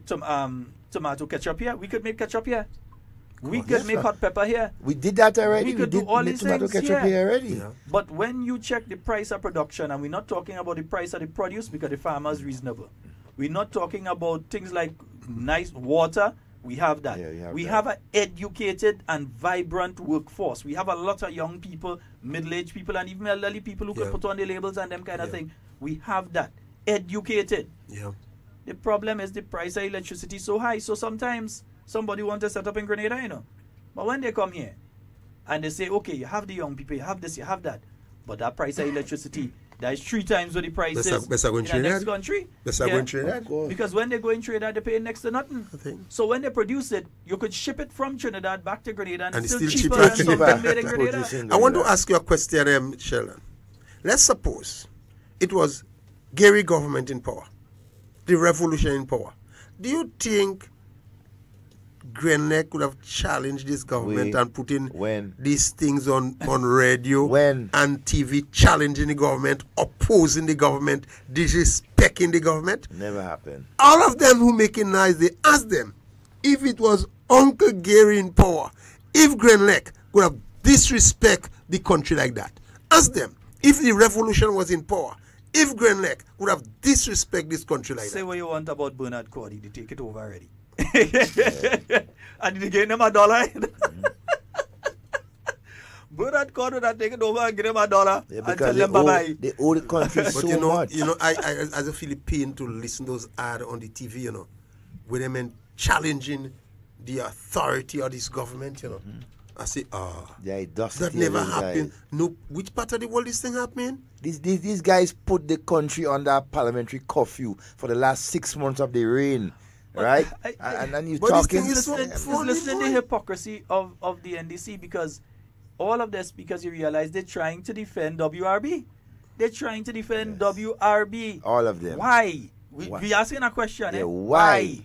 ketchup here. We could make ketchup here. We could make hot pepper here. We did that already. We could do all these tomato things ketchup here already. Yeah. But when you check the price of production, and we're not talking about the price of the produce because the farmer is reasonable. We're not talking about things like nice water. We have that. Yeah, we have an educated and vibrant workforce. We have a lot of young people, middle-aged people, and even elderly people who could put on the labels and them kind of thing. We have that. Educated. Yeah. The problem is the price of electricity so high. So sometimes somebody wants to set up in Grenada, you know. But when they come here and they say, okay, you have the young people, you have this, you have that. But that price of electricity, that is 3 times what the price is in the next country. Because when they go in Trinidad, they pay next to nothing. So when they produce it, you could ship it from Trinidad back to Grenada and it's still cheaper than something made in Grenada. I want to ask you a question, Sheldon. Let's suppose it was Gary government in power, the revolution in power. Do you think Grenlec could have challenged this government and put in these things on radio and TV, challenging the government, opposing the government, disrespecting the government? Never happened. All of them who making noise, they ask them, if it was Uncle Gary in power, if Grenlec could have disrespect the country like that. Ask them, if the revolution was in power, if Grenlec would have disrespect this country like that. Say what you want about Bernard Cordy, they take it over already. And they gave him $1. Bernard Cordy would have taken over and give him $1 and tell them bye-bye. They owe the country so much. You know, I as a Philippine to listen to those ads on the TV, you know, with them and challenging the authority of this government, you know. I say, that never happened. No, which part of the world is this thing happening? These guys put the country under parliamentary curfew for the last 6 months of the reign, right? And then you're talking. It's listening to the hypocrisy of the NDC, because all of this, because you realize they're trying to defend WRB. They're trying to defend WRB. All of them. Why? We asking a question. Why?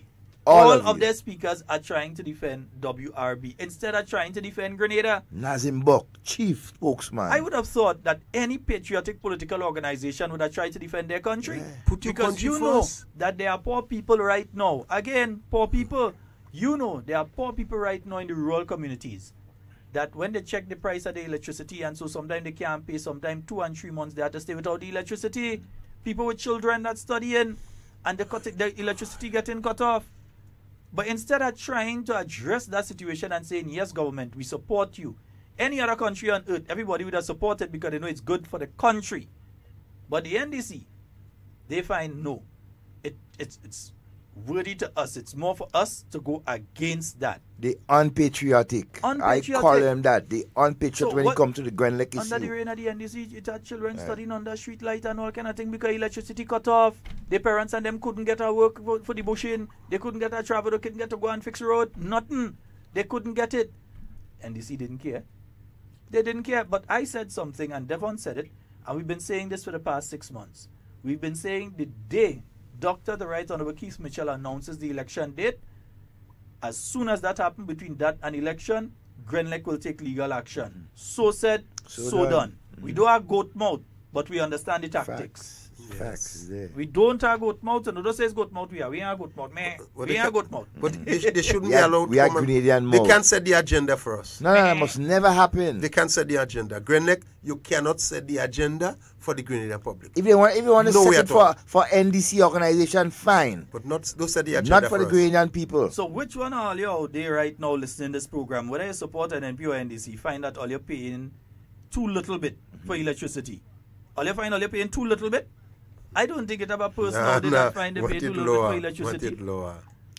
All of their speakers are trying to defend WRB instead of trying to defend Grenada. Nazim Buck, chief spokesman. I would have thought that any patriotic political organization would have tried to defend their country. Because you know that there are poor people right now. Again, poor people. You know there are poor people right now in the rural communities that when they check the price of the electricity, and so sometimes they can't pay, sometimes 2 and 3 months they have to stay without the electricity. People with children that studying and the electricity getting cut off. But instead of trying to address that situation and saying, yes, government, we support you. Any other country on earth, everybody would have supported because they know it's good for the country. But the NDC, they find no. It's worthy to us. It's more for us to go against that. The unpatriotic. I call them that. The unpatriotic when it comes to the Grenlec issue. Under the reign of the NDC, it had children studying under street light and all kind of thing because electricity cut off. Their parents and them couldn't get a work for the bushing. They couldn't get a travel. They couldn't get to go and fix the road. Nothing. They couldn't get it. NDC didn't care. They didn't care. But I said something and Devon said it. And we've been saying this for the past 6 months. We've been saying the day Dr. the Right Honorable Keith Mitchell announces the election date, as soon as that happens between that and election, Grenlec will take legal action. So said, so done. We don't have goat mouth, but we understand the tactics. Facts. We don't have goat mouth, and others says goat mouth. We ain't have goat mouth. We ain't goat mouth. But they shouldn't be allowed. We are Grenadian mouth. They can't set the agenda for us. No, it must never happen. They can't set the agenda. Grenlec, you cannot set the agenda for the Grenadian public. If you want to set it for NDC organization, fine. But don't set the agenda not for the Grenadian people. So which one are all you out there right now listening to this program? Whether you support an NP or NDC, find that all you're paying too little bit for electricity. All you find all you're paying too little bit? I don't think it have a person out there that find they pay too little bit for electricity. Want it lower.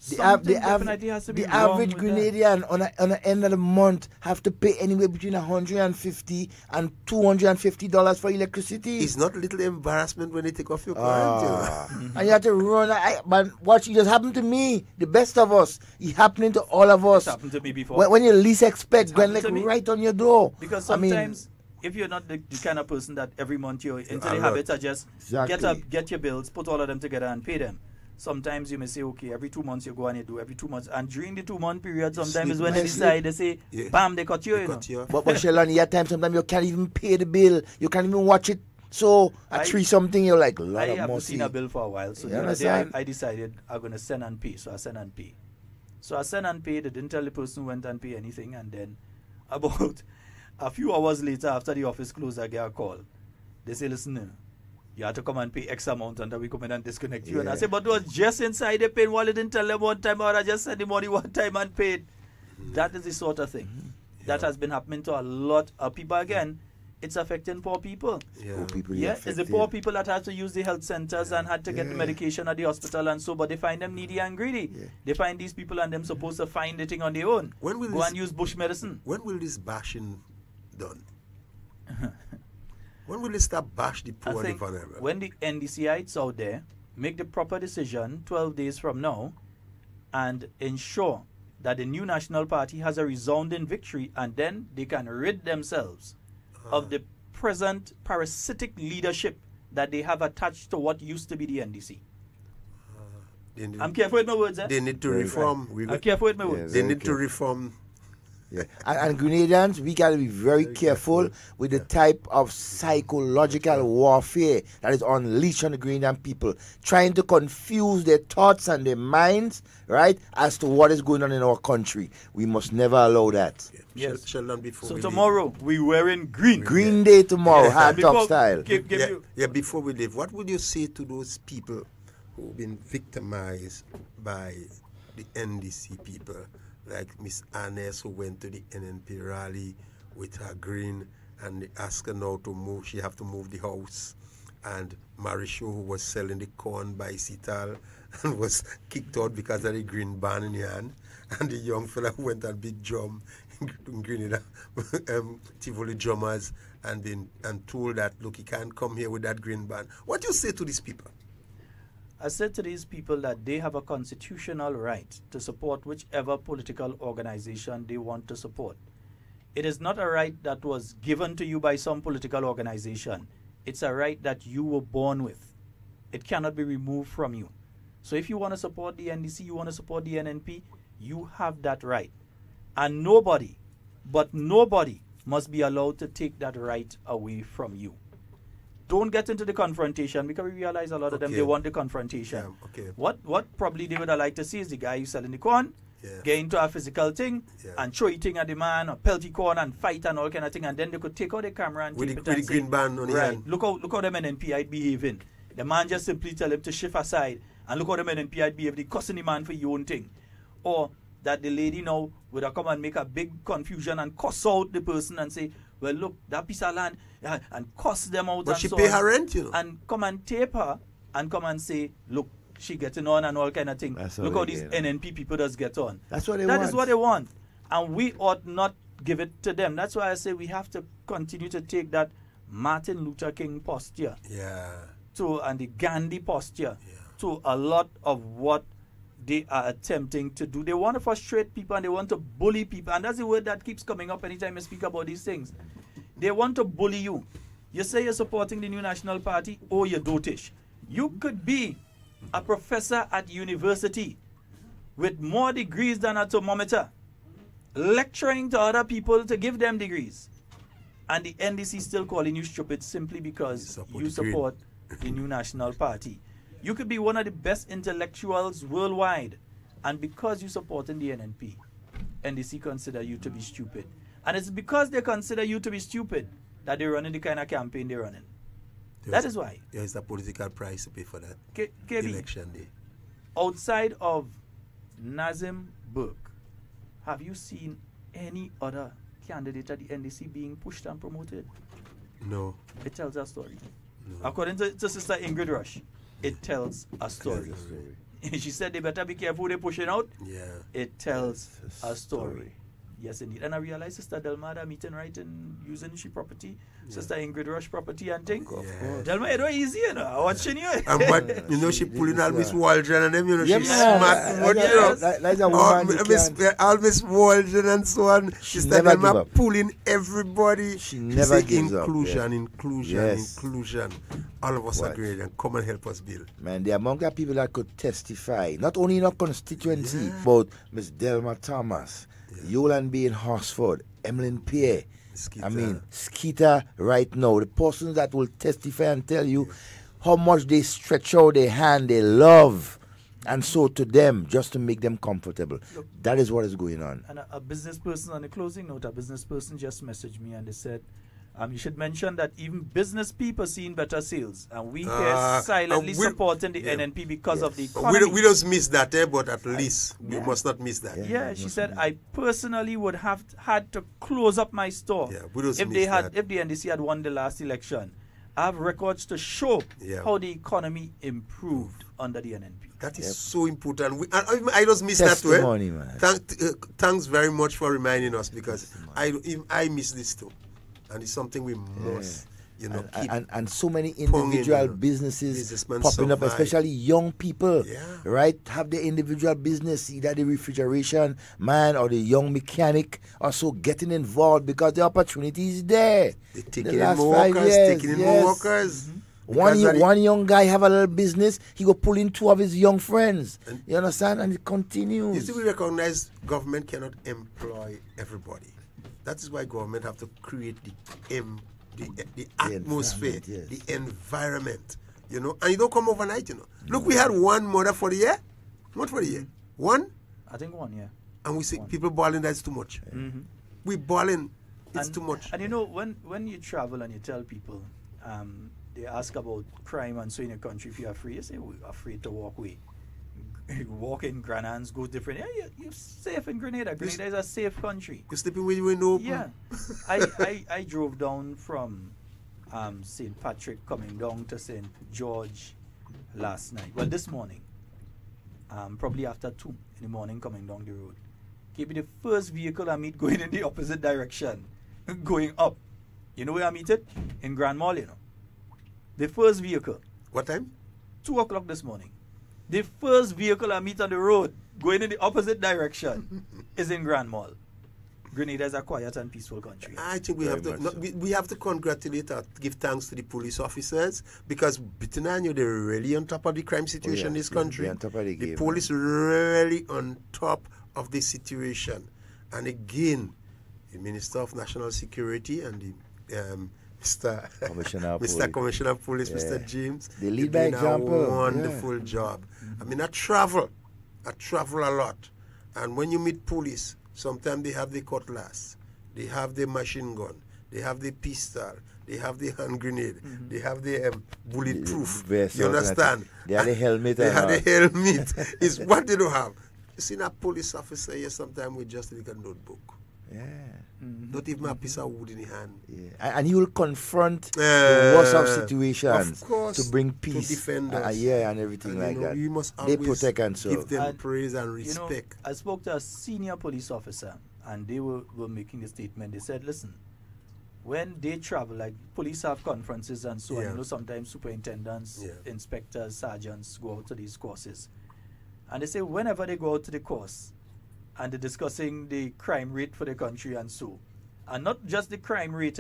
definitely has to be the wrong average with that. Grenadian on the end of the month have to pay anywhere between $150 and $250 for electricity. It's not a little embarrassment when they take off your current. And you have to run. But what just happened to me, the best of us, it's happening to all of us. It happened to me before. When you least expect, going like to me. right on your door. Because sometimes, if you're not the kind of person that every month you're into the habits are just get your bills, put all of them together and pay them. Sometimes you may say, okay, every 2 months you go and you do every 2 months. And during the 2 month period, sometimes is when they decide, they say, bam, they cut you. But Sheldon, you time sometimes you can't even pay the bill. You can't even watch it. So at 3 something, you're like, Lord I of haven't mercy. seen a bill for a while. So the other day I decided I'm going to send and pay. So I send and pay. So I sent and paid. They didn't tell the person who went and pay anything. And then about a few hours later, after the office closed, I get a call. They say, listen, you have to come and pay X amount and then we come in and disconnect you. And I said, but it was just inside the pin wallet. Didn't tell them one time, or I just sent the money one time and paid. That is the sort of thing that has been happening to a lot of people. Again, it's affecting poor people. Poor people it's the poor people that had to use the health centers and had to get the medication at the hospital and so, but they find them needy and greedy. They find these people and them supposed to find the thing on their own. Go and use bush medicine. When will this bashing done? When will they stop bash the poor and the vulnerable? When the NDCites out there make the proper decision 12 days from now and ensure that the new National Party has a resounding victory, and then they can rid themselves of the present parasitic leadership that they have attached to what used to be the NDC. I'm careful with my words. They need to reform. I'm careful with my words. They need to reform. Yeah. And Grenadians, we got to be very careful with the type of psychological warfare that is unleashed on the Grenadian people, trying to confuse their thoughts and their minds, right, as to what is going on in our country. We must never allow that. Yes. Sheldon, before so we tomorrow we wearing green. Green Day tomorrow, hard top style. Before we leave, what would you say to those people who've been victimized by the NDC people? Like Miss Annes, who went to the NNP rally with her green, and they asked her now to move. She have to move the house. And Marisho, who was selling the corn bicycle and was kicked out because of the green ban in her hand. And the young fella who went and beat drum in Grenada, Tivoli drummers, and told that, look, he can't come here with that green ban. What do you say to these people? I said to these people that they have a constitutional right to support whichever political organization they want to support. It is not a right that was given to you by some political organization. It's a right that you were born with. It cannot be removed from you. So if you want to support the NDC, you want to support the NNP, you have that right. And nobody, but nobody, must be allowed to take that right away from you. Don't get into the confrontation, because we realize a lot of them, they want the confrontation. What probably they would have liked to see is the guy who's selling the corn, get into a physical thing, and throw it at the man, or pelt the corn and fight and all kind of thing, and then they could take out the camera and with the green band on the hand. Look how them NNPI behaving. The man just simply tell him to shift aside, and look how them NNPI behave. They cussing the man for your own thing. Or that the lady now would have come and make a big confusion and cuss out the person and say, well, look, that piece of land, and cuss them out. But she pay her rent, you know. And come and tape her and come and say, look, she getting on and all kind of thing. Look how these NNP people does get on. That's what they want. That is what they want. And we ought not give it to them. That's why I say we have to continue to take that Martin Luther King posture. And the Gandhi posture to a lot of what they are attempting to do. They want to frustrate people and they want to bully people. And that's the word that keeps coming up anytime I speak about these things. They want to bully you. You say you're supporting the new National Party, or you're dotish. You could be a professor at university with more degrees than a thermometer, lecturing to other people to give them degrees. And the NDC still calling you stupid simply because you support the new National Party. You could be one of the best intellectuals worldwide, and because you support in the NNP, NDC consider you to be stupid. And it's because they consider you to be stupid that they're running the kind of campaign they're running. That is why. There is a political price to pay for that election day. Outside of Nazim Burke, have you seen any other candidate at the NDC being pushed and promoted? No. It tells a story. No. According to Sister Ingrid Rush, it tells a story. She said they better be careful who they're pushing out. Yeah. It tells a story. Yes, indeed. And I realized Sister Delma had a meeting right in using she property, Sister Ingrid Rush property and thing. Delma, it was easy, you know. I'm watching you. And but, you know, she pulling all Miss Waldron and them, you know, Yeah, she's man. smart. Like a woman, all Miss Waldron and so on. Sister never give Delma up. pulling everybody. She never say gives up, inclusion. All of us agree and come and help us build. Man, the amount of people that could testify, not only in our constituency, but Miss Delma Thomas, Yolan B. in Horsford, Emmeline Pierre, Skeeter right now, the persons that will testify and tell you how much they stretch out their hand, they love, and so to them, just to make them comfortable. Look, that is what is going on. And a business person, on the closing note, a business person just messaged me and they said, you should mention that even business people seeing better sales, and we here silently supporting the NNP because of the economy. We don't miss that, but at least we must not miss that. Yeah, she said, I personally would have had to close up my store if the NDC had won the last election. I have records to show how the economy improved under the NNP. That is so important. I just miss that way. Thanks very much for reminding us, because I miss this too. And it's something we must, keep. And so many individual businesses popping up, especially young people, right? Have their individual business, either the refrigeration man or the young mechanic, also getting involved because the opportunity is there. They're taking in more workers, One young guy have a little business, he go pull in 2 of his young friends. You understand? And it continues. You see, we recognize government cannot employ everybody. That is why government have to create the atmosphere, the environment, and you don't come overnight, Look, we had 1 murder for the year. What for the year? 1? I think 1, yeah. And we see people bawling, that's too much. We bawling, it's too much. And when you travel and you tell people, they ask about crime and so in a country, if you're afraid, you say, we're afraid to walk away. Walk in Grenans, go different. Yeah, you're safe in Grenada. Grenada is a safe country. You're sleeping with your window open. Yeah. I drove down from St. Patrick coming down to St. George last night. Well, this morning. Probably after 2 in the morning coming down the road. Keep the first vehicle I meet going in the opposite direction. Going up. You know where I meet it? In Grand Mall, The first vehicle. What time? 2 o'clock this morning. The first vehicle I meet on the road going in the opposite direction is in Grand Mall. Grenada is a quiet and peaceful country. I think we have to congratulate or give thanks to the police officers, because Bitinanyo, they're really on top of the crime situation in this country. On top of the game, police really on top of the situation. And again, the Minister of National Security and the Mr. Commissioner of Police, Mr. James, they lead by example. A wonderful job. I mean, I travel a lot, and when you meet police, sometimes they have the cutlass, they have the machine gun, they have the pistol, they have the hand grenade, they have the bulletproof. You understand? They have the helmet. They have the helmet. It's what they don't have. You see, a police officer here sometimes with just like a notebook. Yeah. Not even a piece of wood in the hand. Yeah. And he will confront the worst of situations, of course, to bring peace, to defend us. and everything like that. We must they protect and serve. Give them praise and respect. I spoke to a senior police officer, and they were making a statement. They said, listen, when they travel, like police have conferences and so on, sometimes superintendents, inspectors, sergeants go out to these courses. And they say whenever they go out to the course, and they're discussing the crime rate for the country and so. And not just the crime rate,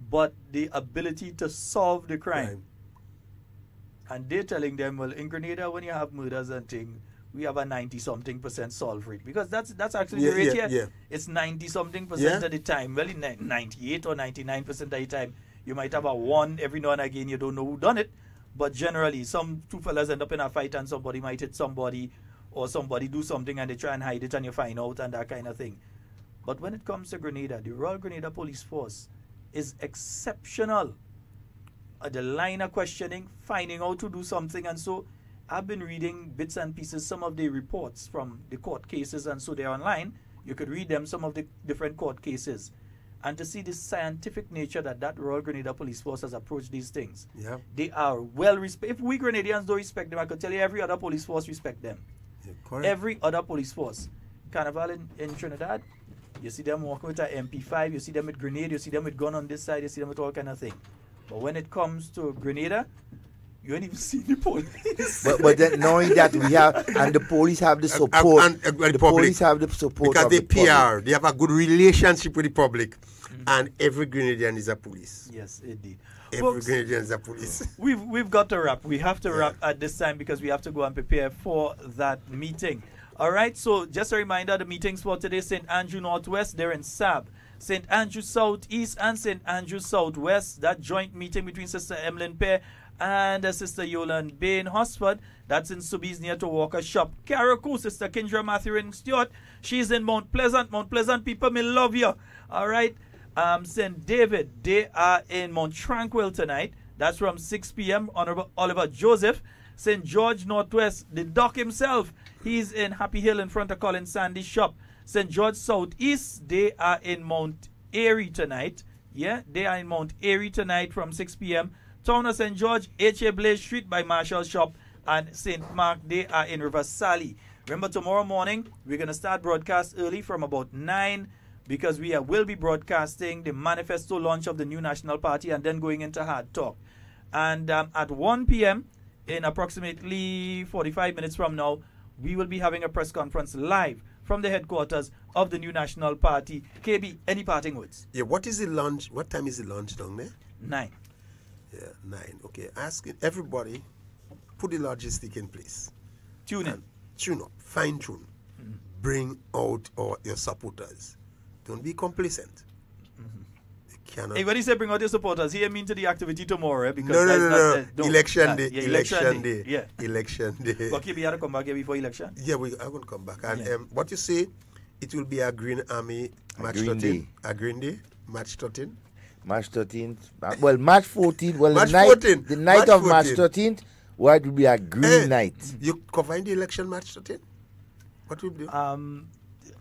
but the ability to solve the crime. And they're telling them, well, in Grenada, when you have murders and things, we have a 90-something% solve rate. Because that's actually the rate here. Yeah. It's 90-something% of the time. Well, in 98 or 99% of the time, you might have a 1 every now and again. You don't know who done it. But generally, 2 fellas end up in a fight and somebody might hit somebody, or somebody do something and they try and hide it and you find out and that kind of thing. But when it comes to Grenada, the Royal Grenada Police Force is exceptional at the line of questioning, finding out to do something. And so I've been reading bits and pieces, some of the reports from the court cases, and so they're online. You could read them, some of the different court cases. and to see the scientific nature that Royal Grenada Police Force has approached these things. Yeah. They are well respected. If we Grenadians don't respect them, I could tell you every other police force respect them. Yeah, every other police force. Carnival in Trinidad, you see them walking with an MP5, you see them with grenade, you see them with gun on this side, you see them with all kind of thing. But when it comes to Grenada, you ain't even see the police. but then knowing that we have, and the police have the support, and the police have the support because of they the public. PR, they have a good relationship with the public, and every Grenadian is a police. Yes, indeed. Every Folks, Grenadian is a police. We've got to wrap. We have to wrap at this time because we have to go and prepare for that meeting. All right, so just a reminder, the meetings for today, St. Andrew Northwest, they're in SAB. St. Andrew Southeast and St. Andrew Southwest, that joint meeting between Sister Emlyn Pear and Sister Yolande Bain Hosford, that's in Subies near to Walker Shop. Carriacou, Sister Kindra Mathurin Stewart, she's in Mount Pleasant. Mount Pleasant people, me love you. All right, St. David, they are in Mount Tranquil tonight. That's from 6 p.m. Honorable Oliver Joseph. St. George Northwest, the doc himself, he's in Happy Hill in front of Colin Sandy's shop. St. George Southeast, they are in Mount Airy tonight. Yeah, they are in Mount Airy tonight from 6 p.m. Town of St. George, H.A. Blaze Street by Marshall's shop, and St. Mark, they are in River Sally. Remember, tomorrow morning, we're going to start broadcast early from about 9 because we will be broadcasting the manifesto launch of the new National Party and then going into hard talk. And at 1 p.m., in approximately 45 minutes from now, we will be having a press conference live from the headquarters of the new National Party. KB, any parting words? Yeah, what is the launch? What time is the launch down there? 9. Yeah, 9. Okay, asking everybody, put the logistic in place. Tune in. Tune up, fine tune. Bring out your supporters. Don't be complacent. Hey, when he said bring out your supporters, he mean to the activity tomorrow, because no. Election day. Yeah, election day. Yeah. Election day. But you have to come back here before election? Yeah, I will come back. And what you say, it will be a Green Army March 13. A Green Day, March 13. March 13th. Well, March 14th. Well, March the night, 14th. the night March of March 14th. 13th, well, it will be a green night. You covering the election March 13th? What will you do?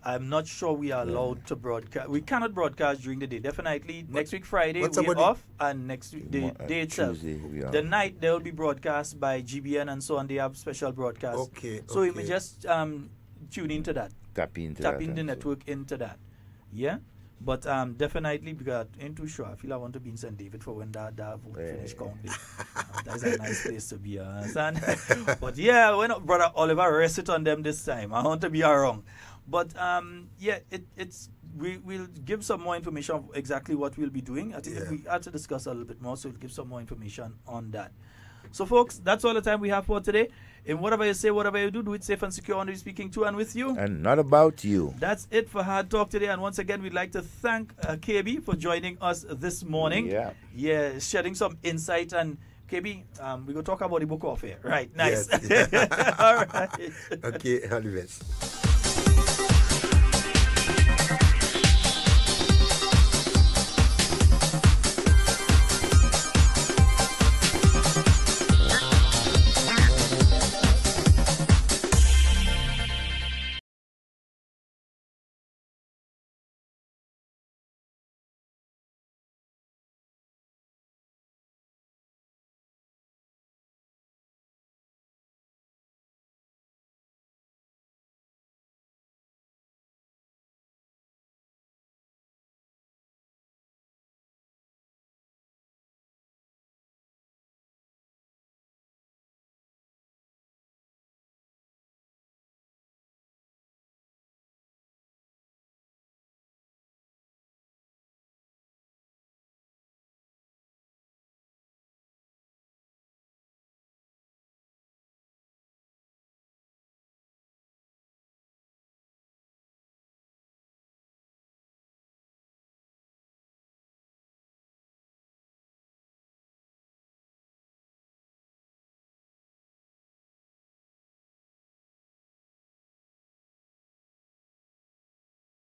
I'm not sure we are allowed to broadcast. We cannot broadcast during the day. Definitely next week Friday we're off, and next week the day itself. The night they will be broadcast by GBN and so on. They have special broadcasts. Okay. So you may just tune into that. Tap into the network into that. Yeah. But definitely, because I ain't too sure. I feel I want to be in St. David for when that vote finish counting. That's a nice place to be, understand? But yeah, when Brother Oliver rested on them this time. I want to be wrong. But yeah, we'll give some more information of exactly what we'll be doing. I think we had to discuss a little bit more, so we'll give some more information on that. So folks, that's all the time we have for today. And whatever you say, whatever you do it safe and secure under speaking to and with you. And not about you. That's it for Hard Talk today. And once again, we'd like to thank KB for joining us this morning. Yeah, shedding some insight. And KB, we're going to talk about the book off here. Right, nice. Yes. All right. Okay, all the best.